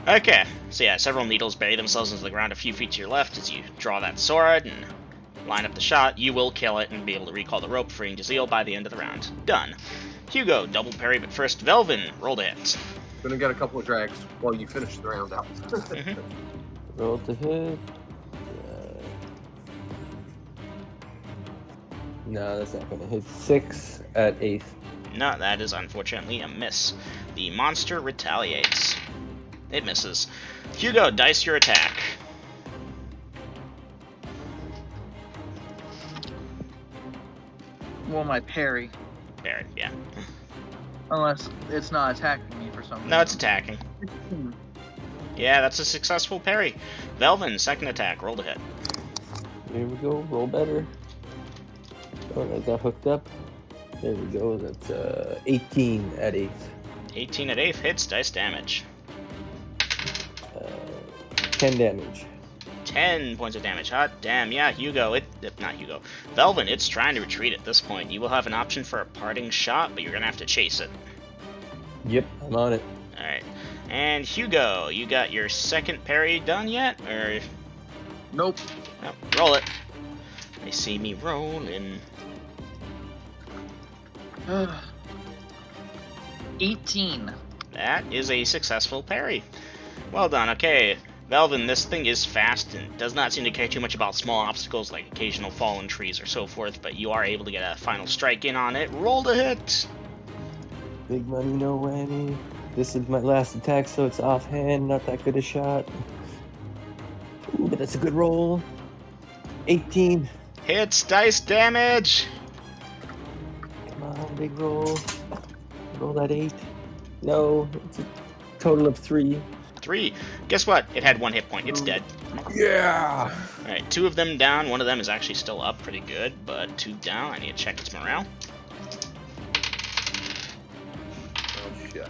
Okay, so yeah, several needles bury themselves into the ground a few feet to your left as you draw that sword and line up the shot. You will kill it and be able to recall the rope, freeing Jazeel by the end of the round. Done. Hugo, double parry, but first Velvin, roll to hit. Gonna get a couple of drags while you finish the round out. Roll to hit. No, that's not gonna hit. 6 at 8th. No, that is unfortunately a miss. The monster retaliates. It misses. Hugo, dice your attack. Well, my parry. Barrett, yeah. Unless it's not attacking me for some reason. No, it's attacking. Yeah, that's a successful parry. Velvin, second attack, roll to hit. Here we go. Roll better. Oh, I got hooked up. There we go. That's 18 at 8th. 18 at 8th hits, dice damage. 10 damage. 10 points of damage. Hot damn, yeah, Hugo, not Hugo. Velvin, it's trying to retreat at this point. You will have an option for a parting shot, but you're gonna have to chase it. Yep, I'm on it. Alright. And Hugo, you got your second parry done yet? Or Nope. no, roll it. They see me rolling. 18. That is a successful parry. Well done, okay. Velvin, this thing is fast and does not seem to care too much about small obstacles like occasional fallen trees or so forth, but you are able to get a final strike in on it. Roll to hit! Big money, no whammy. This is my last attack, so it's offhand, not that good a shot. Ooh, but that's a good roll. 18. Hits, dice damage! Come on, big roll. Roll that 8. No, it's a total of 3. 3. Guess what? It had 1 hit point. It's dead. Yeah! Alright, 2 of them down. One of them is actually still up pretty good, but 2 down. I need to check its morale. Oh shit.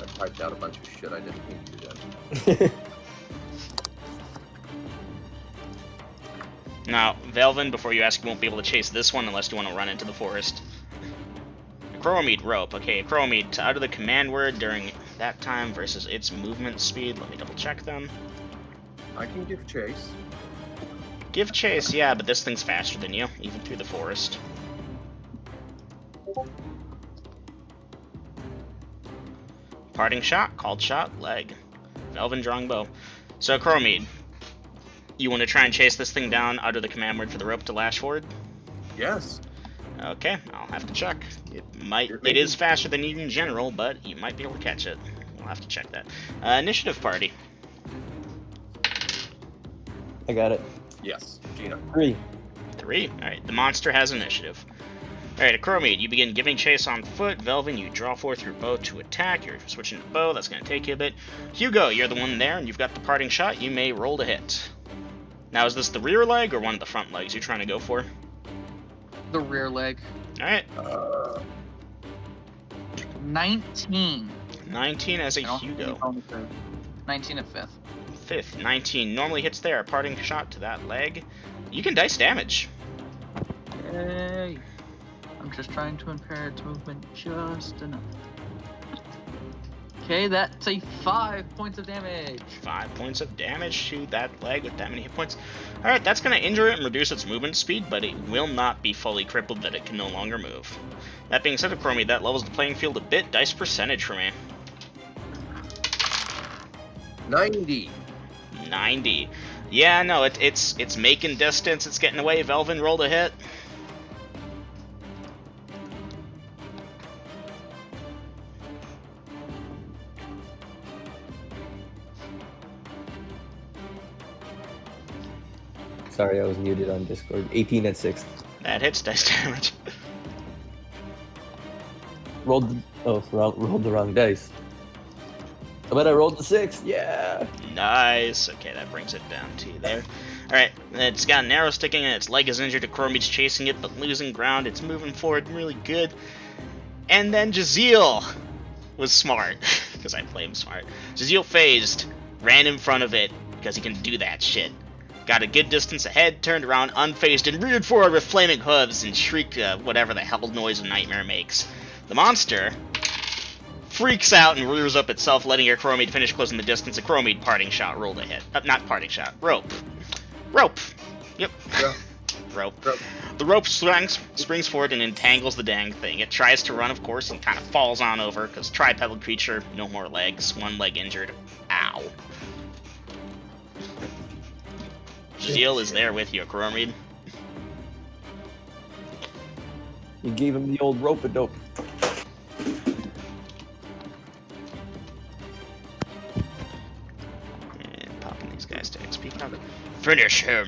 I typed out a bunch of shit I didn't need to do. Now, Velvin, before you ask, you won't be able to chase this one unless you want to run into the forest. Acromede rope. Okay, Acromede, out of the command word during that time versus its movement speed. Let me double check them. I can give chase. Give chase, yeah, but this thing's faster than you, even through the forest. Parting shot, called shot, leg. Velvin drawing bow. So, Acromede, you want to try and chase this thing down out of the command word for the rope to lash forward? Yes. Okay, I'll have to check. It is faster than you in general, but you might be able to catch it. We'll have to check that. Initiative party. I got it. Yes. Gina. 3. 3. Alright, the monster has initiative. Alright, Acromede, you begin giving chase on foot. Velvin, you draw forth your bow to attack. You're switching to bow, that's going to take you a bit. Hugo, you're the one there, and you've got the parting shot. You may roll to hit. Now, is this the rear leg or one of the front legs you're trying to go for? The rear leg. Alright. 19. 19 as a I don't have any Hugo. bonuses. 19 at 5th. 5th. 19 normally hits there. A parting shot to that leg. You can dice damage. Yay. I'm just trying to impair its movement just enough. Okay, that's a 5 points of damage. 5 points of damage to that leg with that many hit points. Alright, that's going to injure it and reduce its movement speed, but it will not be fully crippled that it can no longer move. That being said, Acromede, that levels the playing field a bit. Dice percentage for me. 90. 90. Yeah, no, it's making distance. It's getting away. Velvin, roll to hit. Sorry, I was muted on Discord. 18 at 6th. That hits dice damage. Rolled the wrong dice. But I rolled the 6. Yeah. Nice. Okay, that brings it down to there. Alright, it's got an arrow sticking and its leg is injured. Chrome's chasing it, but losing ground. It's moving forward really good. And then Jaziel was smart, because I play him smart. Jaziel phased, ran in front of it, because he can do that shit. Got a good distance ahead, turned around, unfazed, and reared forward with flaming hooves and shrieked whatever the hell noise a nightmare makes. The monster freaks out and rears up itself, letting your Chromede finish closing the distance. A Chromede parting shot rolled a hit. Not parting shot, rope. Rope. Yep. Yeah. Rope. Rope. The rope springs forward and entangles the dang thing. It tries to run, of course, and kind of falls on over, because tripedal creature, no more legs, one leg injured. Ow. Jaziel is there with you, Chromede. You gave him the old rope-a-dope. And popping these guys to XP. Finish him!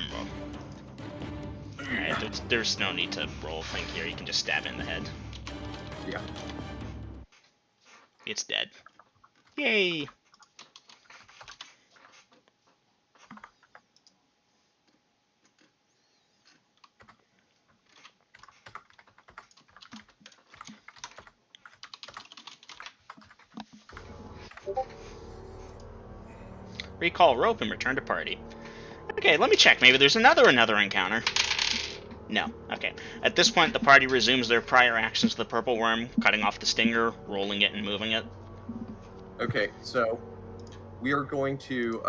Alright, there's no need to roll a thing here. You can just stab it in the head. Yeah. It's dead. Yay! Recall rope and return to party. Okay, let me check. Maybe there's another encounter. No. Okay. At this point, the party resumes their prior actions to the purple worm, cutting off the stinger, rolling it, and moving it. Okay, so we are going to,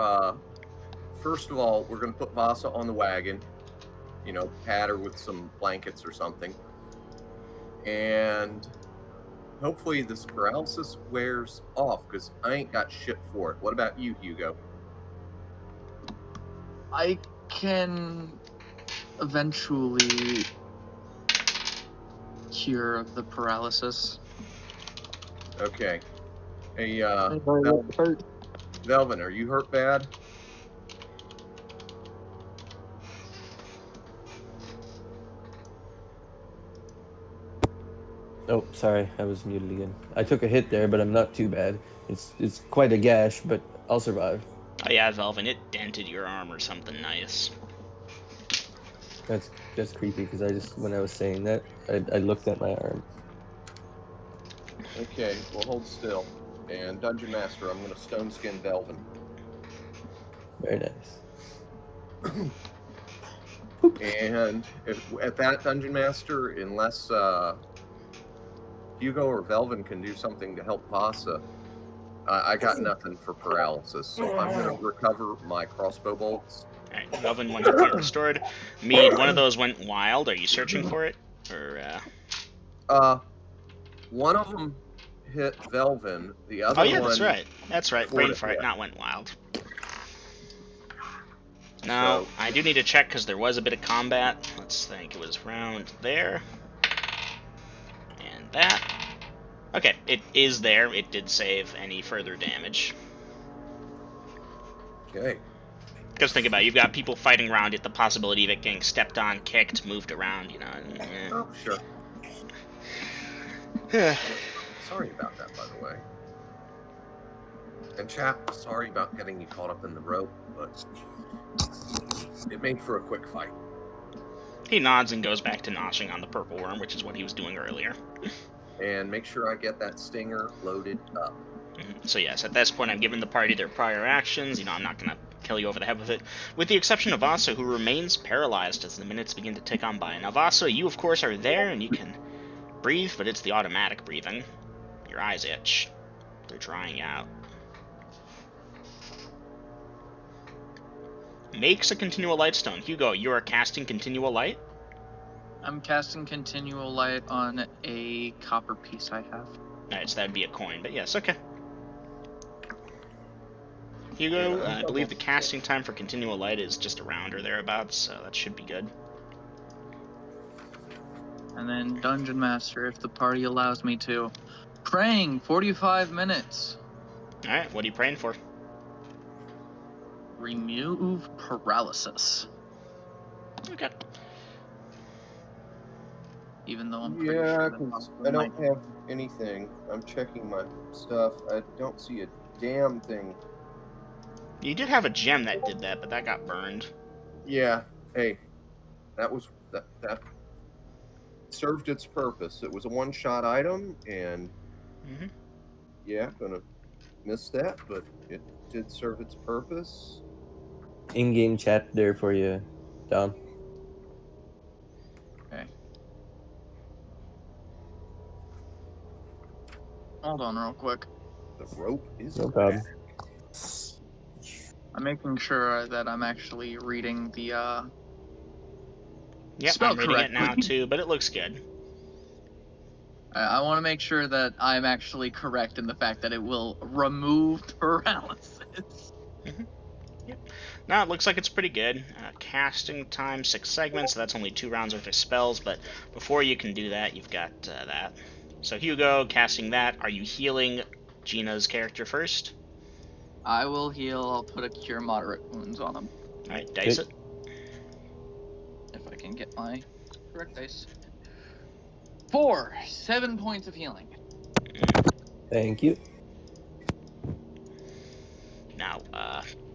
first of all, we're going to put Vasa on the wagon. You know, pad her with some blankets or something. And hopefully this paralysis wears off, because I ain't got shit for it. What about you, Hugo? I can eventually cure the paralysis. Okay. Hey, Anybody look hurt? Velvin, are you hurt bad? Oh, sorry, I was muted again. I took a hit there, but I'm not too bad. It's quite a gash, but I'll survive. Oh yeah, Velvin, it dented your arm or something nice. That's creepy, because when I was saying that, I looked at my arm. Okay, well, hold still. And Dungeon Master, I'm going to stone skin Velvin. Very nice. And at that, Dungeon Master, unless Hugo or Velvin can do something to help Vasa, I got nothing for paralysis. So I'm going to recover my crossbow bolts. Alright, Velvin, 1 hit point restored. Mead, one of those went wild. Are you searching for it? Or, one of them hit Velvin. The other Oh yeah, one... that's right. That's right. Brain fart, yeah. not went wild. Now, I do need to check because there was a bit of combat. Let's think. It was round there. And that. Okay, it is there. It did save any further damage. Okay. Because think about it, you've got people fighting around it, the possibility of it getting stepped on, kicked, moved around, you know. Oh, sure. Sorry about that, by the way. And chap, sorry about getting you caught up in the rope, but it made for a quick fight. He nods and goes back to noshing on the purple worm, which is what he was doing earlier. And make sure I get that stinger loaded up. So yes, at this point I've given the party their prior actions. You know, I'm not going to kill you over the head with it. With the exception of Vasa, who remains paralyzed as the minutes begin to tick on by. Now Vasa, you of course are there and you can breathe, but it's the automatic breathing. Your eyes itch. They're drying out. Makes a continual light stone. Hugo, you are casting continual light? I'm casting continual light on a copper piece I have. Alright, so that'd be a coin, but yes, okay. Hugo, I believe the casting time for continual light is just a round or thereabouts, so that should be good. And then Dungeon Master, if the party allows me to. Praying, 45 minutes. Alright, what are you praying for? Remove paralysis. Okay. Even though I'm pretty Yeah, sure because I don't have anything. I'm checking my stuff. I don't see a damn thing. You did have a gem that did that, but that got burned. Yeah. Hey, that served its purpose. It was a one-shot item, and yeah, gonna miss that, but it did serve its purpose. In-game chat there for you, Dom. Okay. Hold on real quick. The rope is No problem. I'm making sure that I'm actually reading the Yep, spell I'm reading it now correctly. too, but it looks good. I want to make sure that I'm actually correct in the fact that it will remove paralysis. Yep. Now it looks like it's pretty good. Casting time 6 segments, so that's only 2 rounds worth of spells. But before you can do that, you've got that. So Hugo, casting that. Are you healing Gina's character first? I will heal. I'll put a cure moderate wounds on him. All right, dice it. If I can get my correct dice. 4, 7 points of healing. Thank you. Now,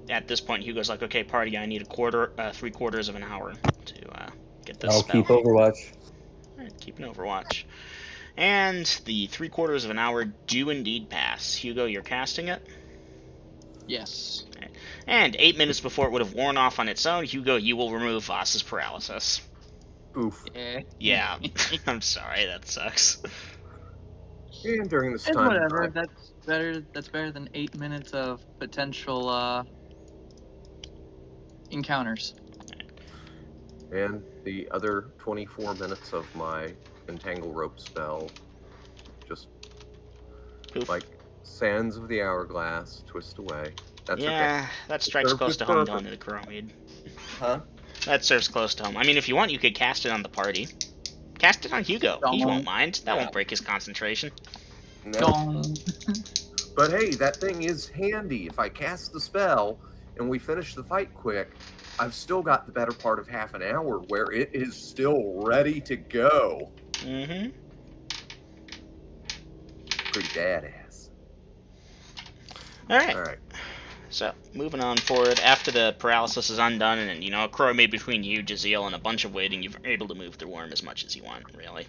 at this point, Hugo's like, "Okay, party, I need 3/4 of an hour to get this I'll spell." keep Overwatch. All right, keep an Overwatch. And the 3/4 of an hour do indeed pass. Hugo, you're casting it. Yes. Okay. And 8 minutes before it would have worn off on its own, Hugo, you will remove Voss's paralysis. Oof. Yeah, I'm sorry, that sucks. And during this It's time, whatever. That's better. That's better than 8 minutes of potential encounters. and the other 24 minutes of my entangle rope spell, just Poof. like sands of the hourglass, twist away. That's Yeah, okay. that strikes served close its to home, purpose. don't it, Chromid? Huh? That serves close to home. I mean, if you want, you could cast it on the party. Cast it on Hugo. He Don't. won't mind. That Yeah. won't break his concentration. No. Don't. But hey, that thing is handy. If I cast the spell and we finish the fight quick, I've still got the better part of half an hour where it is still ready to go. Mm-hmm. Pretty badass. All right. All right. So, moving on forward, after the paralysis is undone, and, you know, a crow made between you, Jaziel, and a bunch of waiting, you're able to move the worm as much as you want, really.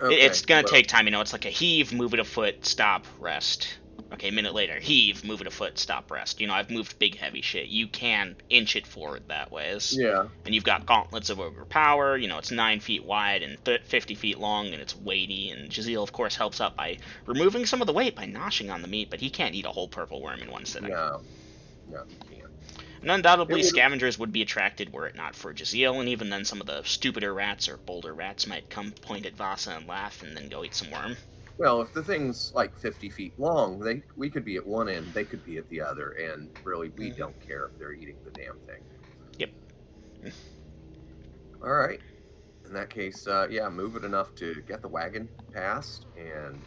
Okay, It's gonna well, take time, you know, it's like a heave, move it a foot, stop, rest. Okay, a minute later, heave, move it a foot, stop, rest. You know, I've moved big, heavy shit. You can inch it forward that ways. Yeah. And you've got gauntlets of overpower, you know, it's 9 feet wide and 50 feet long, and it's weighty, and Jaziel, of course, helps out by removing some of the weight by noshing on the meat, but he can't eat a whole purple worm in one sitting. No, you can't. And undoubtedly, It would- scavengers would be attracted were it not for Jaziel, and even then some of the stupider rats or bolder rats might come point at Vasa and laugh and then go eat some worm. Well, if the thing's like 50 feet long, we could be at one end, they could be at the other, and really, we don't care if they're eating the damn thing. Yep. All right. In that case, yeah, move it enough to get the wagon past, and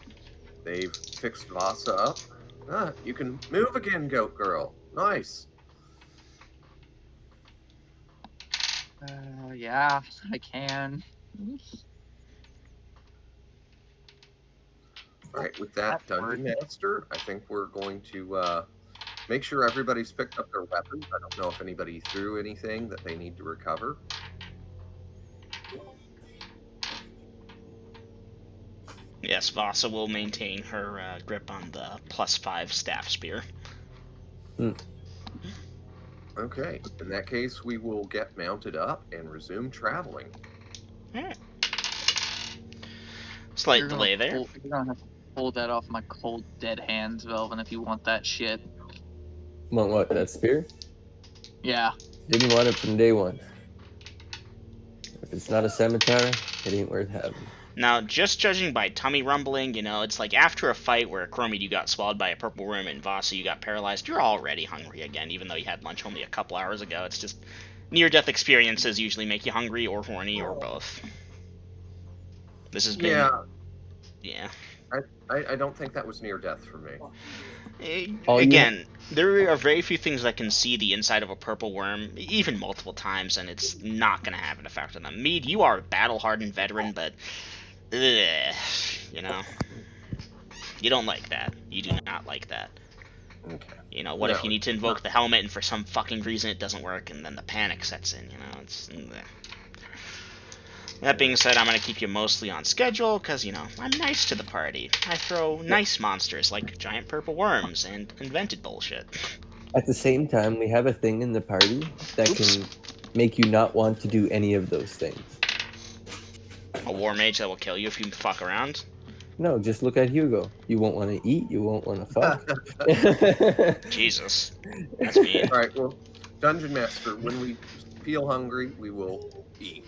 they've fixed Vasa up. You can move again, goat girl. Nice. Yeah, I can. All right, with that, That Dungeon Master, I think we're going to make sure everybody's picked up their weapons. I don't know if anybody threw anything that they need to recover. Yes, Vasa will maintain her grip on the +5 staff spear. Okay, in that case, we will get mounted up and resume traveling. Alright. Slight You're delay there. You're gonna have to pull that off my cold, dead hands, Velvin, if you want that shit. Want what? That spear? Yeah. Didn't want it from day one. If it's not a scimitar, it ain't worth having. Now, just judging by tummy rumbling, you know, it's like after a fight where Chromid you got swallowed by a purple worm and Vasa you got paralyzed, you're already hungry again, even though you had lunch only a couple hours ago. It's just near-death experiences usually make you hungry or horny or both. This has been... Yeah. I don't think that was near death for me. Again, there are very few things that can see the inside of a purple worm, even multiple times, and it's not going to have an effect on them. Mead, you are a battle-hardened veteran, but... you know, you don't like that. You do not like that. Okay. You know, what if you need to invoke the helmet and for some fucking reason it doesn't work and then the panic sets in, you know? It's... That being said, I'm going to keep you mostly on schedule because, you know, I'm nice to the party. I throw nice monsters like giant purple worms and invented bullshit. At the same time, we have a thing in the party that can make you not want to do any of those things. A war mage that will kill you if you fuck around. No, just look at Hugo. You won't want to eat. You won't want to fuck. Jesus. That's mean. All right, well, Dungeon Master, when we feel hungry, we will eat.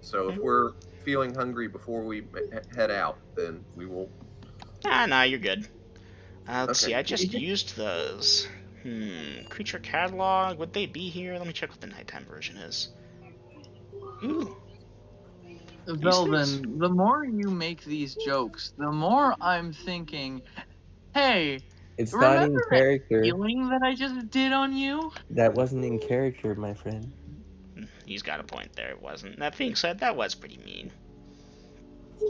So if we're feeling hungry before we head out, then we will. Nah, you're good. Let's see, Okay. I just used those. Creature catalog, would they be here? Let me check what the nighttime version is. Ooh. Velvin, the more you make these jokes, the more I'm thinking, hey, It's not in remember that character. feeling that I just did on you? That wasn't in character, my friend. He's got a point there, it wasn't. That being said, that was pretty mean.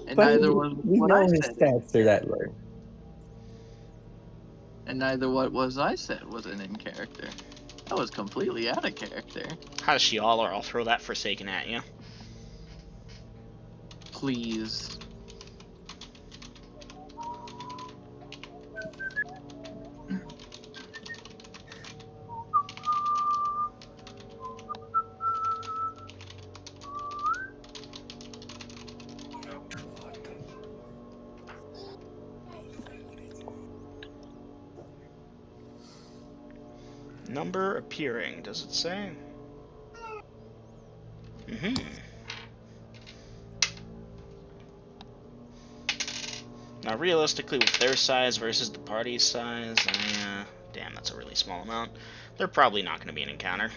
And But neither was we what know I his said. stats are that low. And neither what was I said wasn't in character. That was completely out of character. How's she all, or I'll throw that Forsaken at you. Please. Number appearing, does it say? Now, realistically, with their size versus the party's size, damn, that's a really small amount. They're probably not going to be an encounter.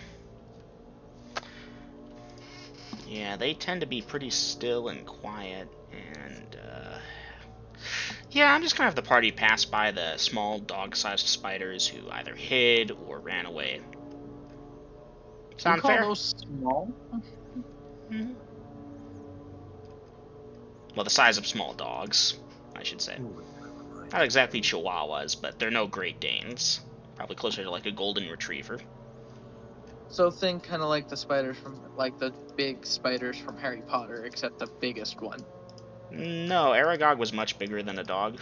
Yeah, they tend to be pretty still and quiet, and, yeah, I'm just going to have the party pass by the small dog-sized spiders who either hid or ran away. Sound you call fair? those small? Mm-hmm. Well, the size of small dogs, I should say. Not exactly Chihuahuas, but they're no Great Danes. Probably closer to like a Golden Retriever. So think kind of like the spiders from, like the big spiders from Harry Potter, except the biggest one. No, Aragog was much bigger than a dog.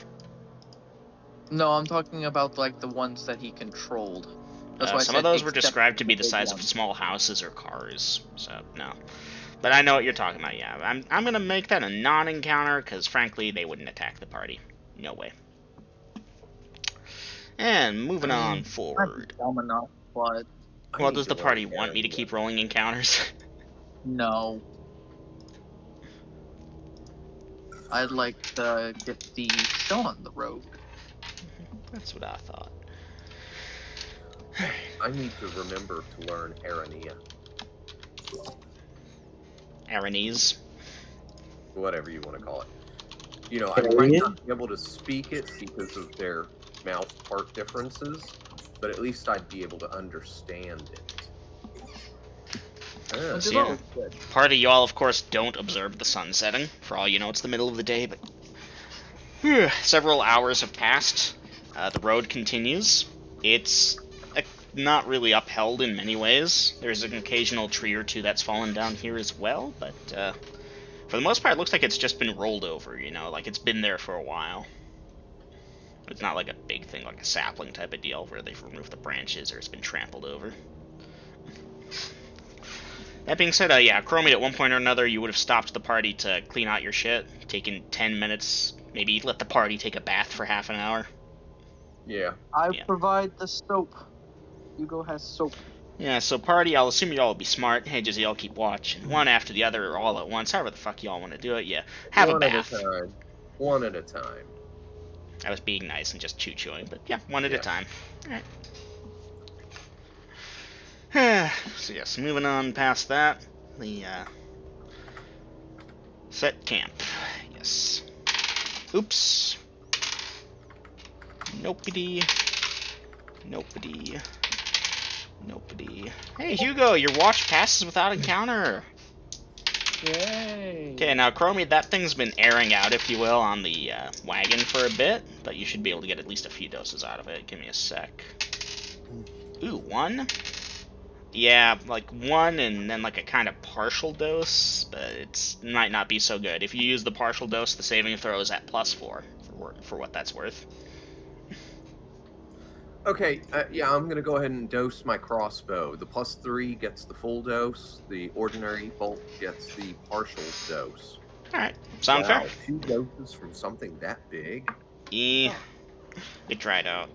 No, I'm talking about like the ones that he controlled. That's why I Some said of those were except described to be the big size of ones. small houses or cars, so no. But I know what you're talking about, yeah. I'm gonna make that a non-encounter, because frankly, they wouldn't attack the party. No way. And moving on forward. I'm dumb enough, but Well, does the party want me to keep rolling encounters? no. I'd like to get the show on the road. That's what I thought. I need to remember to learn Arania. Aranese. Whatever you want to call it. You know, I might not be able to speak it because of their mouth part differences, but at least I'd be able to understand it. Which is Yeah. always good. Part of y'all, of course, don't observe the sun setting. For all you know, it's the middle of the day, but several hours have passed. The road continues. It's not really upheld in many ways. There's an occasional tree or two that's fallen down here as well, but for the most part, it looks like it's just been rolled over, you know, like it's been there for a while. It's not like a big thing, like a sapling type of deal, where they've removed the branches or it's been trampled over. That being said, yeah, Chromie, at one point or another, you would have stopped the party to clean out your shit, taken 10 minutes, maybe let the party take a bath for half an hour. Yeah. I provide the soap. Hugo has soap. Yeah, so party, I'll assume y'all will be smart. Hey, just y'all keep watching. One after the other or all at once, however the fuck y'all want to do it, yeah. Have a bath. One at a time. One at a time. I was being nice and just choo-chooing, but yeah, one at a time. Alright. So yes, moving on past that, the set camp. Yes. Oops. Nopedy. Nopedy. Nopedy. Hey Hugo, your watch passes without encounter. Yay! Okay, now Chromie, that thing's been airing out, if you will, on the wagon for a bit, but you should be able to get at least a few doses out of it. Give me a sec. Ooh, 1? Yeah, like 1 and then like a kind of partial dose, but it might not be so good. If you use the partial dose, the saving throw is at +4, for what that's worth. Okay, yeah, I'm going to go ahead and dose my crossbow. The +3 gets the full dose. The ordinary bolt gets the partial dose. Alright, sound fair? Wow, 2 doses from something that big? Yeah, Huh. it dried out.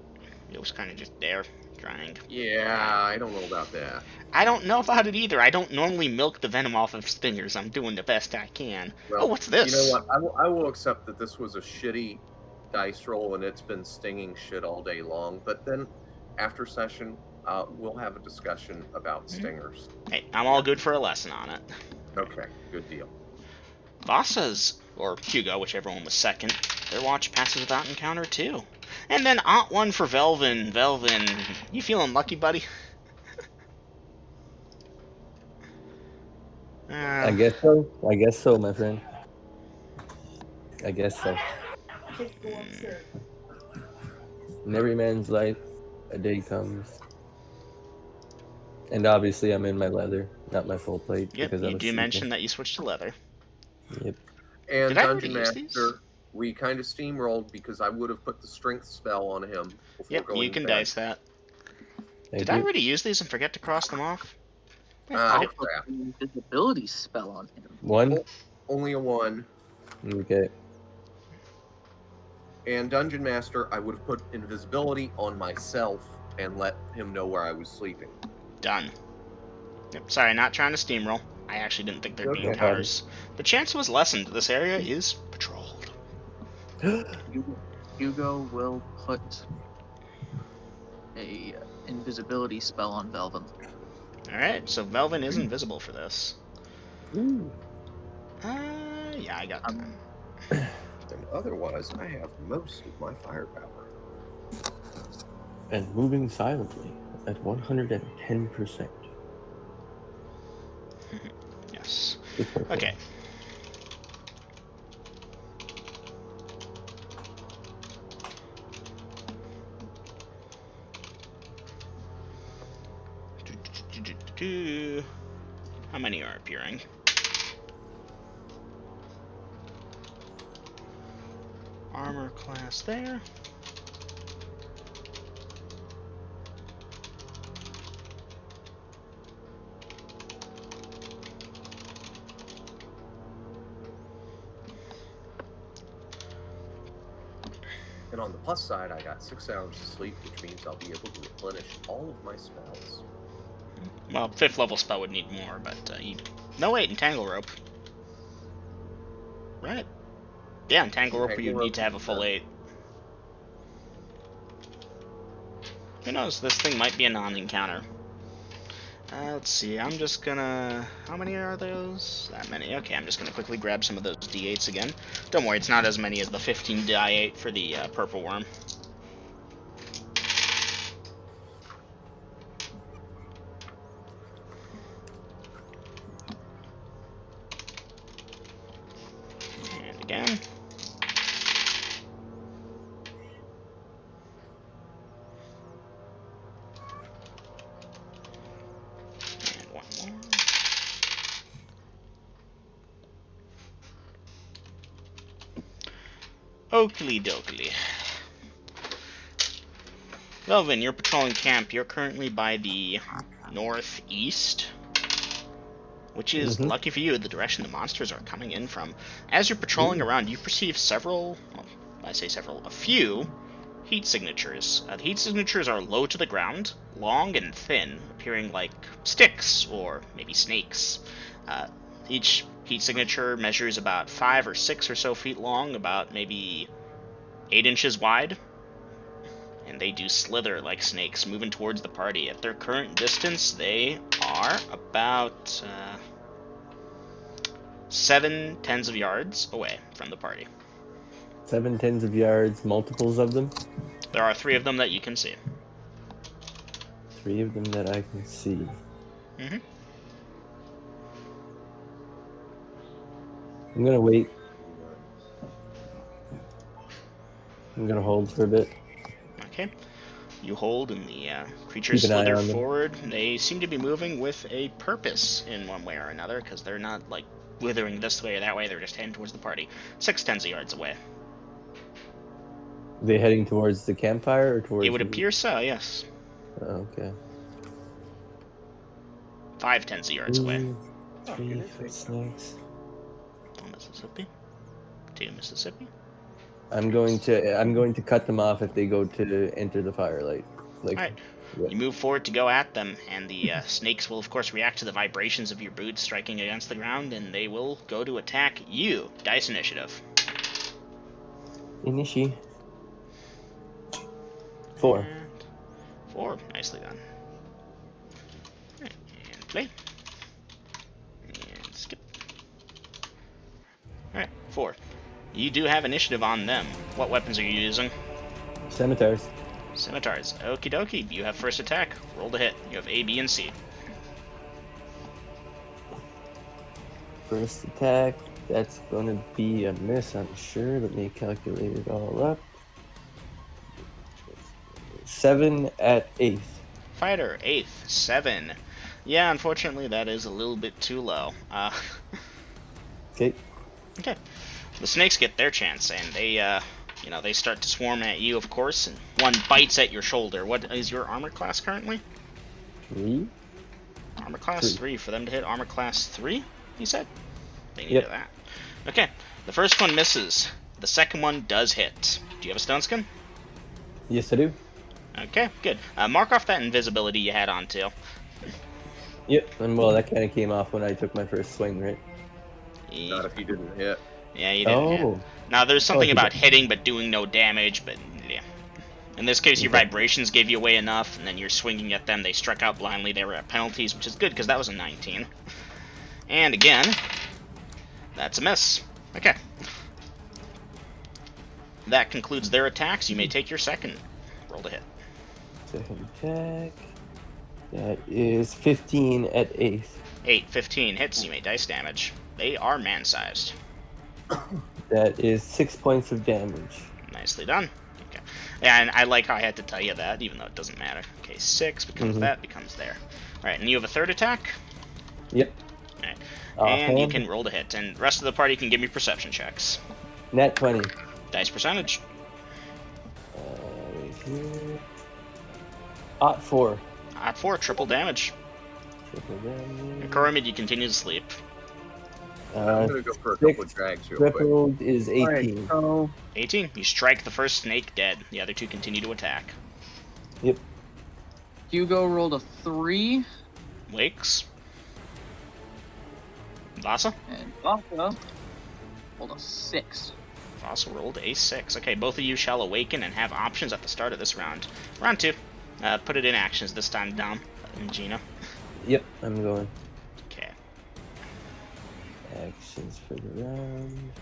It was kind of just there, drying. Yeah, I don't know about that. I don't know about it either. I don't normally milk the venom off of stingers. I'm doing the best I can. Well, Oh, what's this? You know what? I will accept that this was a shitty dice roll and it's been stinging shit all day long. But then after session, we'll have a discussion about stingers. Hey, I'm all good for a lesson on it. Okay, good deal. Vasa's, or Hugo, whichever one was second, their watch passes without encounter too. And then Aunt 1 for Velvin. Velvin, you feeling lucky, buddy? I guess so. I guess so, my friend. I guess so. Kick go upstairs. In every man's life, a day comes. And obviously, I'm in my leather, not my full plate. Yep, because I you was do sleeping. mention that you switched to leather. Yep. And Did I already Dungeon use Master, these? we kind of steamrolled because I would have put the strength spell on him before Yep, going you can to bed. dice that. Thank Did I you. already use these and forget to cross them off? Ah, I'll put crap. the invisibility spell on him. 1? Only a 1. Okay. And Dungeon Master, I would have put invisibility on myself and let him know where I was sleeping. Done. Yep, sorry, not trying to steamroll. I actually didn't think there'd be No encounters. The chance was lessened. This area is patrolled. Hugo will put a invisibility spell on Velvin. Alright, so Velvin is invisible for this. Ooh. Yeah, I got time. And otherwise, I have most of my firepower. And moving silently at 110%. Yes. Okay. How many are appearing? Armor class there. And on the plus side, I got 6 hours of sleep, which means I'll be able to replenish all of my spells. Well, 5th level spell would need more, but no, wait, Entangle Rope. Right. Yeah, Entangle Rope you need to have a full 8. Who knows, this thing might be a non-encounter. Let's see, I'm just gonna... How many are those? That many. Okay, I'm just gonna quickly grab some of those D8s again. Don't worry, it's not as many as the 15 D8 for the purple worm. And again. And one more. Oakley dokley. Velvin, you're patrolling camp. You're currently by the northeast, which is, lucky for you, the direction the monsters are coming in from. As you're patrolling around, you perceive several, well, I say several, a few heat signatures. The heat signatures are low to the ground, long and thin, appearing like sticks or maybe snakes. Each heat signature measures about 5 or 6 or so feet long, about maybe 8 inches wide. And they do slither like snakes, moving towards the party. At their current distance, they are about 7 tens of yards away from the party. 7 tens of yards, multiples of them? There are 3 of them that you can see. 3 of them that I can see. I'm gonna wait. I'm gonna hold for a bit. Okay. You hold, and the creatures Keep an eye slither on them. forward. They seem to be moving with a purpose in one way or another, because they're not, like, withering this way or that way. They're just heading towards the party. 6 tens of yards away. Are they heading towards the campfire or towards It would me? appear so, yes. Oh, okay. 5 tens of yards away. 3 foot snakes. 1 Mississippi. 2 Mississippi. I'm going to cut them off if they go to enter the firelight. Like, Alright. yeah. You move forward to go at them, and the snakes will, of course, react to the vibrations of your boots striking against the ground, and they will go to attack you. Dice initiative. Inishi. 4. And 4. Nicely done. Alright, and play. And skip. Alright, 4. You do have initiative on them. What weapons are you using? Scimitars. Scimitars. Okie dokie. You have first attack. Roll to hit. You have A, B, and C. First attack. That's gonna be a miss, I'm sure. Let me calculate it all up. 7 at 8th. Fighter, 8th. 7. Yeah, unfortunately, that is a little bit too low. Okay. Okay. The snakes get their chance, and they, they start to swarm at you, of course, and one bites at your shoulder. What is your armor class currently? 3. Armor class 3 for them to hit armor class 3, you said? They needed that. Okay, the first one misses. The second one does hit. Do you have a stone skin? Yes, I do. Okay, good. Mark off that invisibility you had on, too. Yep, and well, that kind of came off when I took my first swing, right? Not if you didn't hit. Yeah, you didn't hit. Now, there's something about hitting but doing no damage, but yeah. In this case, your vibrations gave you away enough, and then you're swinging at them. They struck out blindly. They were at penalties, which is good, because that was a 19. And again, that's a miss. Okay. That concludes their attacks. You may take your second. Roll to hit. Second attack. That is 15 at 8th. 8, 15 hits. You may dice damage. They are man-sized. That is 6 points of damage. Nicely done. Okay. Yeah, and I like how I had to tell you that, even though it doesn't matter. Okay, 6 becomes that, becomes there. Alright, and you have a third attack? Yep. Alright. And you can roll to hit, and the rest of the party can give me perception checks. Nat 20. Dice percentage. Right here. Ot 4. Ot 4, triple damage. Triple damage. And Koromid, you continue to sleep. I'm gonna go for a couple of drags real quick. Tripled is 18. Alright, so 18. You strike the first snake dead. The other 2 continue to attack. Yep. Hugo rolled a 3, Wakes. Vasa? and Vasa rolled a 6. Vasa rolled a 6. Okay, both of you shall awaken and have options at the start of this round. Round 2. Put it in actions this time, Dom and Gina. Yep, I'm going. Okay. Actions for the round.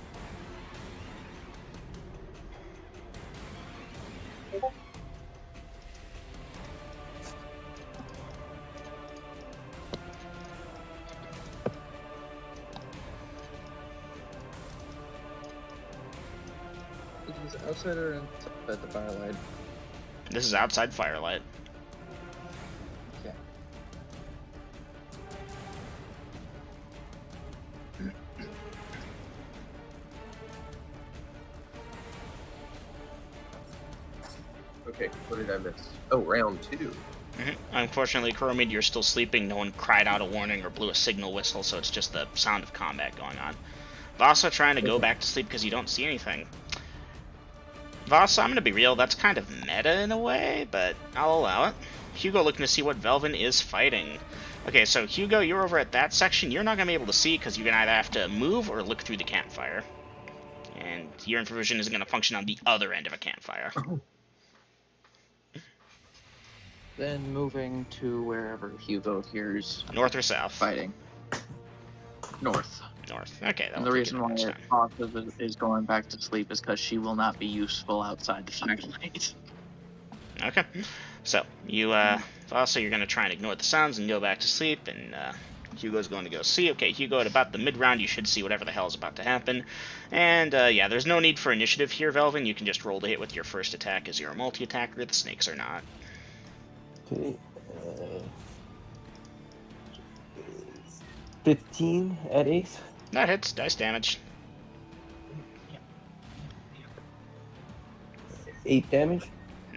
Is this outside or inside the firelight? This is outside firelight. Okay. Okay, what did I miss? Oh, round 2. Unfortunately, Koromid, you're still sleeping. No one cried out a warning or blew a signal whistle, so it's just the sound of combat going on. Vasa trying to go back to sleep because you don't see anything. Vasa, I'm going to be real, that's kind of meta in a way, but I'll allow it. Hugo looking to see what Velvin is fighting. Okay, so Hugo, you're over at that section. You're not going to be able to see because you're going to either have to move or look through the campfire. And your infravision isn't going to function on the other end of a campfire. Then moving to wherever Hugo hears North or south? fighting. North. North. Okay, And the reason why Fox is going back to sleep is because she will not be useful outside the firelight. Okay. So, you, Vasa, you're going to try and ignore the sounds and go back to sleep, and Hugo's going to go see. Okay, Hugo, at about the mid-round, you should see whatever the hell is about to happen. And, yeah, there's no need for initiative here, Velvin. You can just roll to hit with your first attack as you're a multi-attacker. The snakes are not. Okay. 15 at 8. That hits. Dice damage. 8 damage.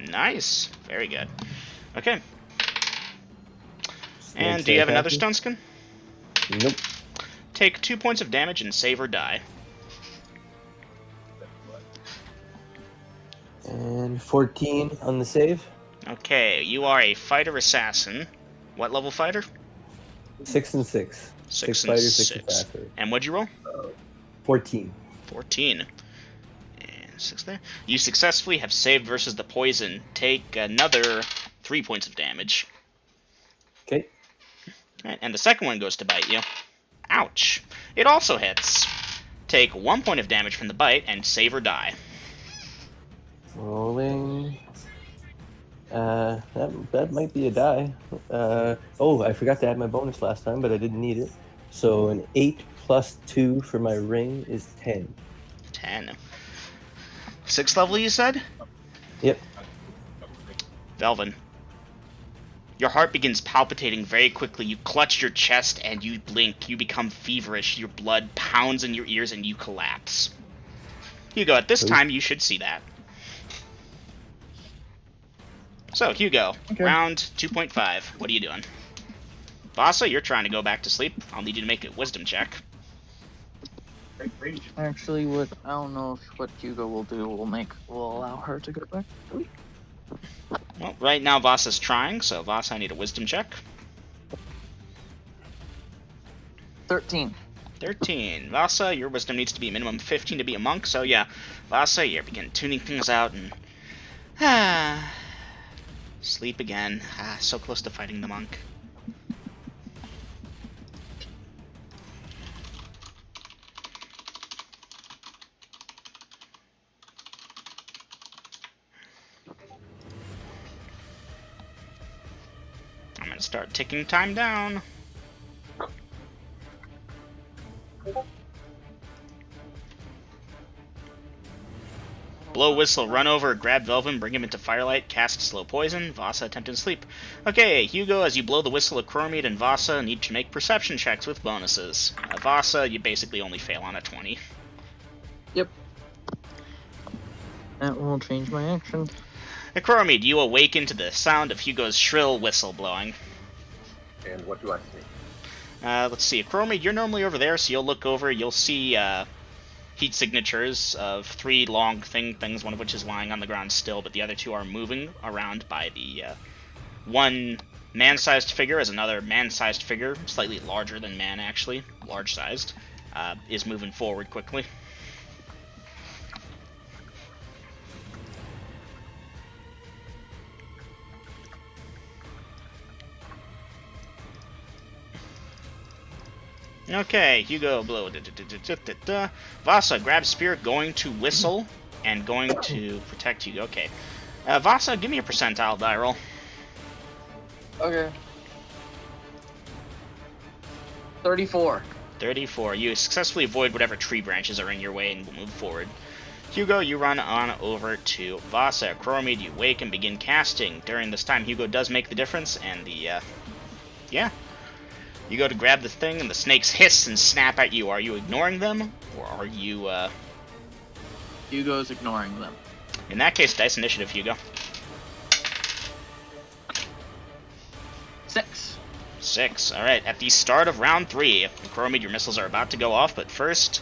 Nice. Very good. Okay. Snakes And do you have another attacking. stun skin? Nope. Take 2 points of damage and save or die. And 14 on the save. Okay, you are a fighter assassin. What level fighter? 6 and 6. 6 and fighters, 6 6. assassins. And what'd you roll? 14. 14. And 6 there. You successfully have saved versus the poison. Take another 3 points of damage. Okay. Right, and the second one goes to bite you. Ouch. It also hits. Take 1 point of damage from the bite and save or die. Rolling. That might be a die. Oh, I forgot to add my bonus last time, but I didn't need it. So an 8 plus 2 for my ring is 10. 10. 6th level, you said? Yep. Velvin. Your heart begins palpitating very quickly. You clutch your chest and you blink. You become feverish. Your blood pounds in your ears and you collapse. Hugo, at this time, you should see that. So, Hugo, Okay. round 2.5. What are you doing? Vasa, you're trying to go back to sleep. I'll need you to make a wisdom check. Actually, I don't know if what Hugo will do will allow her to go back to sleep. Well, right now Vasa's trying, so Vasa, I need a wisdom check. 13. 13. Vasa, your wisdom needs to be minimum 15 to be a monk, so yeah. Vasa, you begin tuning things out and... sleep again. So close to fighting the monk. I'm gonna start ticking time down. Blow whistle, run over, grab Velvin, bring him into firelight, cast slow poison, Vasa attempting sleep. Okay, Hugo, as you blow the whistle, Acromede and Vasa need to make perception checks with bonuses. Vasa, you basically only fail on a 20. Yep. That will change my action. Acromede, you awaken to the sound of Hugo's shrill whistle blowing. And what do I see? Let's see, Acromede, you're normally over there, so you'll look over, you'll see heat signatures of 3 long things, one of which is lying on the ground still, but the other 2 are moving around by the one man-sized figure as another man-sized figure, slightly larger than man actually, large-sized, is moving forward quickly. Okay, Hugo blow. Vasa, grab spear, going to whistle, and going to protect Hugo. Okay. Vasa, give me a percentile die roll. Okay. 34. 34. You successfully avoid whatever tree branches are in your way and will move forward. Hugo, you run on over to Vasa. Acromede, you wake and begin casting. During this time, Hugo does make the difference, and the, yeah. You go to grab the thing, and the snakes hiss and snap at you. Are you ignoring them, or are you, Hugo's ignoring them. In that case, dice initiative, Hugo. 6. 6. Alright, at the start of round 3, Acromede, your missiles are about to go off, but first...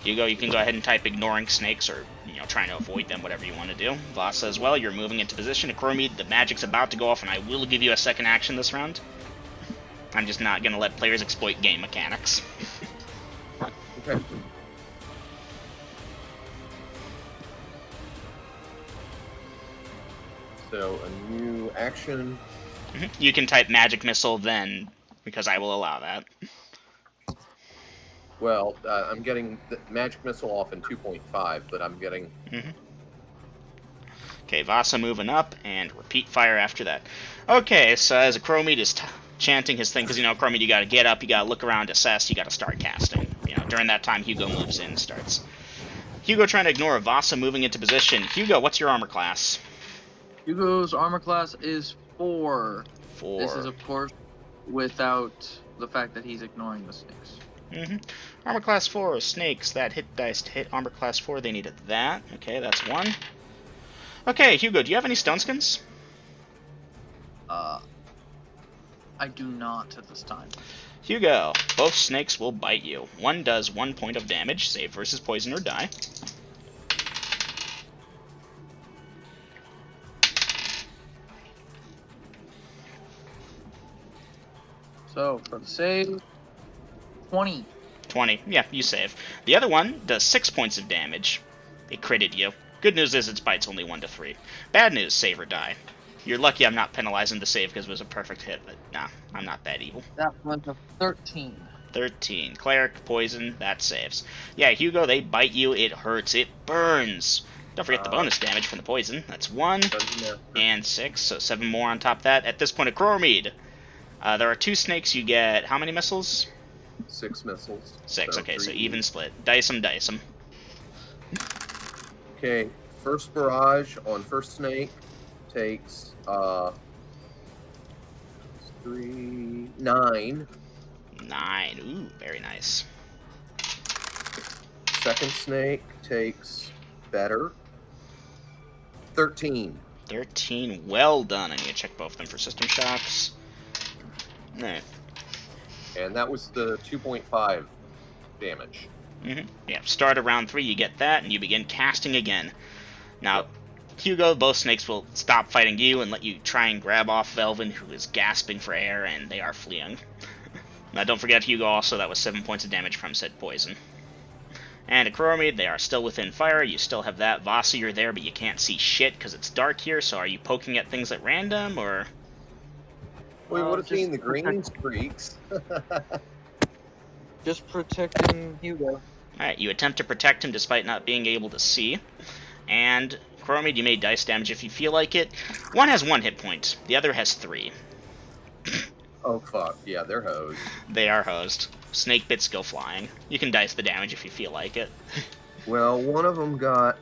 Hugo, you can go ahead and type ignoring snakes, or, trying to avoid them, whatever you want to do. Vasa as well, you're moving into position. Acromede, the magic's about to go off, and I will give you a second action this round. I'm just not going to let players exploit game mechanics. Okay. So, a new action. You can type magic missile then, because I will allow that. Well, I'm getting the magic missile off in 2.5, but I'm getting... Okay, Vasa moving up, and repeat fire after that. Okay, so as Chromede is chanting his thing, because, Chromede, you gotta get up, you gotta look around, assess, you gotta start casting. During that time, Hugo moves in and starts. Hugo trying to ignore Vasa moving into position. Hugo, what's your armor class? Hugo's armor class is 4. 4. This is, of course, without the fact that he's ignoring the snakes. Armor class 4, snakes. That hit dice to hit armor class 4, they needed that. Okay, that's 1. Okay, Hugo, do you have any stone skins? I do not at this time. Hugo, both snakes will bite you. One does 1 point of damage, save versus poison or die. So, for the save, 20. 20. Yeah, you save. The other one does 6 points of damage. It critted you. Good news is its bite's only 1 to 3. Bad news, save or die. You're lucky I'm not penalizing the save because it was a perfect hit, but nah, I'm not that evil. That was a 13. 13. Cleric, poison, that saves. Yeah, Hugo, they bite you, it hurts, it burns. Don't forget the bonus damage from the poison. That's 1 and 6, so 7 more on top of that. At this point, a Chromede. There are 2 snakes, you get how many missiles? 6 missiles. 6, okay, so 3 even split. Dice them. Okay, first barrage on first snake takes 9. 9. Ooh, very nice. Second snake takes better 13. 13, well done. I need to check both of them for system shocks. Alright. And that was the 2.5 damage. Yeah, start of round 3, you get that, and you begin casting again. Now, Hugo, both snakes will stop fighting you and let you try and grab off Velvin, who is gasping for air, and they are fleeing. Now, don't forget, Hugo, also, that was 7 points of damage from said poison. And Chromede, they are still within fire, you still have that. Vasa, you're there, but you can't see shit because it's dark here, so are you poking at things at random, or...? We would have just seen the green streaks. Just protecting Hugo. Alright, you attempt to protect him despite not being able to see. And, Chromede, you may dice damage if you feel like it. One has 1 hit point, the other has 3. Oh, fuck. Yeah, they're hosed. They are hosed. Snake bits go flying. You can dice the damage if you feel like it. Well, one of them got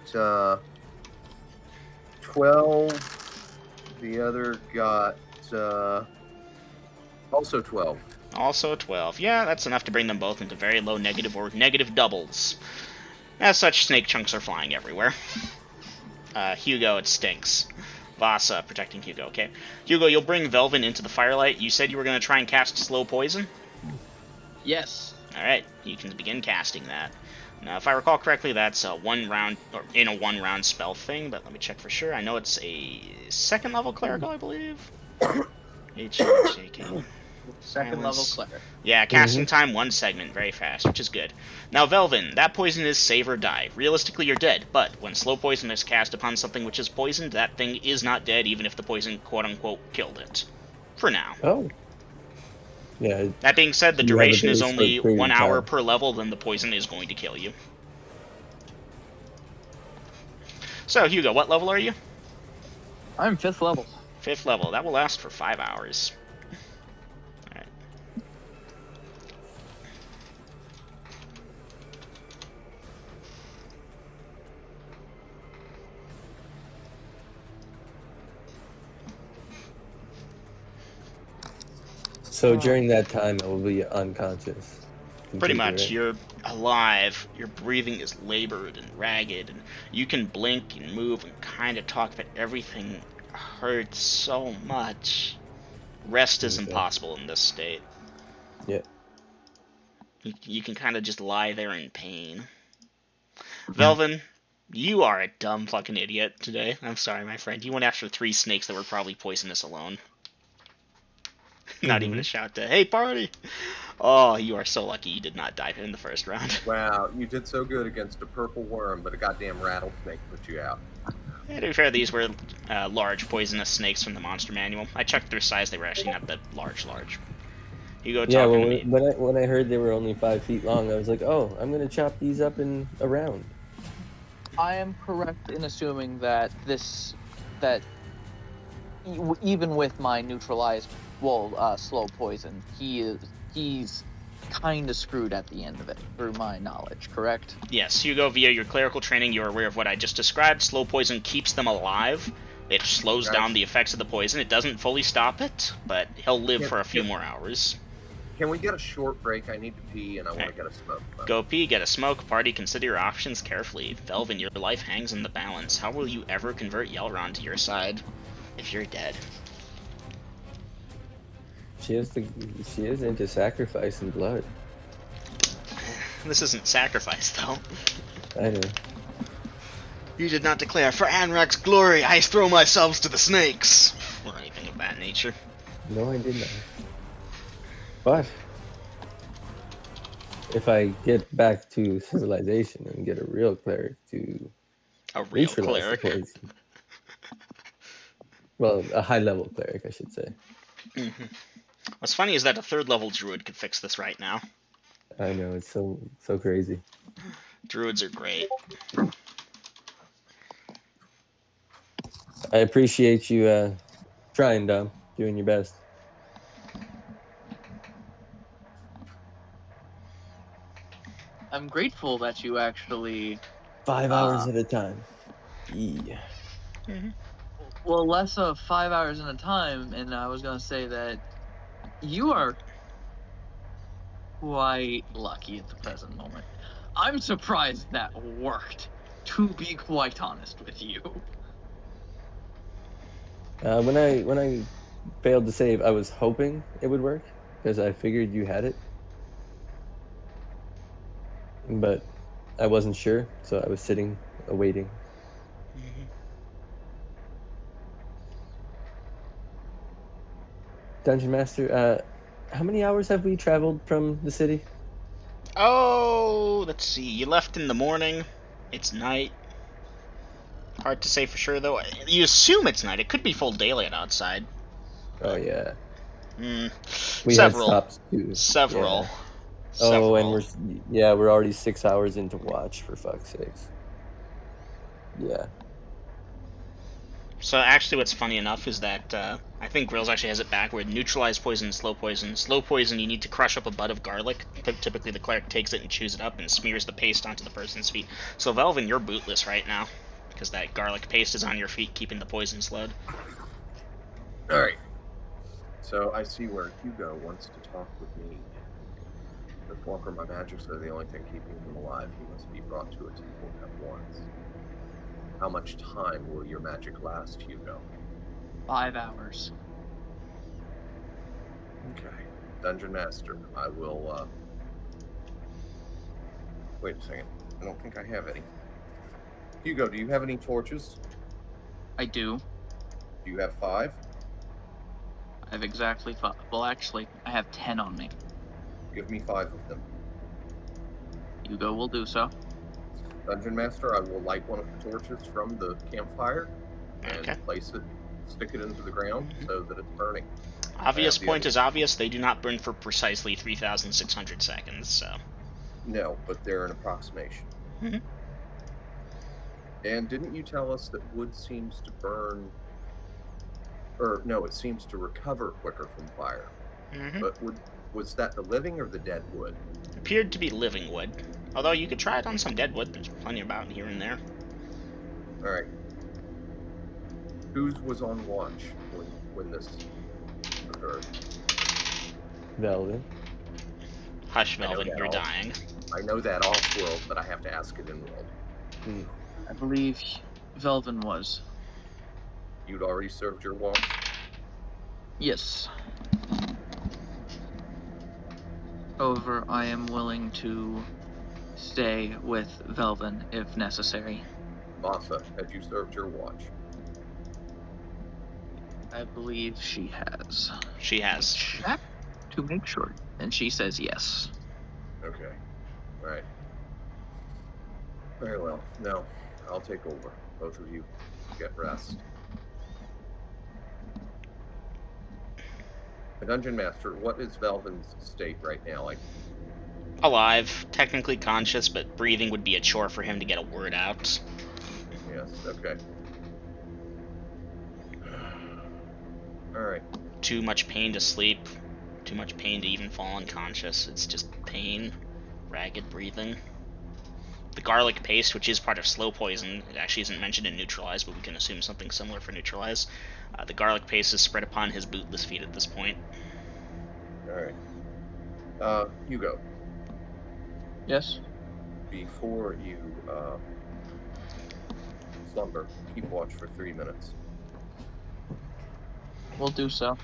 12. The other got also 12. Also 12. Yeah, that's enough to bring them both into very low negative or negative doubles. As such, snake chunks are flying everywhere. Hugo, it stinks. Vasa protecting Hugo, okay. Hugo, you'll bring Velvin into the firelight. You said you were going to try and cast slow poison? Yes. Alright, you can begin casting that. Now, if I recall correctly, that's a 1 round, or in a 1 round spell thing, but let me check for sure. I know it's a 2nd level clerical, I believe. HJK. Second level cleric. Yeah, casting time 1 segment, very fast, which is good. Now, Velvin, that poison is save or die. Realistically, you're dead, but when slow poison is cast upon something which is poisoned, that thing is not dead, even if the poison quote-unquote killed it. For now. Oh. Yeah. That being said, the You have duration is abilities for only a period 1 of hour time. per level, then the poison is going to kill you. So, Hugo, what level are you? I'm 5th level. 5th level. That will last for 5 hours. Alright. So during that time, I will be unconscious. Pretty completely, much. right? You're alive, your breathing is labored and ragged, and you can blink and move and kind of talk, but everything hurts so much. Rest is Okay. impossible in this state. Yeah. You can kind of just lie there in pain. Velvin, you are a dumb fucking idiot today. I'm sorry, my friend. You went after 3 snakes that were probably poisonous alone. Not even a shout to, hey, party! Oh, you are so lucky you did not die in the first round. Wow, you did so good against a purple worm, but a goddamn rattlesnake put you out. Yeah, to be fair, these were large poisonous snakes from the monster manual. I checked their size; they were actually not that large. You go Yeah, talking well, to me. when I heard they were only 5 feet long, I was like, oh, I'm gonna chop these up in a round. I am correct in assuming that this that even with my neutralized, slow poison, he's kind of screwed at the end of it, through my knowledge, correct? Yes, Hugo, via your clerical training, you're aware of what I just described. Slow poison keeps them alive. It slows down the effects of the poison. It doesn't fully stop it, but he'll live for a few more hours. Can we get a short break? I need to pee and I want to get a smoke. Go pee, get a smoke, party, consider your options carefully. Velvin, your life hangs in the balance. How will you ever convert Yelron to your side if you're dead? She is into sacrifice and blood. This isn't sacrifice, though. I know. You did not declare, for Anrak's glory, I throw myself to the snakes, or anything of that nature. No, I did not. But if I get back to civilization and get a real cleric to neutralize the poison. Well, a high-level cleric, I should say. Mm-hmm. What's funny is that a third-level druid could fix this right now. I know, it's so crazy. Druids are great. I appreciate you trying, Dom. Doing your best. I'm grateful that you actually... 5 hours at a time. Yeah. Mm-hmm. Well, less of 5 hours at a time, and I was going to say that you are quite lucky at the present moment. I'm surprised that worked, to be quite honest with you. When I failed to save, I was hoping it would work, because I figured you had it. But I wasn't sure, so I was sitting, awaiting. Mm-hmm. Dungeon Master, how many hours have we traveled from the city? Oh, let's see. You left in the morning. It's night. Hard to say for sure, though. You assume it's night. It could be full daylight outside. Oh, yeah. We had stops too. Several. Yeah. Oh, and we're already 6 hours into watch, for fuck's sakes. Yeah. So actually what's funny enough is that I think Grills actually has it backward. Neutralized poison and slow poison. Slow poison, you need to crush up a bud of garlic. Typically the cleric takes it and chews it up and smears the paste onto the person's feet. So Velvin, you're bootless right now, because that garlic paste is on your feet, keeping the poison slowed. Alright. So I see where Hugo wants to talk with me. If Walker, my magics are the only thing keeping him alive, he must be brought to a temple at once. How much time will your magic last, Hugo? 5 hours. Okay. Dungeon Master, I will, wait a second. I don't think I have any. Hugo, do you have any torches? I do. Do you have 5? I have exactly 5. Well, actually, I have 10 on me. Give me 5 of them. Hugo will do so. Dungeon Master, I will light one of the torches from the campfire and place it, stick it into the ground so that it's burning. Obvious point is obvious. They do not burn for precisely 3,600 seconds, so... No, but they're an approximation. Mm-hmm. And didn't you tell us that wood seems to burn... Or, no, it seems to recover quicker from fire. Mm-hmm. But was that the living or the dead wood? Appeared to be living wood. Although you could try it on some dead wood. There's plenty about here and there. Alright. Whose was on watch when this occurred? Velvin. Hush, Velvin, you're dying. I know that off-world, but I have to ask it in-world. I believe Velvin was. You'd already served your watch? Yes. However, I am willing to stay with Velvin if necessary. Masa, have you served your watch? I believe she has. She has. Check to make sure. And she says yes. Okay. Alright. Very well. No, I'll take over. Both of you get rest. The Dungeon Master, what is Velvin's state right now? Like, alive, technically conscious, but breathing would be a chore for him to get a word out. yes, okay. right. Too much pain to sleep. Too much pain to even fall unconscious. It's just pain, ragged breathing. The garlic paste, which is part of slow poison, it actually isn't mentioned in neutralize, but we can assume something similar for neutralize. The garlic paste is spread upon his bootless feet at this point. All right. Hugo, Yes. before you slumber, keep watch for 3 minutes. We'll do so.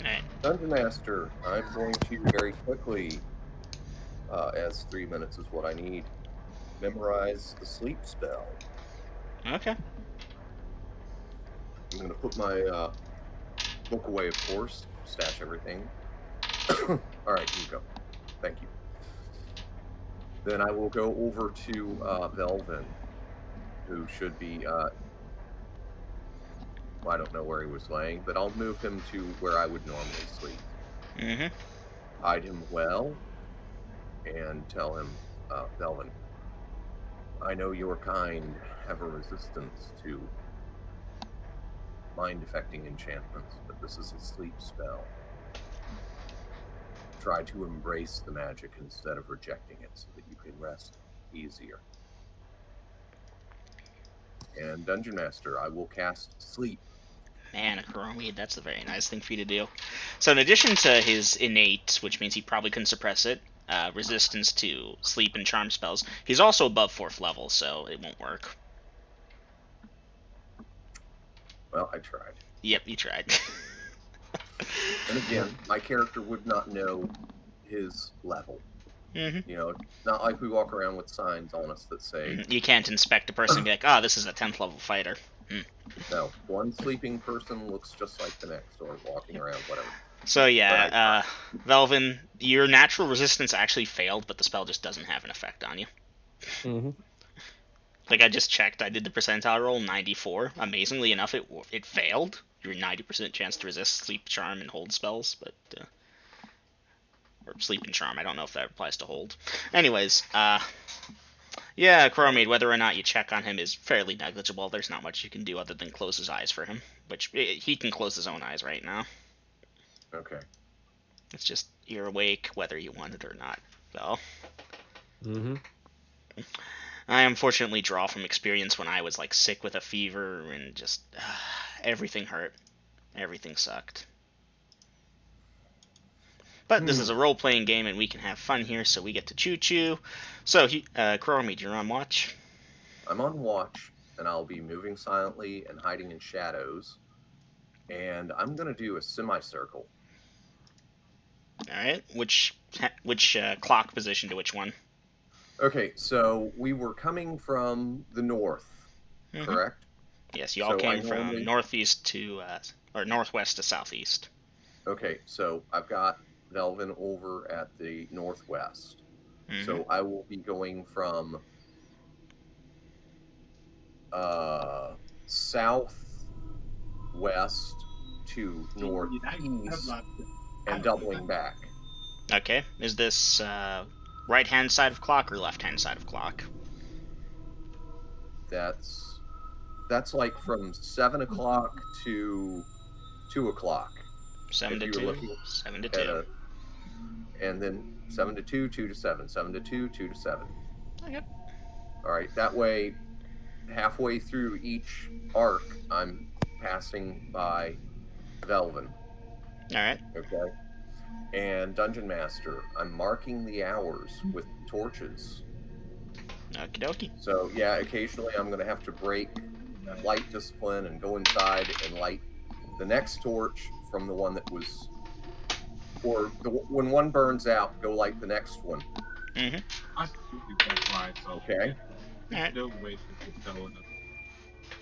Alright. Dungeon Master, I'm going to very quickly, as 3 minutes is what I need, memorize the sleep spell. Okay. I'm going to put my book away, of course, stash everything. All right, Hugo. Thank you. Then I will go over to Velvin, who should be, I don't know where he was laying, but I'll move him to where I would normally sleep. Mm-hmm. Hide him well, and tell him, Velvin, I know your kind have a resistance to mind-affecting enchantments, but this is a sleep spell. Try to embrace the magic instead of rejecting it so that you can rest easier. And Dungeon Master, I will cast Sleep. Man, Kuromid, that's a very nice thing for you to do. So in addition to his innate, which means he probably couldn't suppress it, resistance to sleep and charm spells, he's also above 4th level, so it won't work. Well, I tried. Yep, you tried. And again, my character would not know his level. Mm-hmm. You know, it's not like we walk around with signs on us that say, You can't inspect a person and be like, oh, this is a 10th level fighter. no, one sleeping person looks just like the next, or walking around, whatever. So yeah, Velvin, your natural resistance actually failed, but the spell just doesn't have an effect on you. Mm-hmm. Like, I just checked, I did the percentile roll, 94. Amazingly enough, it failed. Your 90% chance to resist sleep, charm, and hold spells, but or sleep and charm, I don't know if that applies to hold. Anyways, yeah, Chromade, whether or not you check on him is fairly negligible. There's not much you can do other than close his eyes for him, which he can close his own eyes right now. Okay. It's just you're awake whether you want it or not. So Mm-hmm. I unfortunately draw from experience when I was like sick with a fever and just everything hurt. Everything sucked. But this is a role-playing game and we can have fun here, so we get to choo-choo. So, Chromede, you're on watch? I'm on watch, and I'll be moving silently and hiding in shadows. And I'm going to do a semicircle. Alright, which clock position to which one? Okay, so we were coming from the north, correct? Yes, you all came from northeast to, or northwest to southeast. Okay, so I've got Velvin over at the northwest. So I will be going from southwest to northeast and doubling back. Okay, is this right-hand side of clock or left-hand side of clock? That's like from 7 o'clock to 2 o'clock. 7 to 2, 7 to 2. And then 7 to 2, 2 to 7, 7 to 2, 2 to 7. Okay. All right, that way, halfway through each arc, I'm passing by Velvin. All right. Okay. And Dungeon Master, I'm marking the hours with torches. Okie dokie. So, yeah, occasionally I'm going to have to break light discipline and go inside and light the next torch from the one that was... Or when one burns out, go light the next one. Mm-hmm. Okay. All right.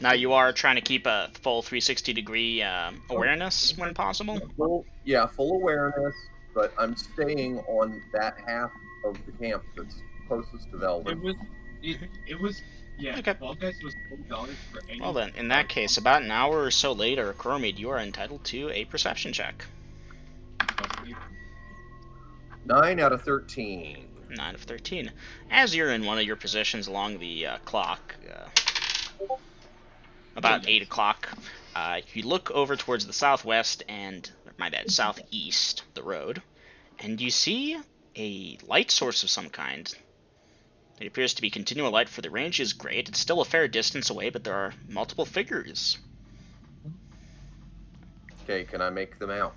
Now you are trying to keep a full 360-degree awareness when possible? Full awareness, but I'm staying on that half of the camp that's closest to Velvin. It was yeah. Okay. Fall Guys was $4 for any. Well then, in that case, about an hour or so later, Chromede, you are entitled to a perception check. 9 out of 13. 9 of 13. As you're in one of your positions along the clock, about 8 o'clock, You look over towards the southwest and, my bad, southeast, the road, and you see a light source of some kind. It appears to be continual light, for the range is great. It's still a fair distance away, but there are multiple figures. Okay, can I make them out?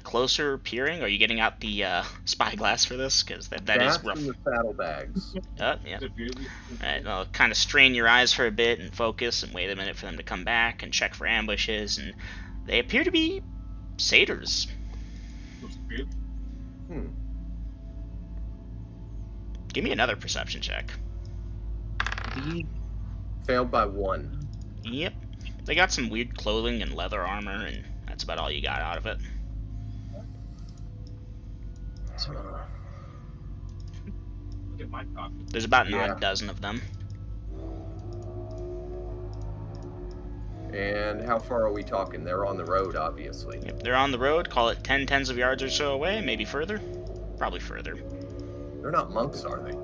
Closer peering. Are you getting out the spyglass for this? Because that is That's rough. in the saddlebags. Yeah. Alright, well, kind of strain your eyes for a bit and focus and wait a minute for them to come back and check for ambushes, and they appear to be satyrs. Give me another perception check. Failed by 1. Yep. They got some weird clothing and leather armor, and that's about all you got out of it. There's about an odd dozen of them. And how far are we talking? They're on the road, obviously. Yep, they're on the road. Call it 10 tens of yards or so away, maybe further. Probably further. They're not monks, are they?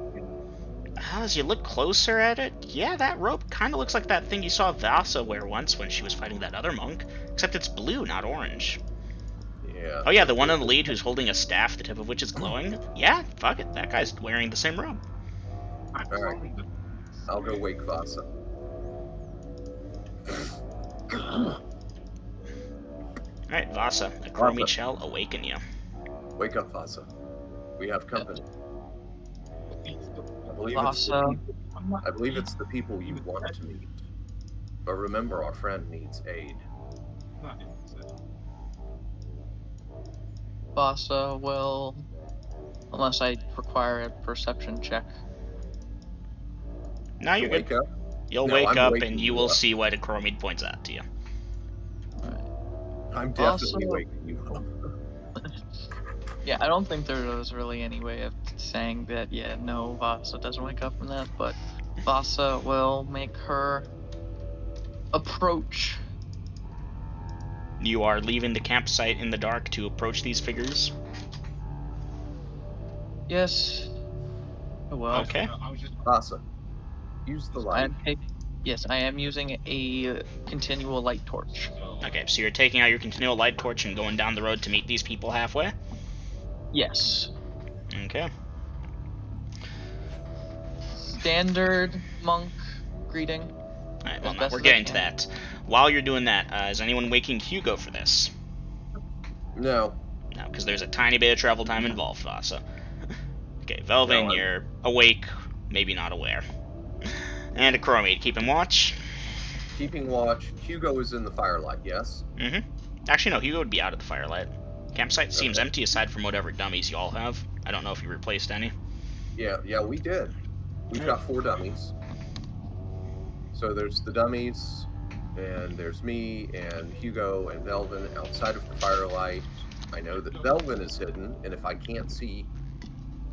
As you look closer at it, yeah, that robe kind of looks like that thing you saw Vasa wear once when she was fighting that other monk, except it's blue, not orange. Yeah. Oh yeah, the one on the lead who's holding a staff, the tip of which is glowing. Yeah, fuck it, that guy's wearing the same robe. Alright. I'll go wake Vasa. Alright, Vasa, the Chromie shall awaken you. Wake up, Vasa. We have company. Vasa. I believe it's the people you want to meet. But remember, our friend needs aid. Vasa will, unless I require a perception check. Now you're wake good. up? You'll No, wake I'm up waking and you you will up. see what a Chromie points out to you. I'm definitely Also- waking you up. Yeah, I don't think there was really any way of saying that, yeah, no, Vasa doesn't wake up from that, but Vasa will make her approach. You are leaving the campsite in the dark to approach these figures. Yes. Oh, well. Okay. Vasa, use the light. Yes, I am using a continual light torch. Okay, so you're taking out your continual light torch and going down the road to meet these people halfway? Yes. Okay. Standard monk greeting. Alright, well, As no, best we're as I getting to can. that. While you're doing that, is anyone waking Hugo for this? No. No, because there's a tiny bit of travel time involved, Vasa. Okay, Velvin, No, you're awake, maybe not aware. And a Chromie to keep him watch. Keeping watch. Hugo is in the firelight, yes? Mm-hmm. Actually, no, Hugo would be out of the firelight. Campsite seems Okay. empty aside from whatever dummies you all have. I don't know if you replaced any. Yeah, we did. We've got 4 dummies. So there's the dummies, and there's me, and Hugo, and Velvin outside of the firelight. I know that Velvin is hidden, and if I can't see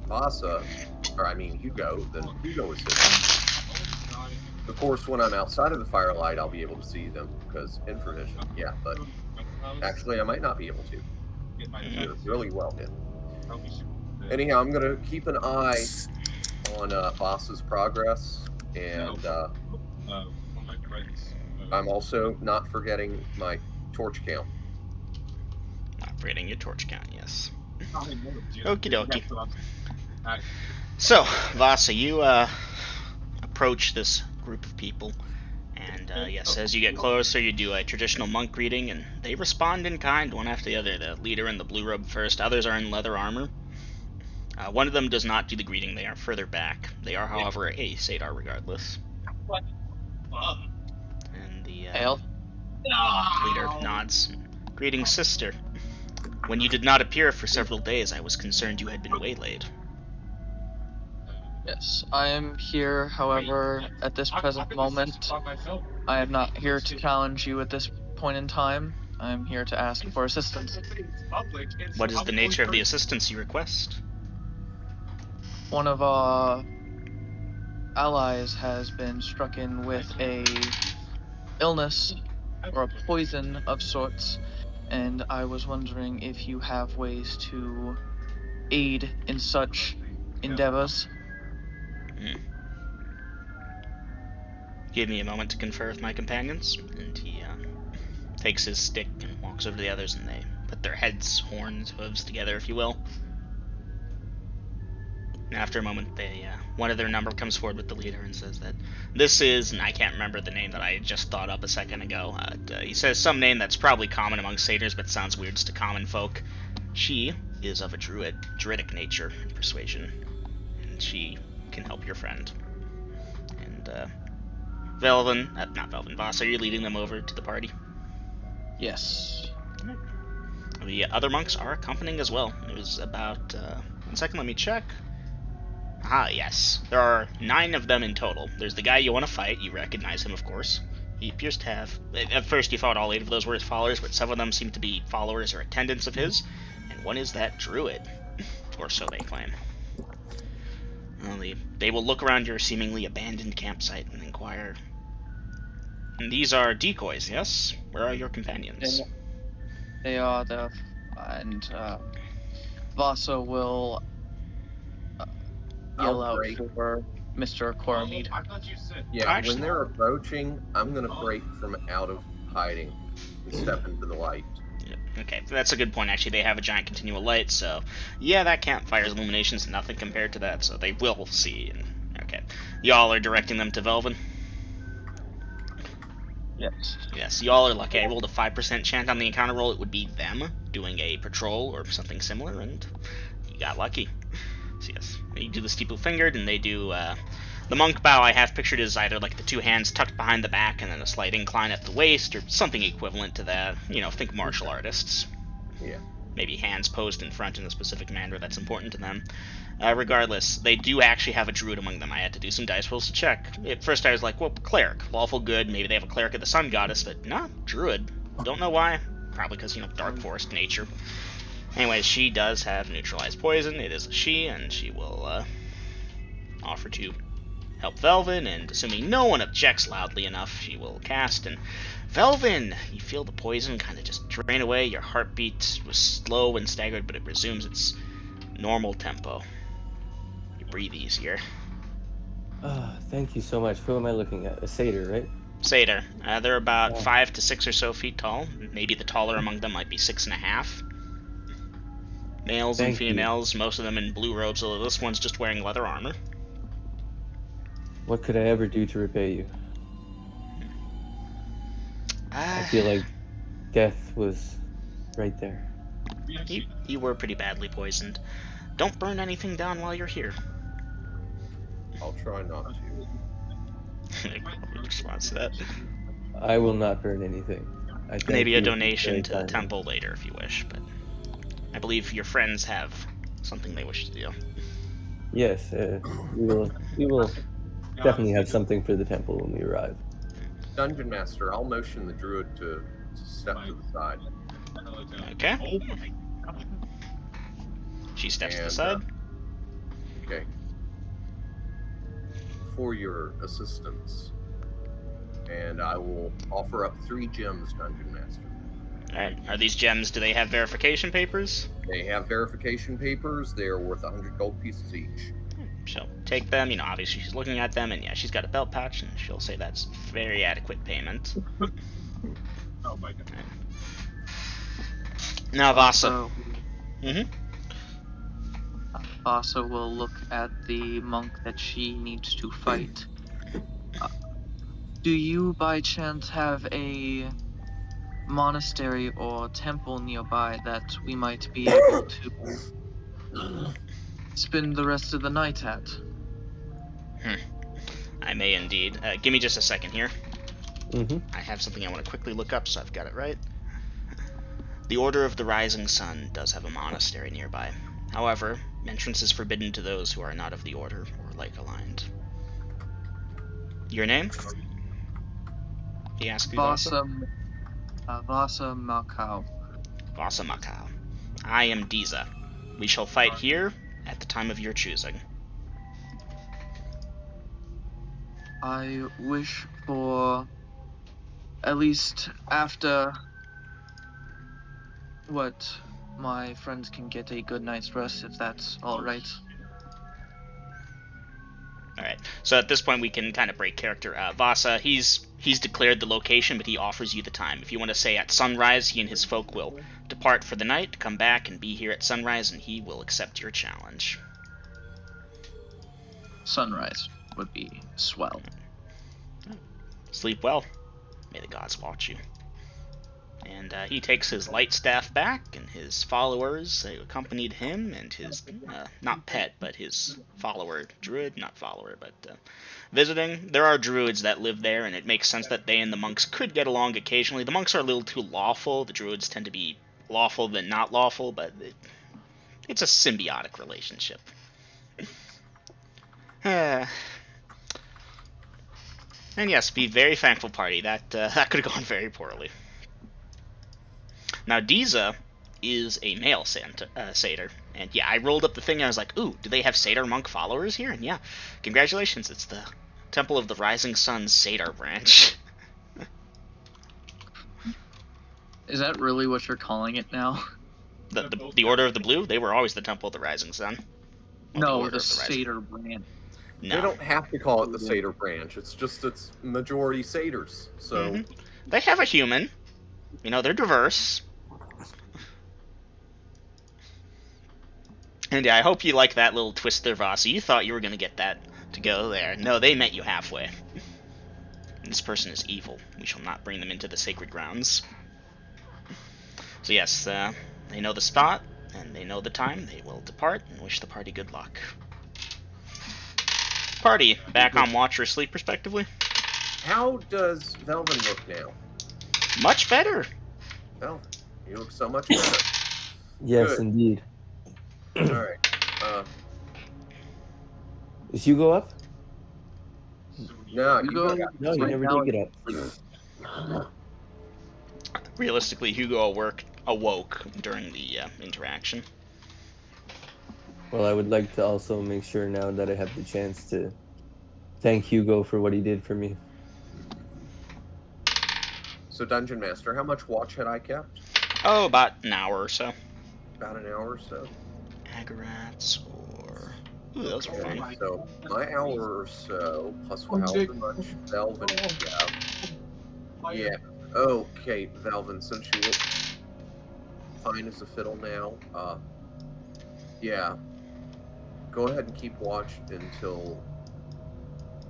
Hugo, then Hugo is hidden. Of course, when I'm outside of the firelight, I'll be able to see them, because infravision, yeah, but actually I might not be able to. They're really well hidden. Anyhow, I'm going to keep an eye on Vasa's progress, and I'm also not forgetting my torch count. Not forgetting your torch count, yes. Okie dokie. So, Vasa, you approach this group of people, and yes, as you get closer, you do a traditional monk greeting, and they respond in kind, one after the other. The leader in the blue robe first, others are in leather armor. One of them does not do the greeting, they are further back. They are, however, a satyr regardless. And the Hail. leader nods. Greetings, sister. When you did not appear for several days, I was concerned you had been waylaid. Yes, I am here, however, at this present moment, I am not here to challenge you at this point in time. I am here to ask for assistance. What is the nature of the assistance you request? One of our allies has been struck in with a illness or a poison of sorts, and I was wondering if you have ways to aid in such endeavors. Give me a moment to confer with my companions. And he takes his stick and walks over to the others, and they put their heads, horns, hooves together, if you will. And after a moment, one of their number comes forward with the leader and says that this is, and I can't remember the name that I just thought up a second ago. He says some name that's probably common among satyrs, but sounds weird to common folk. She is of a druidic nature and persuasion, and she can help your friend. And Voss, are you leading them over to the party? Yes. The other monks are accompanying as well. It was about 1 second. Let me check. Ah, yes. There are 9 of them in total. There's the guy you want to fight. You recognize him, of course. He appears to have... At first you thought all 8 of those were his followers, but some of them seem to be followers or attendants of his. And one is that druid. Or so they claim. Well, they will look around your seemingly abandoned campsite and inquire. And these are decoys, yes? Where are your companions? They are the... And, Vasa will yell out for Mr. Coromede. Yeah, Actually, when they're approaching, I'm going to break from out of hiding and step into the light. okay, that's a good point, actually. They have a giant continual light, so... Yeah, that campfire's illumination's nothing compared to that, so they will see. Okay. Y'all are directing them to Velvin? Yes. Yes, y'all are lucky. I rolled a 5% chance on the encounter roll. It would be them doing a patrol or something similar, and you got lucky. So yes, you do the steeple-fingered, and they do... the monk bow I have pictured is either like the 2 hands tucked behind the back and then a slight incline at the waist, or something equivalent to that. You know, think martial artists. Yeah. Maybe hands posed in front in a specific manner that's important to them. Regardless, they do actually have a druid among them. I had to do some dice rolls to check. At first I was like, well, cleric. Lawful good, maybe they have a cleric of the sun goddess, but no, druid. Don't know why. Probably because, dark forest nature. Anyways, she does have neutralized poison. It is a she, and she will offer to help Velvin, and assuming no one objects loudly enough, she will cast, and Velvin! You feel the poison kind of just drain away. Your heartbeat was slow and staggered, but it resumes its normal tempo. You breathe easier. Thank you so much. Who am I looking at? A satyr, right? Satyr. They're about 5 to 6 or so feet tall. Maybe the taller among them might be 6.5. Males and females, most of them in blue robes, although this one's just wearing leather armor. What could I ever do to repay you? I feel like death was right there. You were pretty badly poisoned. Don't burn anything down while you're here. I'll try not to. Response to that. I will not burn anything. Maybe a donation to the temple later if you wish, but I believe your friends have something they wish to do. Yes, we will definitely have something for the temple when we arrive. Dungeon Master, I'll motion the druid to step to the side. Okay. She steps to the side. Okay. For your assistance. And I will offer up 3 gems, Dungeon Master. Alright, are these gems, do they have verification papers? They have verification papers. They are worth 100 gold pieces each. She'll take them, obviously she's looking at them, and yeah, she's got a belt pouch, and she'll say that's very adequate payment. Oh my god. Now, Vasa. Vasa will look at the monk that she needs to fight. Do you, by chance, have a monastery or temple nearby that we might be able to spend the rest of the night at? I may indeed. Give me just a second here. Mm-hmm. I have something I want to quickly look up, so I've got it right. The Order of the Rising Sun does have a monastery nearby. However, entrance is forbidden to those who are not of the Order or like-aligned. Your name? He asked you, Vasa? Vasa Macau. Vasa Macau. I am Diza. We shall fight here at the time of your choosing. I wish for at least after what my friends can get a good night's rest, if that's alright. Alright, so at this point we can kind of break character. Vasa, he's He's declared the location, but he offers you the time. If you want to say at sunrise, he and his folk will depart for the night, come back, and be here at sunrise, and he will accept your challenge. Sunrise would be swell. Sleep well. May the gods watch you. And he takes his light staff back, and his followers who accompanied him, and his, not pet, but his follower, druid, not follower, but visiting. There are druids that live there, and it makes sense that they and the monks could get along occasionally. The monks are a little too lawful. The druids tend to be lawful than not lawful, but it's a symbiotic relationship. And yes, be very thankful party. That could have gone very poorly. Now, Diza is a male satyr, and yeah, I rolled up the thing and I was like, ooh, do they have satyr monk followers here? And yeah, congratulations, it's the Temple of the Rising Sun satyr branch. Is that really what you're calling it now? The Order of the Blue? They were always the Temple of the Rising Sun. Well, No, the satyr branch. No. They don't have to call it the satyr branch. It's just it's majority satyrs. So They have a human. You know, they're diverse. And yeah, I hope you like that little twist there, Vasi. You thought you were going to get that to go there. No, they met you halfway. This person is evil. We shall not bring them into the sacred grounds. So yes, they know the spot, and they know the time. They will depart, and wish the party good luck. Party, back on watch or sleep, respectively. how does Velvin look now? Much better. Well, you look so much better. Yes, Good. indeed. All right. Is Hugo up? No, Hugo- you got No, you Right never now did get up. Realistically, Hugo awoke during the interaction. Well, I would like to also make sure now that I have the chance to thank Hugo for what he did for me. So, Dungeon Master, how much watch had I kept? Oh, about an hour or so. About an hour or so. Agarats or... Ooh, those are Okay, fun. so my hour or so, plus however much Velvin got. Yeah. Okay, Velvin, since you look fine as a fiddle now, yeah. Go ahead and keep watch until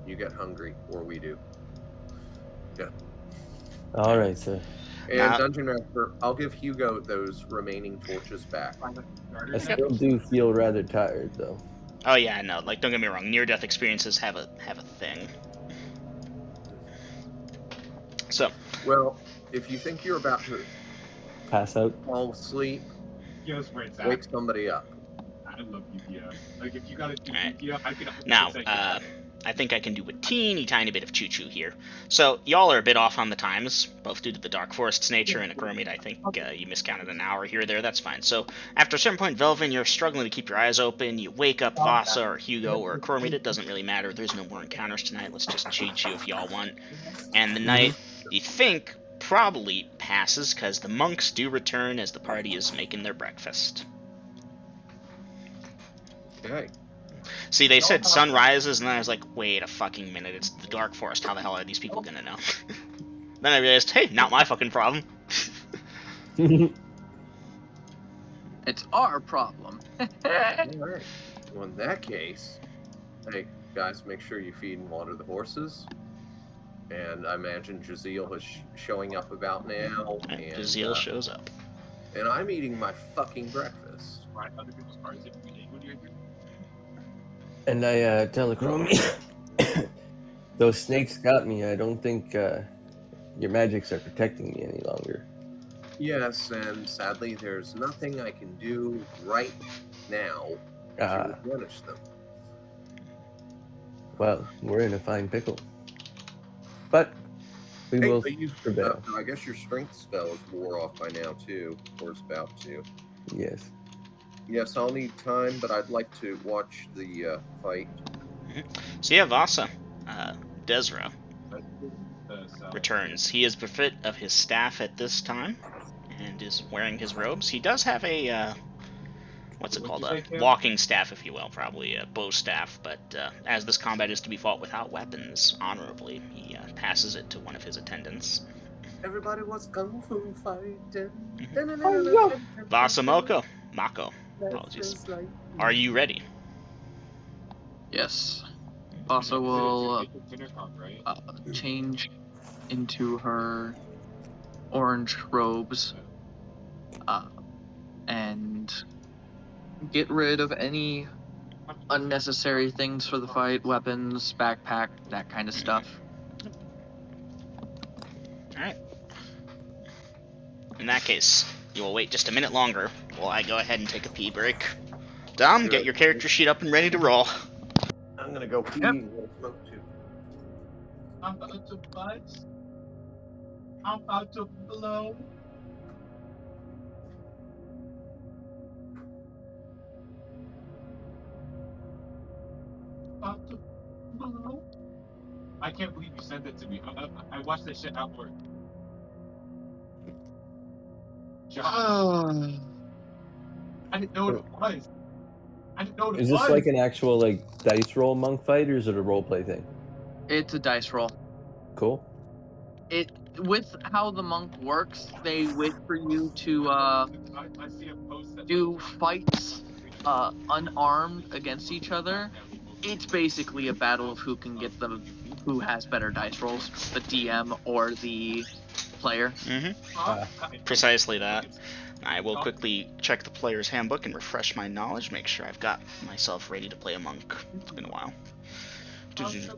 you get hungry, or we do. Yeah. All right, sir. And Now- Dungeon Master, I'll give Hugo those remaining torches back. I still do feel rather tired, though. Oh yeah, no, like don't get me wrong, near-death experiences have a thing. So, Well, if you think you're about to Pass out. fall asleep, Yo's where it's at. wake somebody up. I love UPF. Like, if you gotta do Alright. UPF, I could. now, I think I can do a teeny tiny bit of choo-choo here. So, y'all are a bit off on the times, both due to the Dark Forest's nature and Acromate. I think you miscounted an hour here or there, that's fine. So, after a certain point, Velvin, you're struggling to keep your eyes open. You wake up Vasa or Hugo or Acromate, it doesn't really matter. There's no more encounters tonight. Let's just cheat you if y'all want. And the night, you think, probably passes because the monks do return as the party is making their breakfast. Okay. See, they said sun rises, and then I was like, wait a fucking minute, it's the Dark Forest, how the hell are these people gonna know? Then I realized, hey, not my fucking problem. It's our problem. Alright. Well, in that case, hey, guys, make sure you feed and water the horses. And I imagine Jaziel is showing up about now. And And, Jaziel shows up. and I'm eating my fucking breakfast. Right, other people's cars every day when you're here. And I tell Acromate, those snakes got me. I don't think your magics are protecting me any longer. Yes, and sadly, there's nothing I can do right now Ah, to replenish them. well, we're in a fine pickle. But we Hey, will but you, prevail. I guess your strength spell is wore off by now, too, or is about to. Yes. Yes, I'll need time, but I'd like to watch the fight. So yeah, Vasa, Desra, So, returns. He is bereft of his staff at this time, and is wearing his robes. He does have a what's it called? A walking staff, if you will, probably a bow staff. But as this combat is to be fought without weapons, honorably, he passes it to one of his attendants. Everybody was kung fu fighting. Vasa Mako. Apologies. Are you ready? Yes. Vasa will change into her orange robes and get rid of any unnecessary things for the fight, weapons, backpack, that kind of stuff. Alright. In that case, you will wait just a minute longer while I go ahead and take a pee break. Dom, get your character sheet up and ready to roll. I'm gonna go pee. Yep. Smoke too. I'm about to buzz. I'm about to blow. About to blow. I can't believe you sent that to me. I watched that shit at work. John, I didn't know what it was. I didn't know what it Is was. this like an actual like dice roll monk fight, or is it a role play thing? It's a dice roll. Cool. It with how the monk works, they wait for you to I see a post that do fights unarmed against each other. It's basically a battle of who has better dice rolls, the DM or the player. Precisely that. I will quickly check the player's handbook and refresh my knowledge, make sure I've got myself ready to play a monk. It's been a while. There can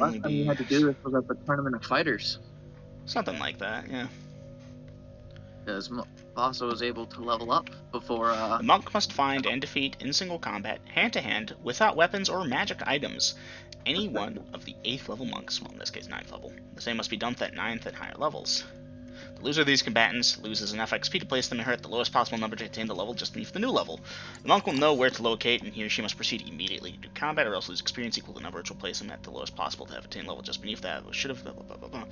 only Last time you had to do this was at the Tournament of Fighters, something like that, yeah. because Vasa was able to level up before. The monk must find and defeat in single combat, hand-to-hand, without weapons or magic items, any one of the 8th level monks, well in this case 9th level. The same must be done at 9th and higher levels. The loser of these combatants loses enough XP to place them at the lowest possible number to attain the level just beneath the new level. The monk will know where to locate, and he or she must proceed immediately to do combat, or else lose experience equal to the number which will place him at the lowest possible to have attained level just beneath that. Should have blah blah blah blah blah.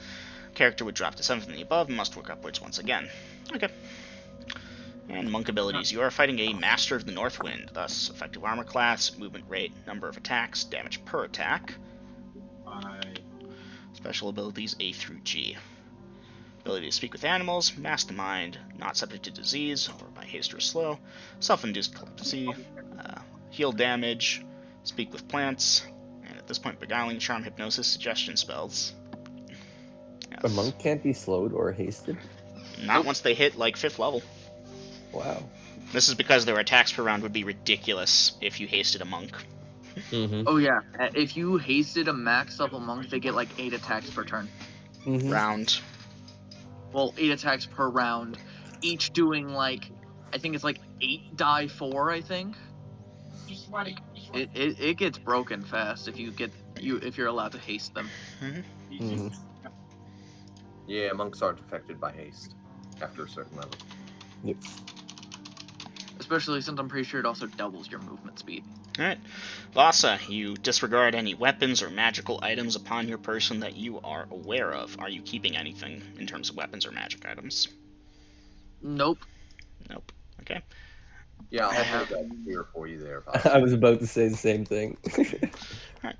Character would drop to 7th from the above and must work upwards once again. Okay. And monk abilities. You are fighting a Master of the North Wind, thus effective armor class, movement rate, number of attacks, damage per attack. Special abilities A through G. Ability to speak with animals, mastermind, not subject to disease or by haste or slow, self-induced telepathy, heal damage, speak with plants, and at this point beguiling, charm, hypnosis, suggestion spells. Yes. A monk can't be slowed or hasted? Not once they hit like 5th level. Wow. This is because their attacks per round would be ridiculous if you hasted a monk. Oh yeah, if you hasted a max level monk, they get like 8 attacks per turn. Round. Well, 8 attacks per round, each doing like, I think it's like 8 die 4. I think. It gets broken fast if you're allowed to haste them. Yeah, monks aren't affected by haste after a certain level. Yep. Especially since I'm pretty sure it also doubles your movement speed. Alright. Vasa, you disregard any weapons or magical items upon your person that you are aware of. Are you keeping anything in terms of weapons or magic items? Nope. Nope. Okay. Yeah, I'll hold that here for you there, Vasa. I was about to say the same thing. Alright.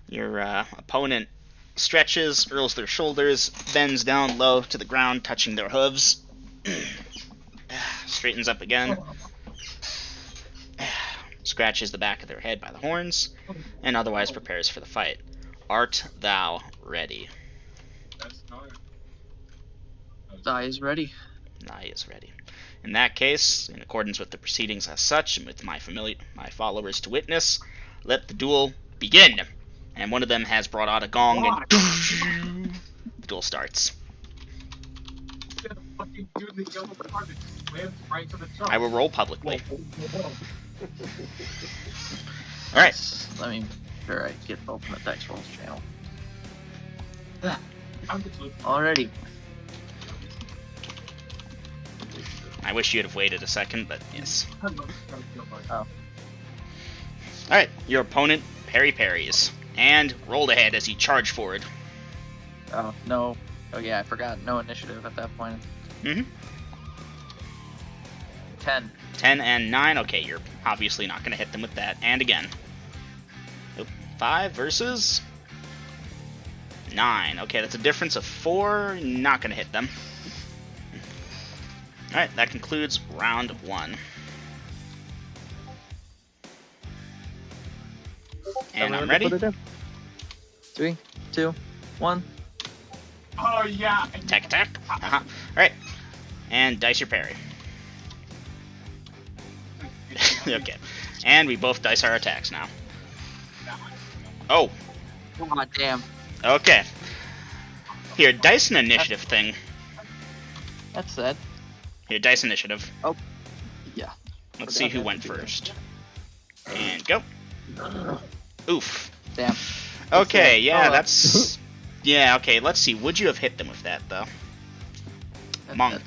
Your opponent stretches, curls their shoulders, bends down low to the ground, touching their hooves. Straightens up again. Scratches the back of their head by the horns, and otherwise prepares for the fight. Art thou ready? Zai is ready. Zai is ready. In that case, in accordance with the proceedings as such, and with my followers to witness, let the duel begin. And one of them has brought out a gong, and the duel starts. I will roll publicly. Alright. Let me make sure I get Ultimate Dice Rolls channel. Alrighty. I wish you'd have waited a second, but yes. Oh. Alright, your opponent parries, and rolled ahead as he charged forward. Oh, no. Oh yeah, I forgot. No initiative at that point. 10. 10 and 9. Okay, you're obviously not going to hit them with that. And again. Nope. 5 versus 9. Okay, that's a difference of 4. Not going to hit them. Alright, that concludes round 1. And I'm ready. Put it in. 3, 2, 1. Oh yeah. Attack. Alright. And dice your parry. Okay. And we both dice our attacks now. Oh. God damn. Okay. Here, dice an initiative thing. That's sad. Here, dice initiative. Oh. Yeah. Let's see who went first. And go. Oof. Damn. Okay, yeah, Oh, that's... Yeah, okay, let's see. Would you have hit them with that, though? Monk.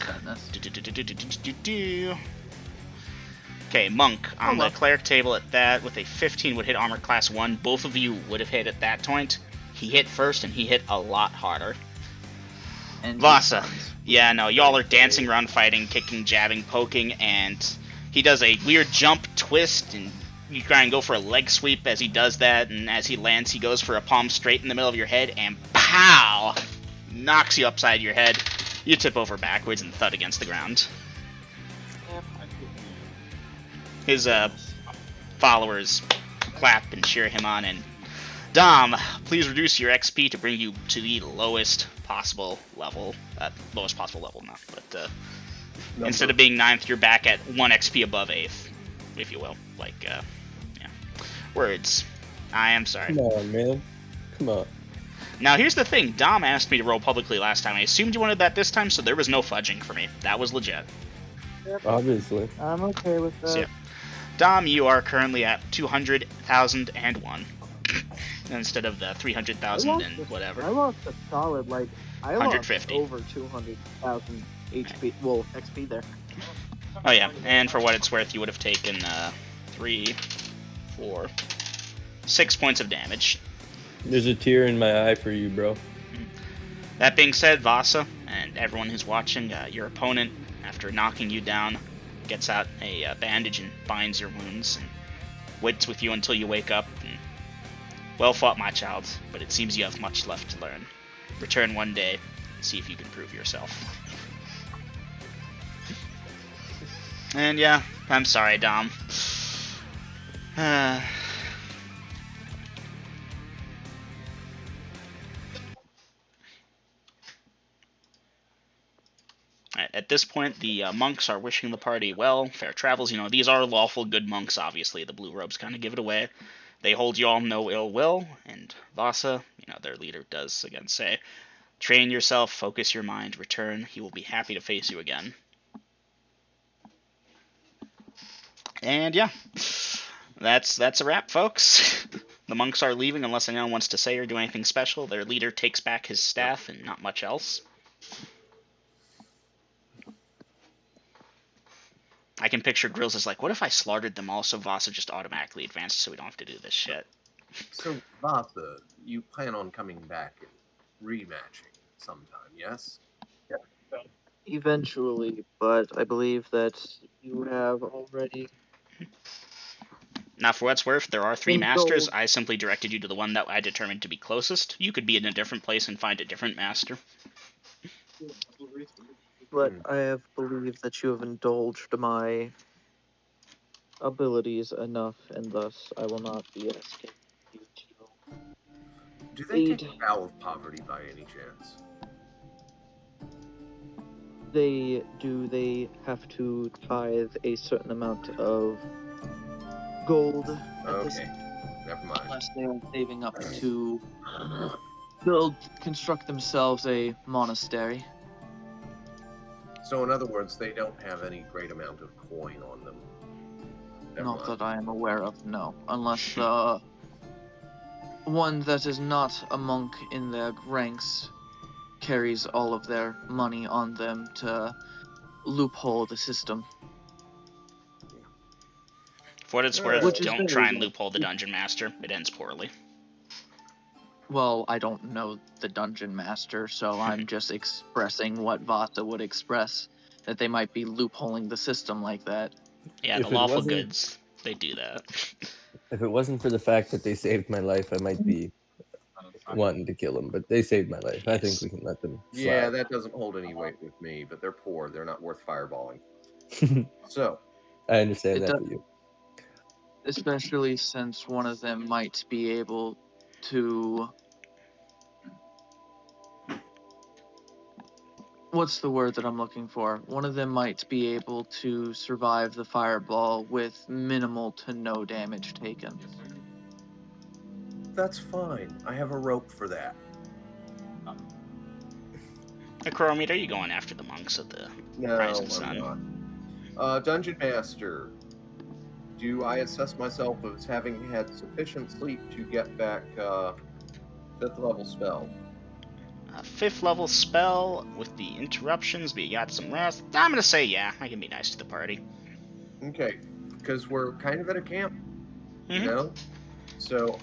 Okay, Monk on the cleric table at that with a 15 would hit armor class 1. Both of you would have hit at that point. He hit first, and he hit a lot harder. And Vasa. Yeah, no, y'all are dancing around, fighting, kicking, jabbing, poking, and he does a weird jump, twist, and you try and go for a leg sweep as he does that, and as he lands, he goes for a palm straight in the middle of your head, and pow! Knocks you upside your head. You tip over backwards and thud against the ground. His followers clap and cheer him on, and Dom, please reduce your XP to bring you to the lowest possible level. Lowest possible level, not, but instead of being 9th, you're back at 1 XP above 8th, if you will. Like, yeah. Words. I am sorry. Come on, man. Come on. Now, here's the thing. Dom asked me to roll publicly last time. I assumed you wanted that this time, so there was no fudging for me. That was legit. Obviously. I'm okay with that. So, yeah. Dom, you are currently at 200,001 instead of the 300,000 and whatever. I lost a solid, like, I 150. lost over 200,000 HP, well, XP there. Oh yeah, and for what it's worth, you would have taken 3, 4, 6 points of damage. There's a tear in my eye for you, bro. That being said, Vasa, and everyone who's watching, your opponent, after knocking you down, gets out a bandage and binds your wounds, and waits with you until you wake up. And, well fought, my child, but it seems you have much left to learn. Return one day, and see if you can prove yourself. And yeah, I'm sorry, Dom. At this point, the monks are wishing the party well, fair travels. You know, these are lawful good monks, obviously. The blue robes kind of give it away. They hold you all no ill will, and Vasa, you know, their leader, does again say, train yourself, focus your mind, return. He will be happy to face you again. And yeah, that's a wrap, folks. The monks are leaving unless anyone wants to say or do anything special. Their leader takes back his staff and not much else. I can picture Grills as like, what if I slaughtered them all so Vasa just automatically advanced so we don't have to do this shit? So, Vasa, you plan on coming back and rematching sometime, yes? Eventually, but I believe that you have already... Now, for what's worth, there are 3 Then masters. go- I simply directed you to the one that I determined to be closest. You could be in a different place and find a different master. But I have believed that you have indulged my abilities enough, and thus I will not be asking you to... Do they take a vow of poverty by any chance? They have to tithe a certain amount of gold at this, Okay, never mind. Unless they are saving up to construct themselves a monastery. So, in other words, they don't have any great amount of coin on them. Never Not mind. that I am aware of, no. Unless the one that is not a monk in their ranks carries all of their money on them to loophole the system. For what it's worth, Which is don't very try and good. loophole the dungeon master. It ends poorly. Well, I don't know the dungeon master, so I'm just expressing what Vasa would express. that they might be loopholing the system like that. Yeah, If the it lawful wasn't- goods, they do that. If it wasn't for the fact that they saved my life, I might be wanting to kill them. But they saved my life. I think Yes. we can let them Yeah, slide. that doesn't hold any weight with me, but they're poor. They're not worth fireballing. So, I understand It that does- for you. Especially since one of them might be able to. What's the word that I'm looking for? One of them might be able to survive the fireball with minimal to no damage taken. that's fine. I have a rope for that. Hey, Chromite, are you going after the monks of the No, Rising I'm Sun? not. Dungeon Master, do I assess myself as having had sufficient sleep to get back 5th level spell? 5th level spell with the interruptions, but you got some rest. I'm gonna say yeah. I can be nice to the party. Okay, because we're kind of at a camp, you Mhm. know? So,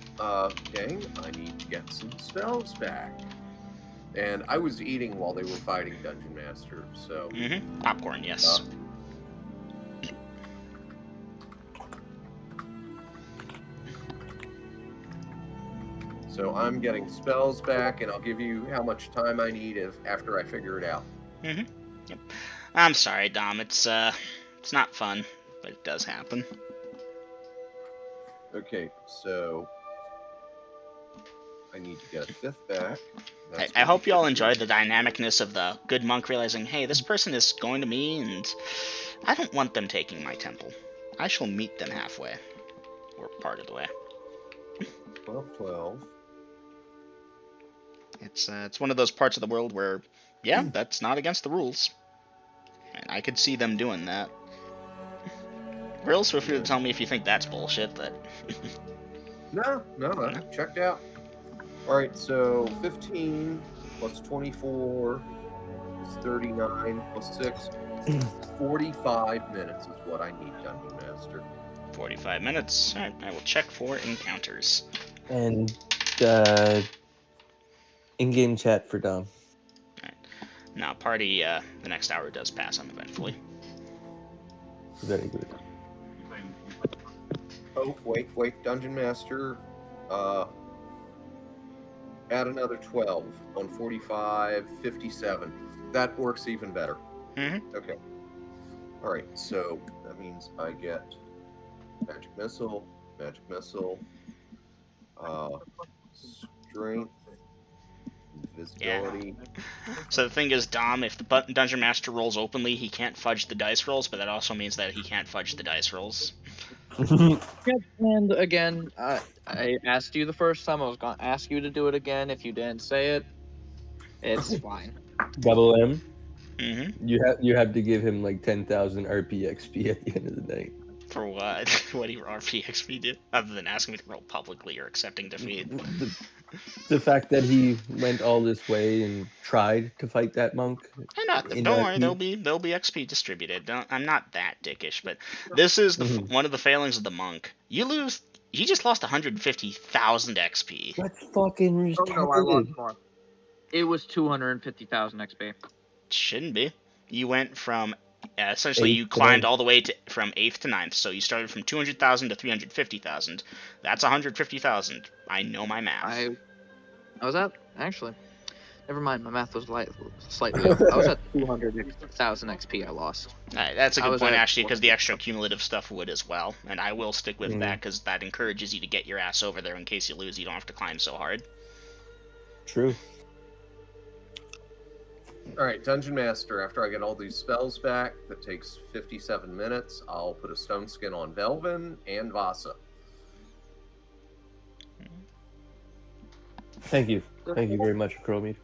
gang, I need to get some spells back. And I was eating while they were fighting Dungeon Master, so... Popcorn, yes. So I'm getting spells back, and I'll give you how much time I need after I figure it out. Yep. I'm sorry, Dom. It's not fun, but it does happen. Okay, so I need to get a 5th back. I hope you all enjoyed the dynamicness of the good monk realizing, hey, this person is going to me, and I don't want them taking my temple. I shall meet them halfway, or part of the way. 12. It's one of those parts of the world where, yeah, that's not against the rules, and I could see them doing that. Real feel free to tell me if you think that's bullshit. That No, checked out. All right, so 15 plus 24 is 39 plus 6. 45 minutes is what I need, Dungeon Master. 45 minutes. All right, I will check for encounters. And in-game chat for Dom. Right. Now, party, the next hour does pass uneventfully. Very good. Oh, wait, Dungeon Master. Add another 12 on 45, 57. That works even better. Okay. All right, so that means I get magic missile, strength, invisibility. So the thing is, Dom, if the Dungeon Master rolls openly, he can't fudge the dice rolls, but that also means that he can't fudge the dice rolls. And again, I asked you the first time. I was going to ask you to do it again. If you didn't say it, it's fine. Double M. Mm-hmm. You have to give him like 10,000 RP XP at the end of the night. For what? What do your RP XP do? Other than asking me to roll publicly or accepting defeat. The fact that he went all this way and tried to fight that monk. Don't worry, there'll be XP distributed. I'm not that dickish, but this is one of the failings of the monk. You lose. He just lost 150,000 XP. That's fucking retarded. Oh no, I lost more. It was 250,000 XP. Shouldn't be. You went from essentially you climbed all the way from 8th to 9th, so you started from 200,000 to 350,000. That's 150,000. I know my math. I was at actually. Never mind, my math was slightly off. I was at 200,000 XP. I lost. That's a good point, actually, because the extra cumulative stuff would as well, and I will stick with that because that encourages you to get your ass over there in case you lose. You don't have to climb so hard. True. All right, Dungeon Master, after I get all these spells back, that takes 57 minutes, I'll put a stone skin on Velvin and Vasa. Thank you. Thank you very much, Chromite.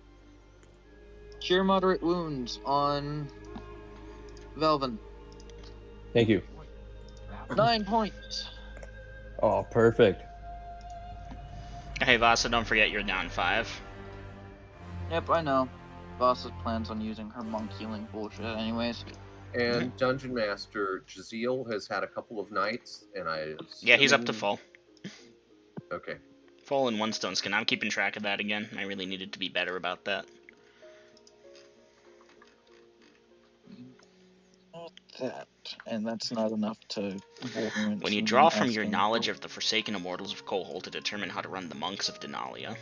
Cure moderate wounds on Velvin. Thank you. 9 points. Oh, perfect. Hey, Vasa, don't forget you're down 5. Yep, I know. Vasa plans on using her monk healing bullshit anyways. And Dungeon Master, Jaziel has had a couple of nights, and Yeah, he's up to full. Okay. Full in 1 stone skin. I'm keeping track of that again. I really needed to be better about that. that, and that's not enough to warrant When you me draw from your asking knowledge for- of the Forsaken Immortals of Kohl to determine how to run the Monks of Denalia.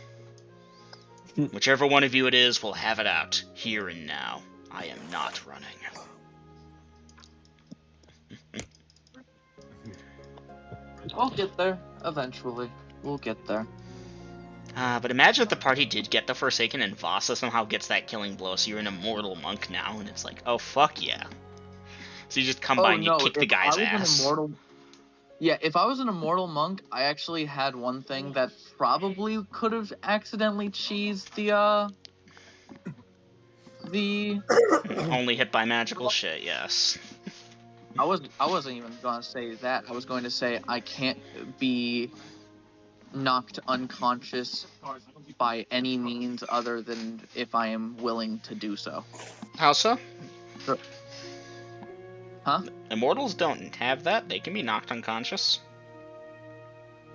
Whichever one of you it is will have it out, here and now. I am not running. I'll get there eventually. We'll get there. But imagine if the party did get the Forsaken and Vasa somehow gets that killing blow, so you're an immortal monk now, and it's like, oh fuck yeah. So you just come by and you kick the guy's ass. If I was an immortal monk, I actually had one thing that probably could have accidentally cheesed the Only hit by magical shit, yes. I wasn't even gonna say that. I was going to say I can't be knocked unconscious by any means other than if I am willing to do so. How so? Huh? Immortals don't have that. They can be knocked unconscious.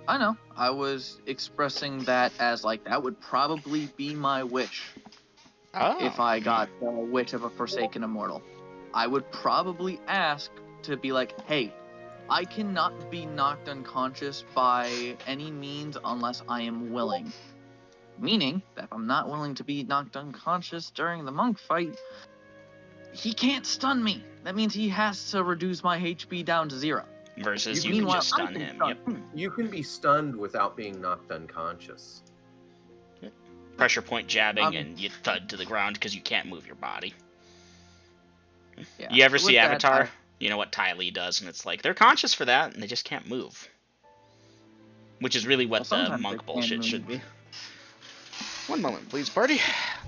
I know. I was expressing that as like that would probably be my wish if I got the wish of a Forsaken Immortal. I would probably ask to be like, hey, I cannot be knocked unconscious by any means unless I am willing. Meaning that if I'm not willing to be knocked unconscious during the monk fight, he can't stun me. That means he has to reduce my HP down to 0. Versus you can can just stun him. Yep. You can be stunned without being knocked unconscious. Pressure point jabbing and you thud to the ground because you can't move your body. Yeah, you ever see Avatar? That, you know what Ty Lee does, and it's like they're conscious for that, and they just can't move. Which is really what the monk bullshit should be. One moment, please, party.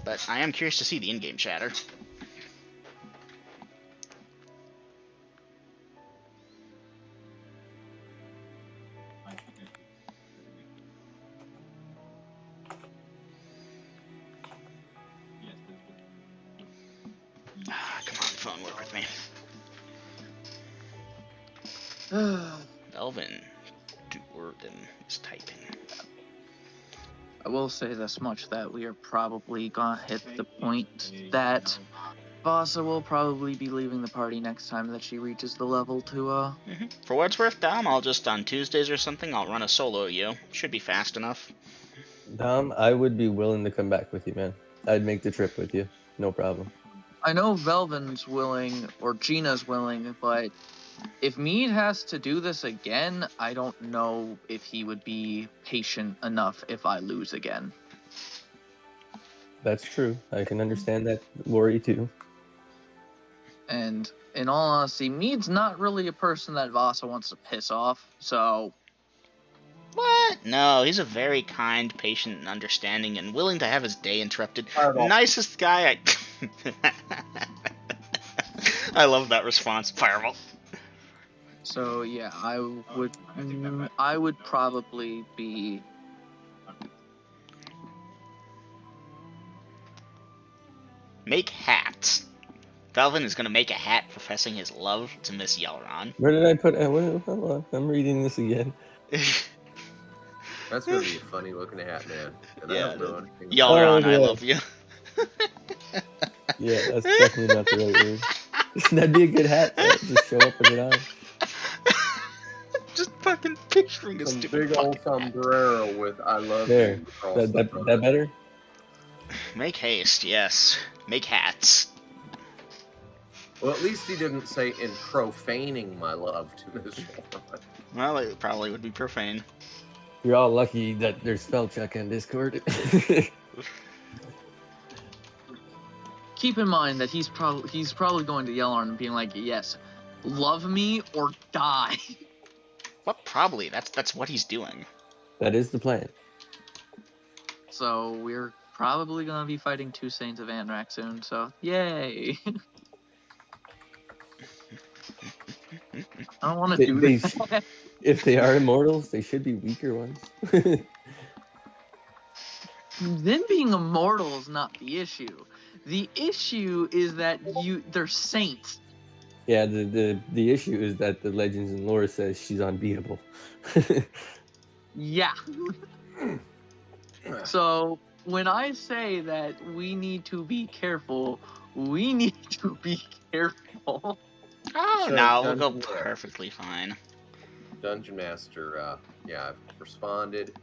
But I am curious to see the in-game chatter. Come on, phone, work with me. Elvin Duerden is typing. I will say this much, that we are probably gonna hit the point that Vasa will probably be leaving the party next time that she reaches the level to, For what it's worth, Dom, I'll just, on Tuesdays or something, I'll run a solo yo. Should be fast enough. Dom, I would be willing to come back with you, man. I'd make the trip with you. No problem. I know Velvin's willing, or Gina's willing, but if Mead has to do this again, I don't know if he would be patient enough if I lose again. That's true. I can understand that worry too. And in all honesty, Mead's not really a person that Vasa wants to piss off, so... What? No, he's a very kind, patient, and understanding, and willing to have his day interrupted. Fireball. Nicest guy I love that response. Fireball. So yeah, I would probably be... Make hats. Velvin is going to make a hat professing his love to Miss Yelron. Where did I put... hold on. I'm reading this again. That's going to be a funny looking hat, man. And Yeah, I don't know anything. Yelron, Oh, I yeah. love you. Yeah, that's definitely not the right word. That'd be a good hat, though. Just show up with it on. Just fucking picturing a Some stupid big old fucking hat. sombrero with "I love There. you" across the front. That better? Make haste, yes. Make hats. Well, at least he didn't say "in profaning my love to Miss Yelron." Well, it probably would be profane. You're all lucky that there's spell check on Discord. Keep in mind that he's probably going to yell on and being like, yes, love me or die. What? Probably. That's what he's doing. That is the plan. So we're probably going to be fighting 2 Saints of Anrak soon, so yay. I don't want to do that. If they are immortals, they should be weaker ones. Them being immortal is not the issue. The issue is that they're saints. Yeah, the issue is that the Legends and Lore says she's unbeatable. Yeah. So when I say that we need to be careful, we need to be careful. Oh, So, no, we'll go Dungeon Master. perfectly fine. Dungeon Master, yeah, I've responded,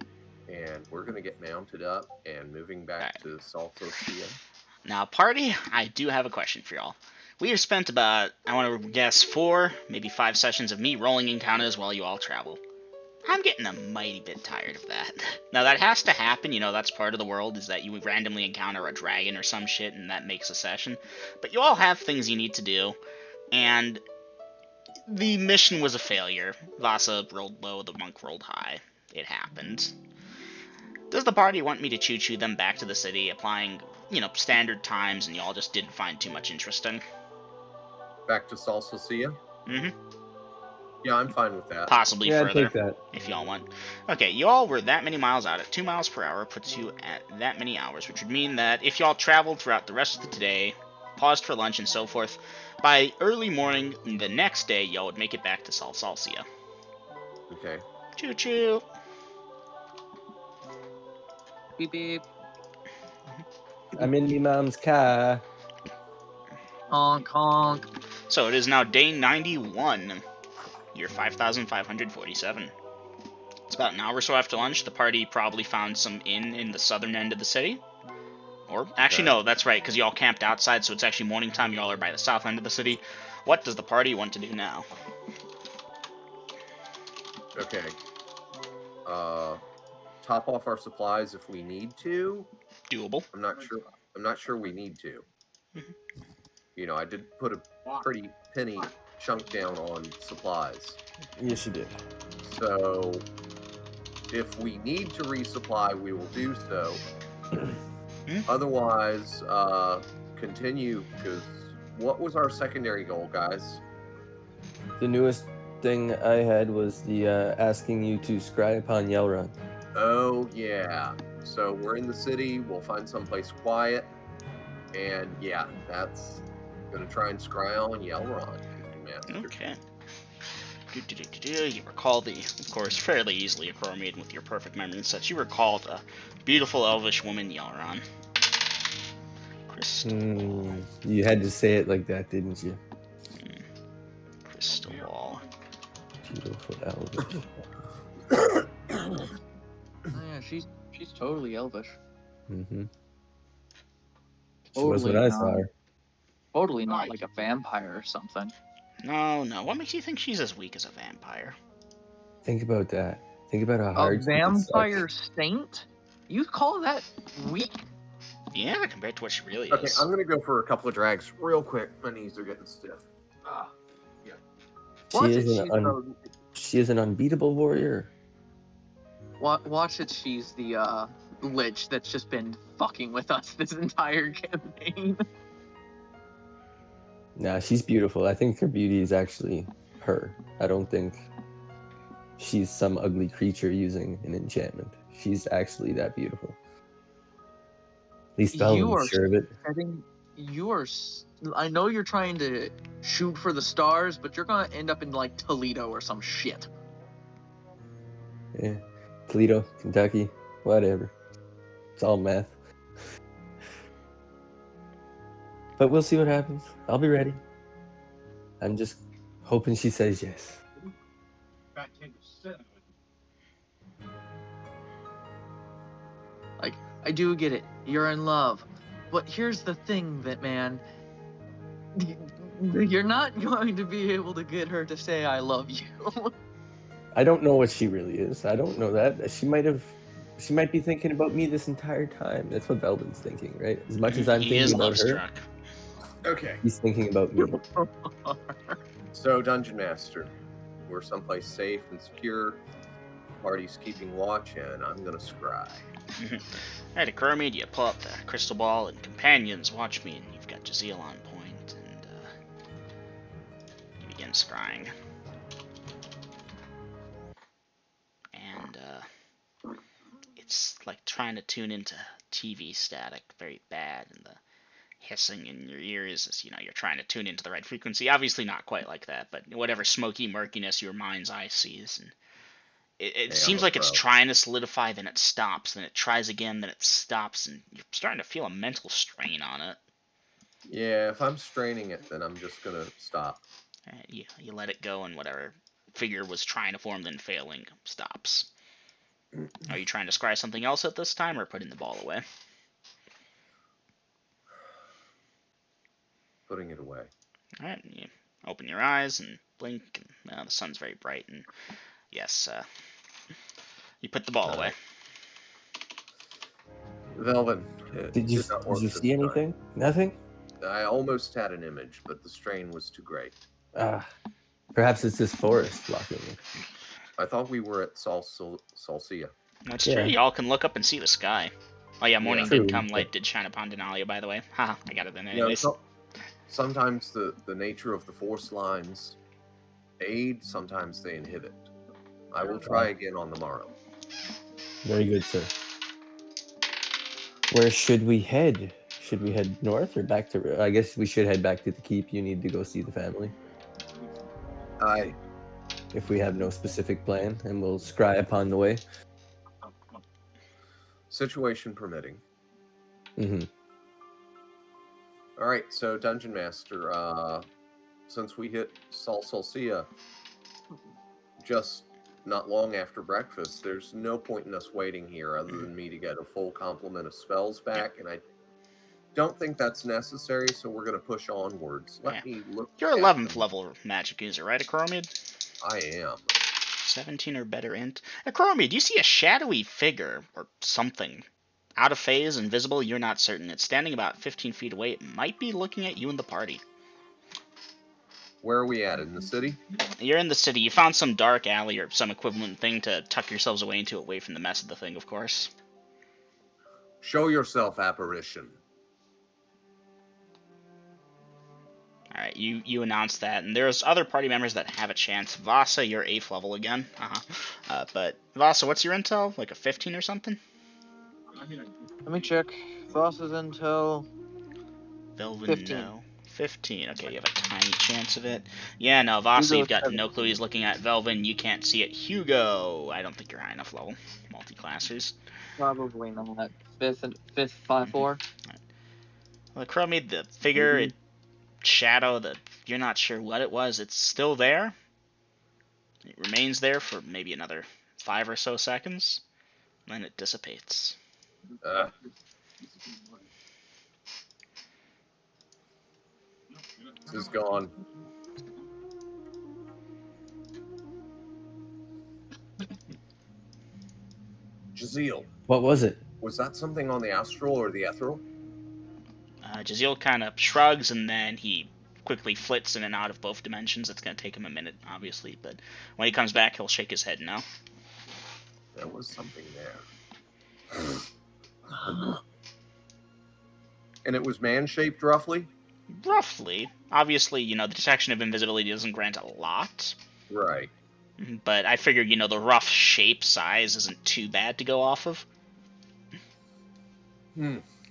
and we're going to get mounted up and moving back Alright. to Saltosia. Now, party, I do have a question for y'all. We have spent about, I want to guess, 4, maybe 5 sessions of me rolling encounters while you all travel. I'm getting a mighty bit tired of that. Now, that has to happen, you know, that's part of the world, is that you randomly encounter a dragon or some shit, and that makes a session. But you all have things you need to do, and the mission was a failure. Vasa rolled low, the monk rolled high. It happened. Does the party want me to choo-choo them back to the city, applying, you know, standard times, and y'all just didn't find too much interesting? Back to Saltosia? Mm-hmm. Yeah, I'm fine with that. Possibly Yeah, I'd further, take that. if y'all want. Okay, y'all were that many miles out at 2 miles per hour, puts you at that many hours, which would mean that if y'all traveled throughout the rest of the day, paused for lunch and so forth, by early morning the next day, y'all would make it back to Salsalsia. Okay. Choo-choo! Beep beep. I'm in me mom's car. Honk honk. So it is now day 91. Year 5,547. It's about an hour or so after lunch. The party probably found some inn in the southern end of the city. Or, actually, Okay. no, that's right, because y'all camped outside, so it's actually morning time. Y'all are by the south end of the city. What does the party want to do now? Okay. Top off our supplies if we need to. Doable. I'm not sure. I'm not sure we need to. Mhm. You know, I did put a pretty penny chunk down on supplies. Yes, you did. So if we need to resupply, we will do so. Otherwise, continue, because what was our secondary goal, guys? The newest thing I had was the asking you to scry upon Yelrun. Oh, yeah. So we're in the city. We'll find someplace quiet. And yeah, that's going to try and scry on Yelron. Okay. You recall the, of course, fairly easily accommodated with your perfect memory and such. You recall the beautiful elvish woman Yelron. Crystal. You had to say it like that, didn't you? Crystal Wall. Beautiful elvish. Oh yeah, she's totally elvish. Mm-hmm. She was when I saw her. Totally not like a vampire or something. No. What makes you think she's as weak as a vampire? Think about that. Think about how A hard she could suck. vampire saint? You call that weak? Yeah, compared to what she really Okay, is. I'm going to go for a couple of drags real quick. My knees are getting stiff. She is an unbeatable warrior. Watch it. She's the lich that's just been fucking with us this entire campaign. Nah, she's beautiful. I think her beauty is actually her. I don't think she's some ugly creature using an enchantment. She's actually that beautiful. At least You are sure of it. I know you're trying to shoot for the stars, but you're gonna end up in like Toledo or some shit. Yeah. Toledo, Kentucky, whatever. It's all math. But we'll see what happens. I'll be ready. I'm just hoping she says yes. Like, I do get it. You're in love. But here's the thing, man. You're not going to be able to get her to say I love you. I don't know what she really is. I don't know that. She might be thinking about me this entire time. That's what Velvin's thinking, right? As much as I'm He thinking is about love her, struck. Okay. he's thinking about me. So, Dungeon Master, we're someplace safe and secure. Party's keeping watch, and I'm going to scry. Alright, Kermit, you pull up the crystal ball, and companions watch me, and you've got Jazeel on point, and you begin scrying. And it's like trying to tune into TV static very bad, and the hissing in your ears as, you know, you're trying to tune into the right frequency. Obviously not quite like that, but whatever smoky murkiness your mind's eye sees, and it seems like it's trying to solidify, then it stops, then it tries again, then it stops, and you're starting to feel a mental strain on it. Yeah, if I'm straining it, then I'm just going to stop. You let it go, and whatever figure was trying to form, then failing, stops. Are you trying to scry something else at this time, or putting the ball away? Putting it away. All right, you open your eyes and blink, and the sun's very bright, and yes, you put the ball away. Velvin, Did you see anything? Nothing? I almost had an image, but the strain was too great. Perhaps it's this forest blocking it. I thought we were at Salsia. That's true. Y'all can look up and see the sky. Oh yeah, morning True, did come, light did shine upon Denalia, by the way. Haha, I got it then You know, anyways. sometimes the nature of the force lines aid, sometimes they inhibit. I will try again on the morrow. Very good, sir. Where should we head? Should we head north or back to... I guess we should head back to the keep. You need to go see the family. If we have no specific plan, and we'll scry upon the way. Situation permitting. Mm-hmm. All right, so Dungeon Master, since we hit Salsia just not long after breakfast, there's no point in us waiting here other than me to get a full complement of spells back, and I don't think that's necessary, so we're going to push onwards. Let me look. You're 11th level magic user, right, Acromid? I am. 17 or better int. Acromid, you see a shadowy figure, or something. Out of phase, invisible, you're not certain. It's standing about 15 feet away. It might be looking at you and the party. Where are we at? In the city? You're in the city. You found some dark alley or some equivalent thing to tuck yourselves away into, away from the mess of the thing, of course. Show yourself, apparition. Alright, you announce that, and there's other party members that have a chance. Vasa, you're 8th level again. But, Vasa, what's your intel? Like a 15 or something? Let me check. Vasa's intel. Velvin, 15. no. 15. Okay, you have a tiny chance of it. Yeah, no, Vasa, you've got 17. no clue he's looking at. Velvin, you can't see it. Hugo, I don't think you're high enough level. Multi-classers. Probably not. Fifth 5-4. Well, Chromie, the figure, shadow, you're not sure what it was. It's still there. It remains there for maybe another 5 or so seconds. Then it dissipates. This is gone. Jaziel. What was it? Was that something on the astral or the ethereal? Jaziel kind of shrugs, and then he quickly flits in and out of both dimensions. It's going to take him a minute, obviously, but when he comes back, he'll shake his head no. There was something there. And it was man-shaped, roughly? Roughly. Obviously, the detection of invisibility doesn't grant a lot. Right. But I figured, the rough shape size isn't too bad to go off of.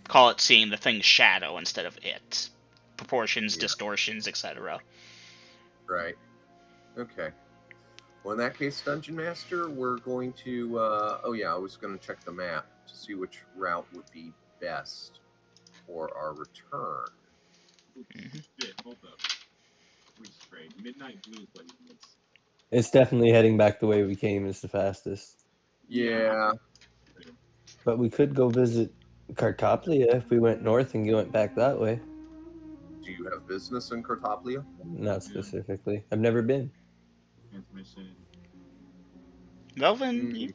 Call it seeing the thing's shadow instead of it. Proportions, distortions, etc. Right. Okay. Well, in that case, Dungeon Master, we're going to... oh, yeah, I was going to check the map to see which route would be best for our return. Hold up. We strayed. Midnight Blue, but It's definitely heading back the way we came is the fastest. Yeah. But we could go visit Cartoplia if we went north and went back that way. Do you have business in Cartoplia? Not specifically. I've never been. Velvin,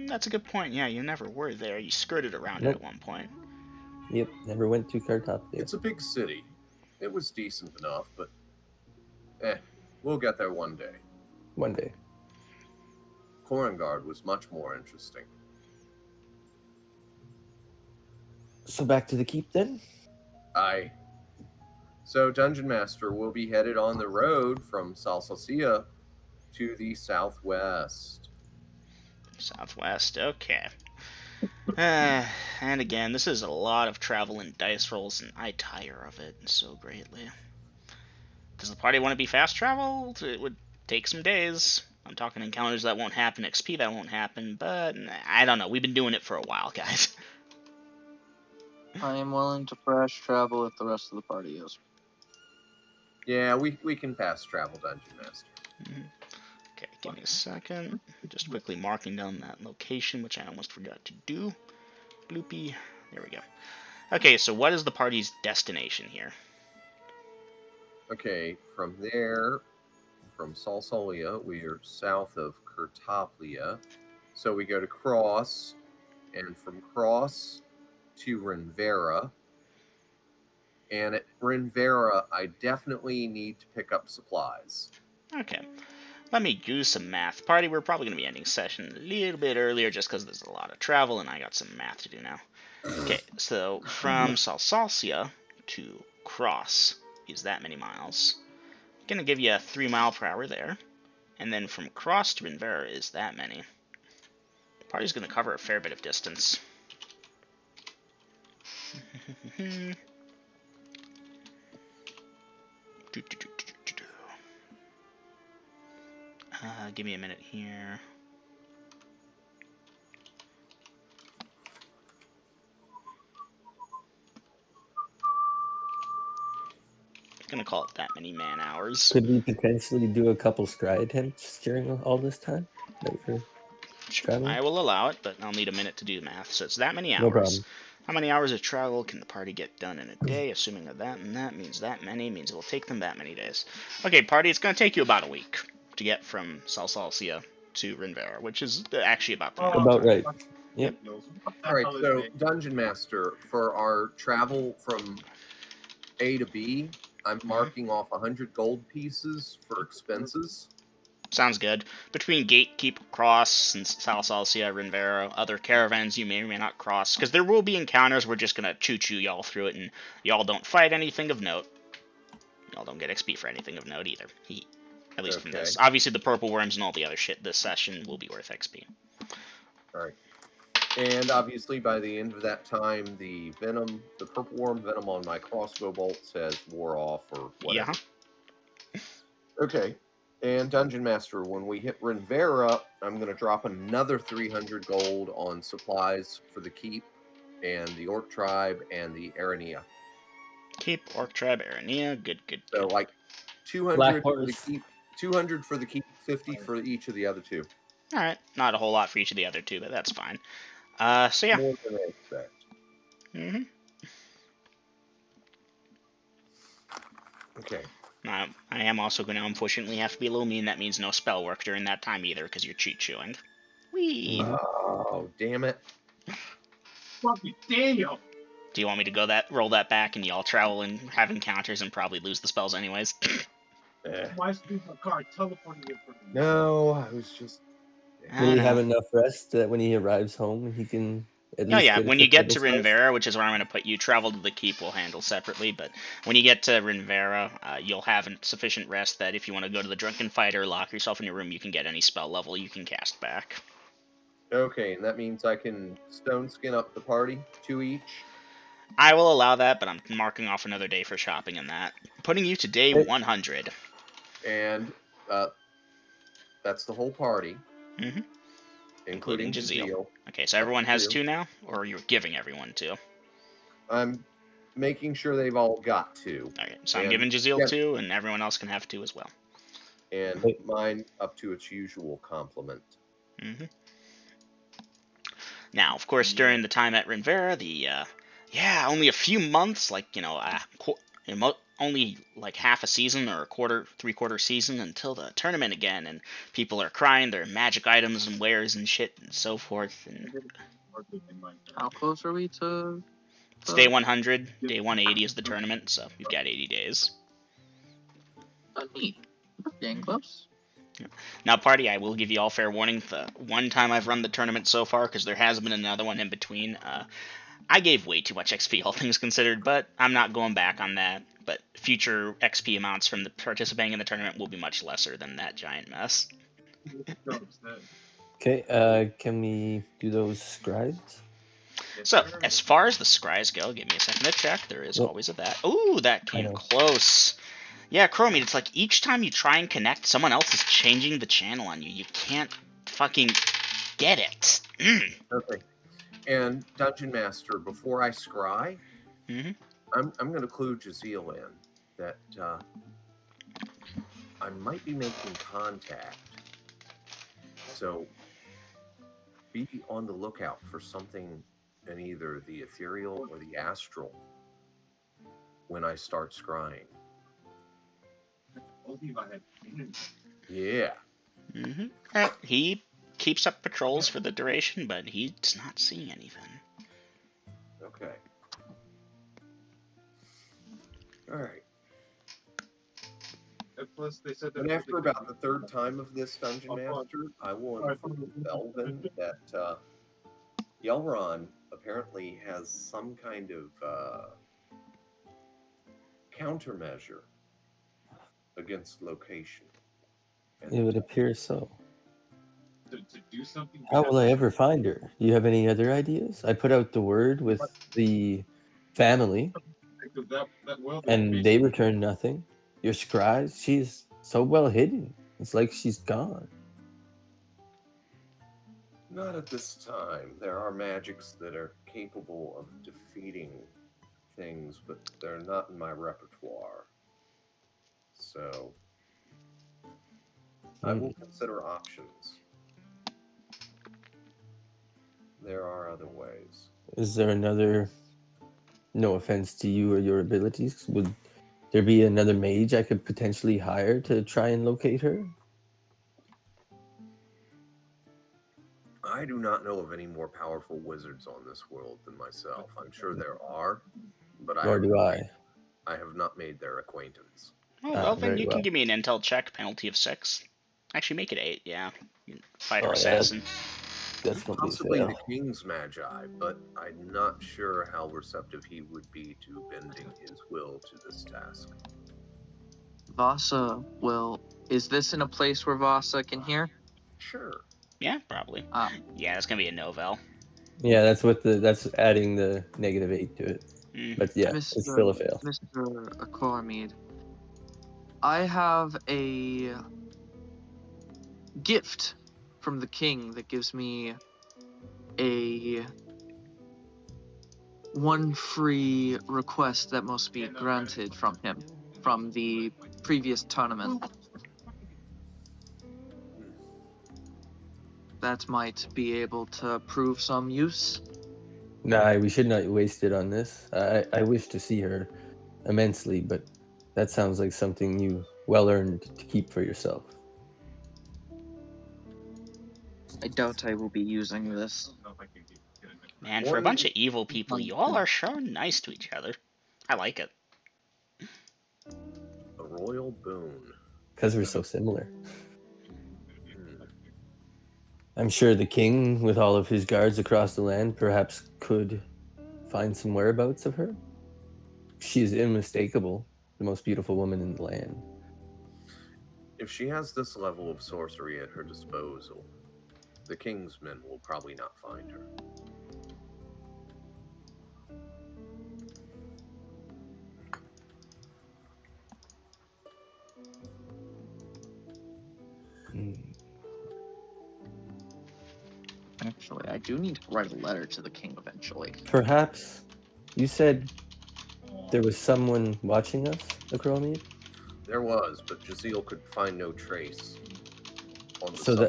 that's a good point. Yeah, you never were there. You skirted around it at one point. Yep, never went to Cartoplia. It's a big city. It was decent enough, but we'll get there one day. One day. Korengard was much more interesting. So back to the keep then? Aye. So Dungeon Master will be headed on the road from Salsacia to the southwest. Southwest, okay. And again, this is a lot of travel and dice rolls, and I tire of it so greatly. Does the party want to be fast traveled? It would take some days. I'm talking encounters that won't happen, XP that won't happen, but I don't know. We've been doing it for a while, guys. I am willing to fast travel if the rest of the party is. Yeah, we can fast travel, Dungeon Master. Okay, give me a second. Just quickly marking down that location, which I almost forgot to do. Bloopy. There we go. Okay, so what is the party's destination here? Okay, from there, from Salsalia, we are south of Kurtoplia. So we go to Cross, and from Cross to Renvera. And at Renvera, I definitely need to pick up supplies. Okay. Let me do some math. Party, we're probably going to be ending session a little bit earlier just because there's a lot of travel and I got some math to do now. Okay, so from Salsalsia to Cross is that many miles. Gonna give you a 3 mile per hour there. And then from Cross to Renvera is that many. Party's gonna cover a fair bit of distance. Give me a minute here. Gonna call it that many man hours. Could we potentially do a couple scry attempts during all this time that we're traveling? I will allow it, but I'll need a minute to do math. So it's that many hours. No problem. How many hours of travel can the party get done in a day? Assuming that and that means that many, means it will take them that many days. Okay, party, it's going to take you about a week to get from Salsalsia to Renvera, which is actually about the About right. Yep. All right, so Dungeon Master, for our travel from A to B, I'm marking off 100 gold pieces for expenses. Sounds good. Between Gatekeep, Cross, and Salsalsia, Renvera, other caravans you may or may not cross, because there will be encounters. We're just gonna choo-choo y'all through it, and y'all don't fight anything of note. Y'all don't get XP for anything of note either. At least from this. Obviously, the purple worms and all the other shit this session will be worth XP. All right. And obviously, by the end of that time, the purple worm venom on my crossbow bolts has wore off or whatever. Yeah. Okay. And Dungeon Master, when we hit Renvera, I'm going to drop another 300 gold on supplies for the keep and the Orc tribe and the Arania. Keep, Orc tribe, Arania. Good. So like 200 for the keep, 200 for the keep, 50 for each of the other two. All right, not a whole lot for each of the other two, but that's fine. So yeah. More than I expect. Okay. I am also going to unfortunately have to be a little mean. That means no spell work during that time either, because you're cheat chewing. Whee! Oh, damn it. Fucking damn! Do you want me to roll that back and y'all travel and have encounters and probably lose the spells anyways? Why is my car teleporting in front of me? No, I was just... Will he have enough rest that when he arrives home he can at least get when you get to Renvera, which is where I'm going to put you, travel to the keep we'll handle separately, but when you get to Renvera, you'll have sufficient rest that if you want to go to the Drunken Fighter, lock yourself in your room, you can get any spell level you can cast back. Okay, and that means I can stone skin up the party, 2 each? I will allow that, but I'm marking off another day for shopping in that. Putting you to day 100. And that's the whole party. Mm-hmm. Including Jaziel. Okay, so everyone has 2 now? Or you're giving everyone 2? I'm making sure they've all got 2. Okay, so I'm giving Jaziel 2, and everyone else can have 2 as well. And mine up to its usual complement. Mm-hmm. Now, of course, during the time at Renvera, only a few months, only like half a season or a 3/4 season until the tournament again, and people are crying their magic items and wares and shit and so forth. And how close are we to? It's day 100. Day 180 is the tournament, so we've got 80 days. Oh, neat. Getting close. Now, party, I will give you all fair warning. The one time I've run the tournament so far, because there has been another one in between, I gave way too much XP, all things considered, but I'm not going back on that. But future XP amounts from the participating in the tournament will be much lesser than that giant mess. Okay, can we do those scribes? So, as far as the scries go, give me a second to check. There is always a that. Ooh, that came close. Yeah, Chromie, it's like each time you try and connect, someone else is changing the channel on you. You can't fucking get it. Okay. And Dungeon Master, before I scry, I'm going to clue Jaziel in that I might be making contact. So be on the lookout for something in either the ethereal or the astral when I start scrying. Yeah. He keeps up patrols for the duration, but he's not seeing anything. Okay. All right. Plus, they said that And after about the third time of this Dungeon Master, I will inform Belvin that Yelron apparently has some kind of countermeasure against location. It would appear so. to do something. How will I ever find her? Do you have any other ideas? I put out the word with the family, That world is and they returned nothing. Your scries, she's so well hidden. It's like she's gone. Not at this time. There are magics that are capable of defeating things, but they're not in my repertoire. So I will consider options. There are other ways. Is there another, no offense to you or your abilities, would there be another mage I could potentially hire to try and locate her? I do not know of any more powerful wizards on this world than myself. I'm sure there are, but Nor do I. I have not made their acquaintance. Oh, well, then very you well. can give me an intel check, penalty of 6. Actually, make it 8, yeah. Fighter Oh, yeah, assassin. Definitely Possibly fail. the King's Magi, but I'm not sure how receptive he would be to bending his will to this task. Vasa will. Is this in a place where Vasa can hear? Sure. Yeah, probably. Yeah, that's gonna be a novel. Yeah, that's adding the -8 to it. But yeah, it's still a fail. Mr. Akormid, I have a gift from the king that gives me one free request that must be granted from him from the previous tournament. That might be able to prove some use. Nah, we should not waste it on this. I wish to see her immensely, but that sounds like something you well earned to keep for yourself. I doubt I will be using this. Man, for a bunch of evil people, you all are so nice to each other. I like it. A royal boon. Because we're so similar. I'm sure the king, with all of his guards across the land, perhaps could find some whereabouts of her. She is unmistakable, the most beautiful woman in the land. If she has this level of sorcery at her disposal, the king's men will probably not find her. Actually, I do need to write a letter to the king eventually. Perhaps you said there was someone watching us, Akromid? There was, but Jazeel could find no trace on the So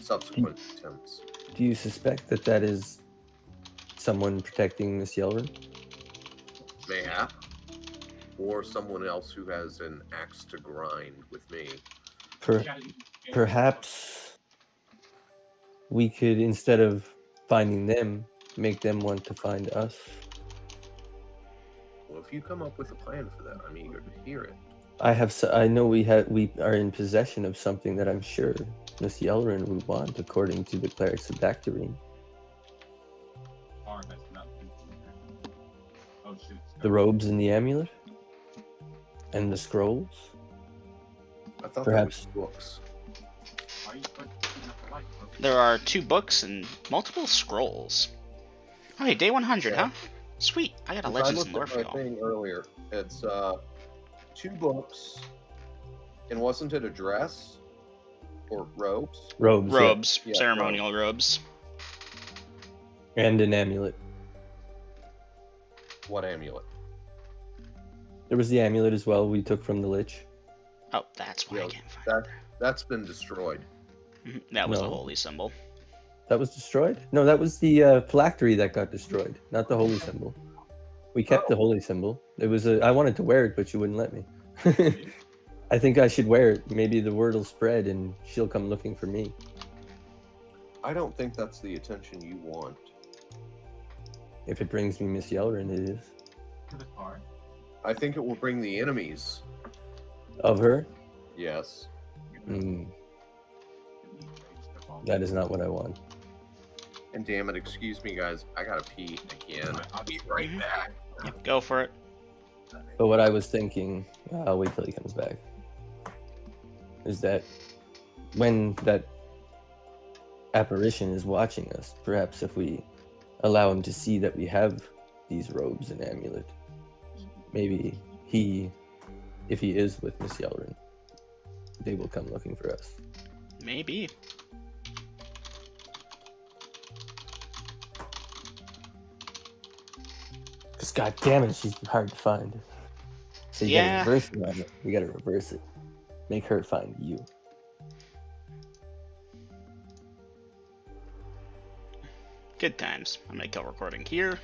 subsequent attempts. Do you suspect that is someone protecting Miss Yelrin? Mayhap. Or someone else who has an axe to grind with me. Perhaps we could, instead of finding them, make them want to find us. Well, if you come up with a plan for that, I'm eager to hear it. I know we are in possession of something that I'm sure Miss Yelrin would want, according to the clerics of Dactarine. The robes and the amulet? And the scrolls? I thought Perhaps that was books. There are 2 books and multiple scrolls. Okay, day 100, huh? Sweet, I got a Legends and Lore for y'all. I looked at my thing earlier. It's 2 books, and wasn't it a dress or robes? Robes, yeah. ceremonial robes. And an amulet. What amulet? There was the amulet as well we took from the Lich. Oh, that's why I Yeah, can't find that's been destroyed. it. That was the No. holy symbol. That was destroyed? No, that was the phylactery that got destroyed, not the holy symbol. We kept the holy symbol. It was I wanted to wear it, but you wouldn't let me. I think I should wear it. Maybe the word will spread and she'll come looking for me. I don't think that's the attention you want. If it brings me Miss Yelrin, it is. To the car. I think it will bring the enemies. Of her? Yes. That is not what I want. And damn it, excuse me, guys. I gotta pee again. I'll be right back. Yep, go for it. But what I was thinking, I'll wait till he comes back, is that when that apparition is watching us, perhaps if we allow him to see that we have these robes and amulet, maybe if he is with Miss Yelrin, they will come looking for us. Maybe. Because god damn it, she's hard to find. So you Yeah. gotta reverse it on it. You gotta reverse it. Make her find you. Good times. I'm gonna kill recording here.